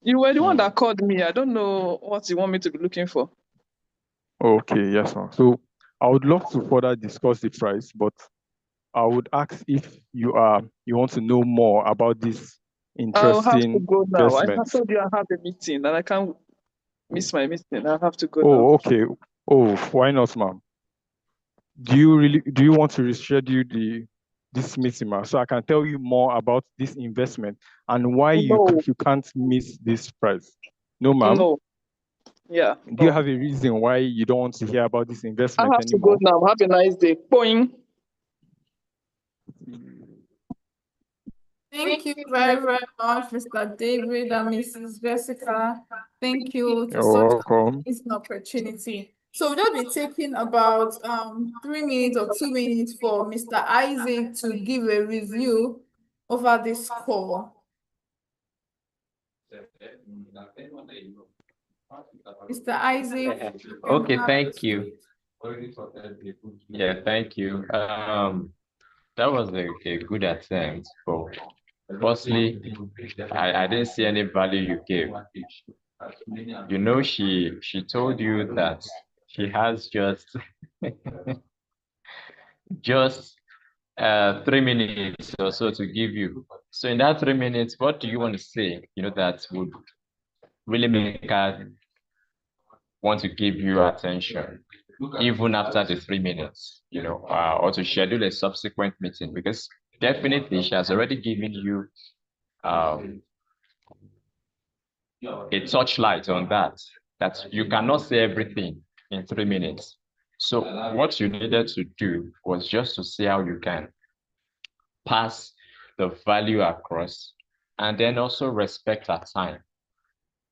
S13: You were the one that called me. I don't know what you want me to be looking for.
S12: Okay, yes, ma'am. So I would love to further discuss the price, but I would ask if you want to know more about this
S13: I'll have to
S12: interesting
S13: go now. I
S12: investment.
S13: told you I have a meeting and I can't miss my meeting. I have to go now.
S12: Oh, okay. Oh, why not, ma'am? Do you want to reschedule this meeting, ma'am, so I can tell you more about this investment and why
S13: No.
S12: you can't miss this price? No, ma'am.
S13: No. Yeah.
S12: Do you have a reason why you don't want to hear about this
S13: I
S12: investment
S13: have to go
S12: anymore?
S13: now. Have a nice day. Boing.
S6: Thank you very, very much, Mr. David and Mrs. Jessica. Thank you for
S12: You're
S6: such
S12: welcome.
S6: an opportunity. So we'll just be taking about 3 minutes or 2 minutes for Mr. Isaac to give a review over this call. Mr. Isaac.
S14: Okay, thank you. Yeah, thank you. That was a good attempt, but firstly, I didn't see any value you gave. You know, she told you that she has just just 3 minutes or so to give you. So in that 3 minutes, what do you want to say, you know, that would really make her want to give you attention, even after the 3 minutes, you know, or to schedule a subsequent meeting? Because definitely she has already given you a touchlight on that you cannot say everything in 3 minutes. So what you needed to do was just to see how you can pass the value across, and then also respect our time,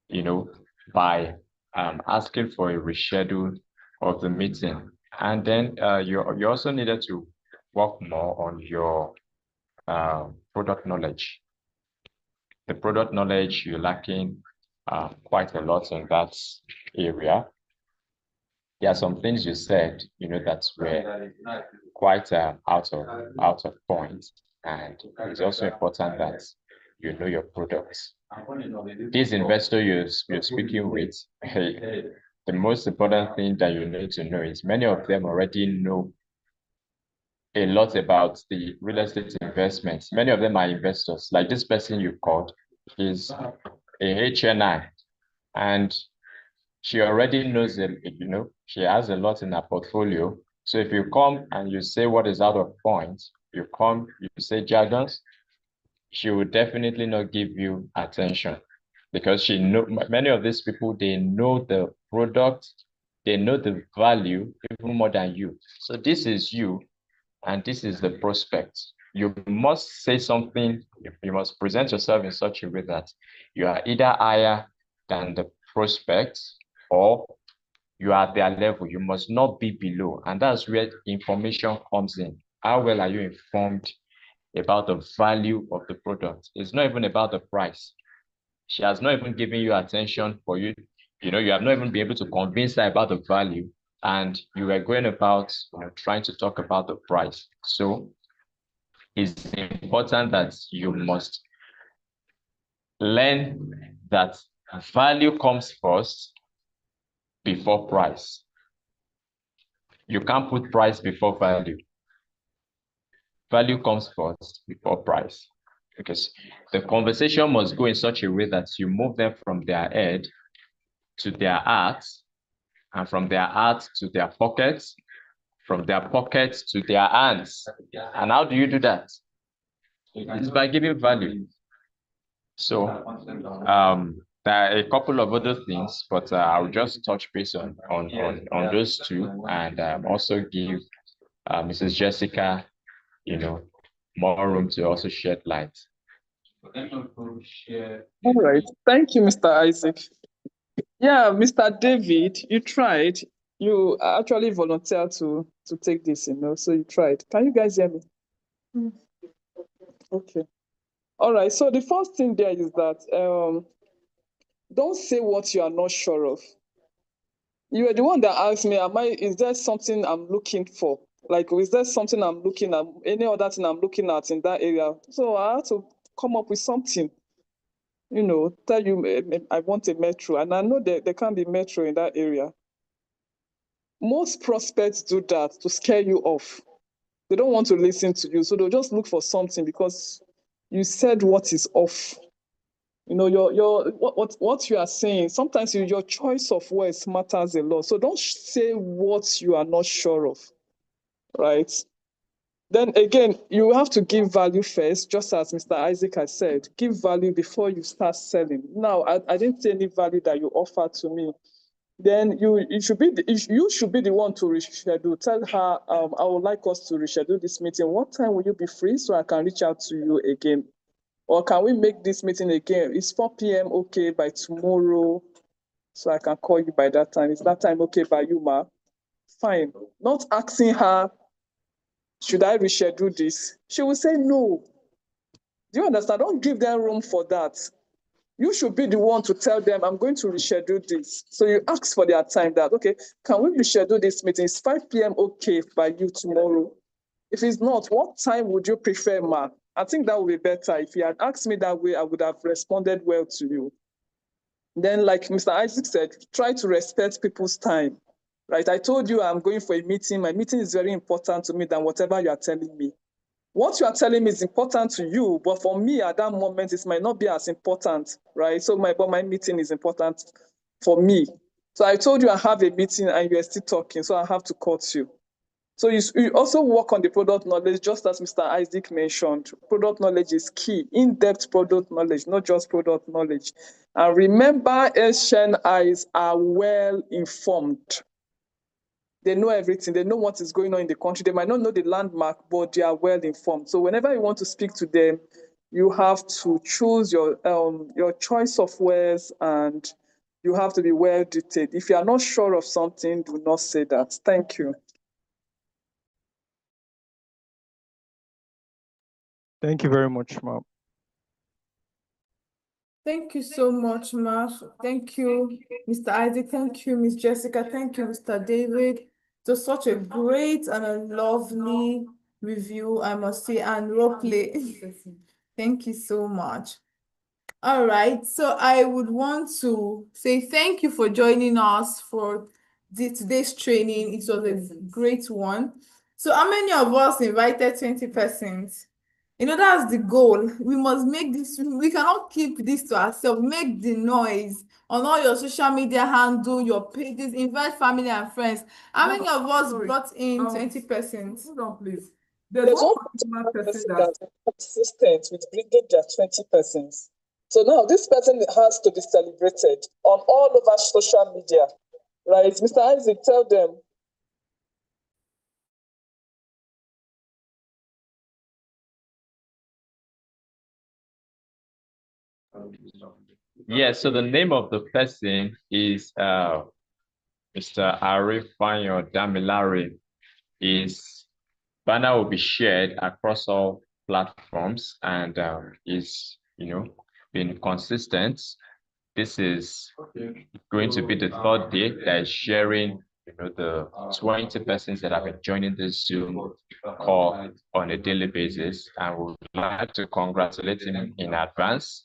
S14: you know, by asking for a reschedule of the meeting. And then you also needed to work more on your product knowledge. The product knowledge, you're lacking quite a lot in that area. There are some things you said, you know, that were quite out of point, and it's also important that you know your products. This investor you're speaking with, hey, the most important thing that you need to know is many of them already know a lot about the real estate investments. Many of them are investors. Like this person you called is a HNI, and she already knows it, you know, she has a lot in her portfolio. So if you come and you say what is out of point, you say jargons, she will definitely not give you attention, because she know many of these people, they know the product, they know the value even more than you. So this is you, and this is the prospect. You must say something, you must present yourself in such a way that you are either higher than the prospect or you are at their level. You must not be below. And that's where information comes in. How well are you informed about the value of the product? It's not even about the price. She has not even given you attention for you. You know, you have not even been able to convince her about the value, and you were going about, you know, trying to talk about the price. So it's important that you must learn that value comes first before price. You can't put price before value. Value comes first before price, because the conversation must go in such a way that you move them from their head to their heart, and from their heart to their pockets, from their pockets to their hands. And how do you do that? It's by giving value. So there are a couple of other things, but I'll just touch base on those two, and also give Mrs. Jessica, you know, more room to also shed light.
S13: All right. Thank you, Mr. Isaac. Yeah, Mr. David, you tried. You actually volunteered to take this, you know, so you tried. Can you guys hear me? Okay. All right. So the first thing there is that don't say what you are not sure of. You were the one that asked me, is there something I'm looking for? Like, is there something I'm looking at, any other thing I'm looking at in that area? So I had to come up with something, you know, tell you I want a metro. And I know that there can't be metro in that area. Most prospects do that to scare you off. They don't want to listen to you. So they'll just look for something because you said what is off. You know, what you are saying, sometimes your choice of words matters a lot. So don't say what you are not sure of, right? Then again, you have to give value first, just as Mr. Isaac has said. Give value before you start selling. Now, I didn't see any value that you offer to me. Then you should be the one to reschedule. Tell her, I would like us to reschedule this meeting. What time will you be free so I can reach out to you again? Or can we make this meeting again? Is 4 p.m. okay by tomorrow? So I can call you by that time. Is that time okay by you, ma? Fine. Not asking her, should I reschedule this? She will say no. Do you understand? Don't give them room for that. You should be the one to tell them, I'm going to reschedule this. So you ask for their time that, okay, can we reschedule this meeting? Is 5 p.m. okay by you tomorrow? If it's not, what time would you prefer, ma? I think that would be better. If you had asked me that way, I would have responded well to you. Then, like Mr. Isaac said, try to respect people's time, right? I told you I'm going for a meeting. My meeting is very important to me than whatever you are telling me. What you are telling me is important to you, but for me at that moment, it might not be as important, right? So my meeting is important for me. So I told you I have a meeting and you are still talking, so I have to cut you. So you also work on the product knowledge, just as Mr. Isaac mentioned. Product knowledge is key, in-depth product knowledge, not just product knowledge. And remember, Asian eyes are well informed. They know everything. They know what is going on in the country. They might not know the landmark, but they are well informed. So whenever you want to speak to them, you have to choose your choice of words, and you have to be well detailed. If you are not sure of something, do not say that. Thank you.
S12: Thank you very much, ma'am.
S6: Thank you so much, Mark. Thank you, Mr. Isaac. Thank you, Miss Jessica. Thank you, Mr. David. It was such a great and a lovely review, I must say, and role play. Thank you so much. All right, so I would want to say thank you for joining us for today's training. It was a great one. So how many of us invited 20 persons? You know, that's the goal. We must make this, we cannot keep this to ourselves. Make the noise on all your social media handle, your pages, invite family and friends. How many of us brought in 20 persons?
S13: Hold on, please. There's one particular person that's consistent with bringing their 20 persons. So now this person has to be celebrated on all over social media, right? Mr. Isaac, tell them.
S14: Yeah, so the name of the person is Mr. Arifanyo Damilare. His banner will be shared across all platforms, and is, been consistent. This is going to be the third day that is sharing, the 20 persons that have been joining this Zoom call on a daily basis, and we would like to congratulate him in advance.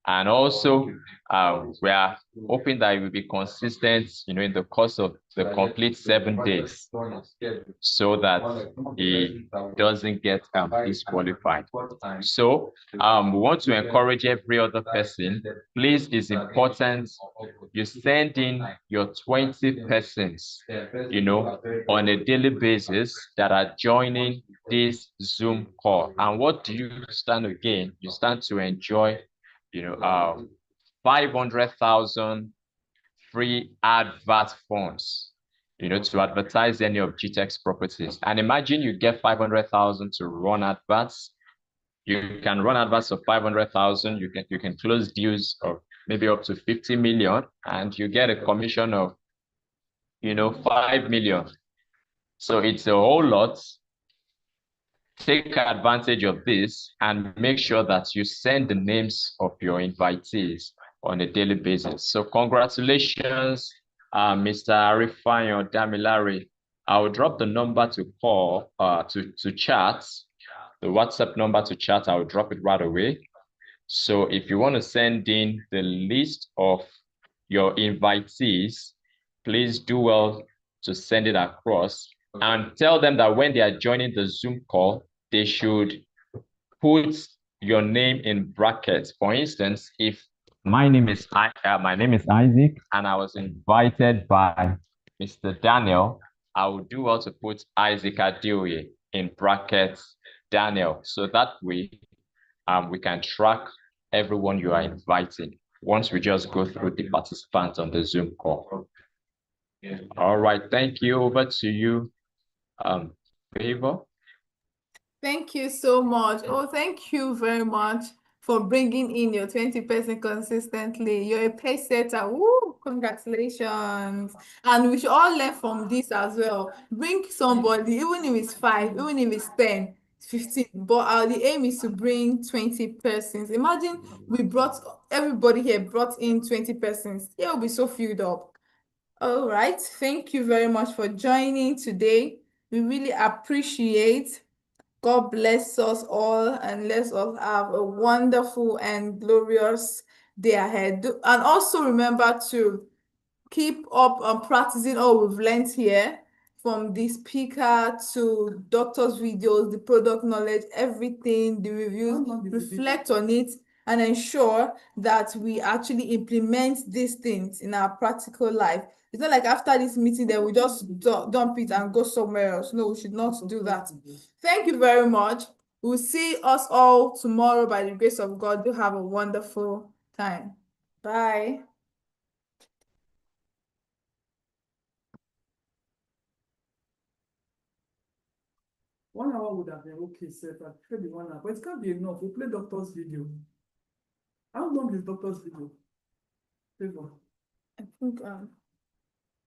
S14: And also, we are hoping that it will be consistent, in the course of the complete 7 days, so that he doesn't get disqualified. So we want to encourage every other person. Please, it's important you send in your 20 persons, on a daily basis that are joining this Zoom call. And what do you stand to gain? You stand to enjoy 500,000 free advert funds, to advertise any of GTEX properties. And imagine you get 500,000 to run adverts. You can run adverts of 500,000. You can close deals of maybe up to 50 million, and you get a commission of 5 million. So it's a whole lot. Take advantage of this and make sure that you send the names of your invitees on a daily basis. So congratulations, Mr. Arifanyo Damilare. I will drop the number to call, to chat, the WhatsApp number to chat. I will drop it right away. So if you want to send in the list of your invitees, please do well to send it across. and tell them that when they are joining the Zoom call, they should put your name in brackets. For instance, if my name is Isaac and I was invited by Mr. Daniel, I would do also put Isaac Adeoye in brackets Daniel. So that way we can track everyone you are inviting once we just go through the participants on the Zoom call. All right, thank you. Over to you, Favor.
S6: Thank you so much. Oh, thank you very much for bringing in your 20% consistently. You're a pace setter. Woo, congratulations. And we should all learn from this as well. Bring somebody, even if it's 5, even if it's 10, 15. But the aim is to bring 20 persons. Imagine everybody here brought in 20 persons. It will be so filled up. All right. Thank you very much for joining today. We really appreciate. God bless us all and let us have a wonderful and glorious day ahead. And also remember to keep up on practicing all we've learned here, from the speaker to doctor's videos, the product knowledge, everything, the reviews. Reflect on it and ensure that we actually implement these things in our practical life. It's not like after this meeting that we just dump it and go somewhere else. No, we should not do that. Thank you very much. We'll see us all tomorrow by the grace of God. Do have a wonderful time. Bye.
S15: One hour would have been okay, sir. I played the 1 hour, but it can't be enough. We play doctor's video. How long is doctor's video? Favor.
S6: I think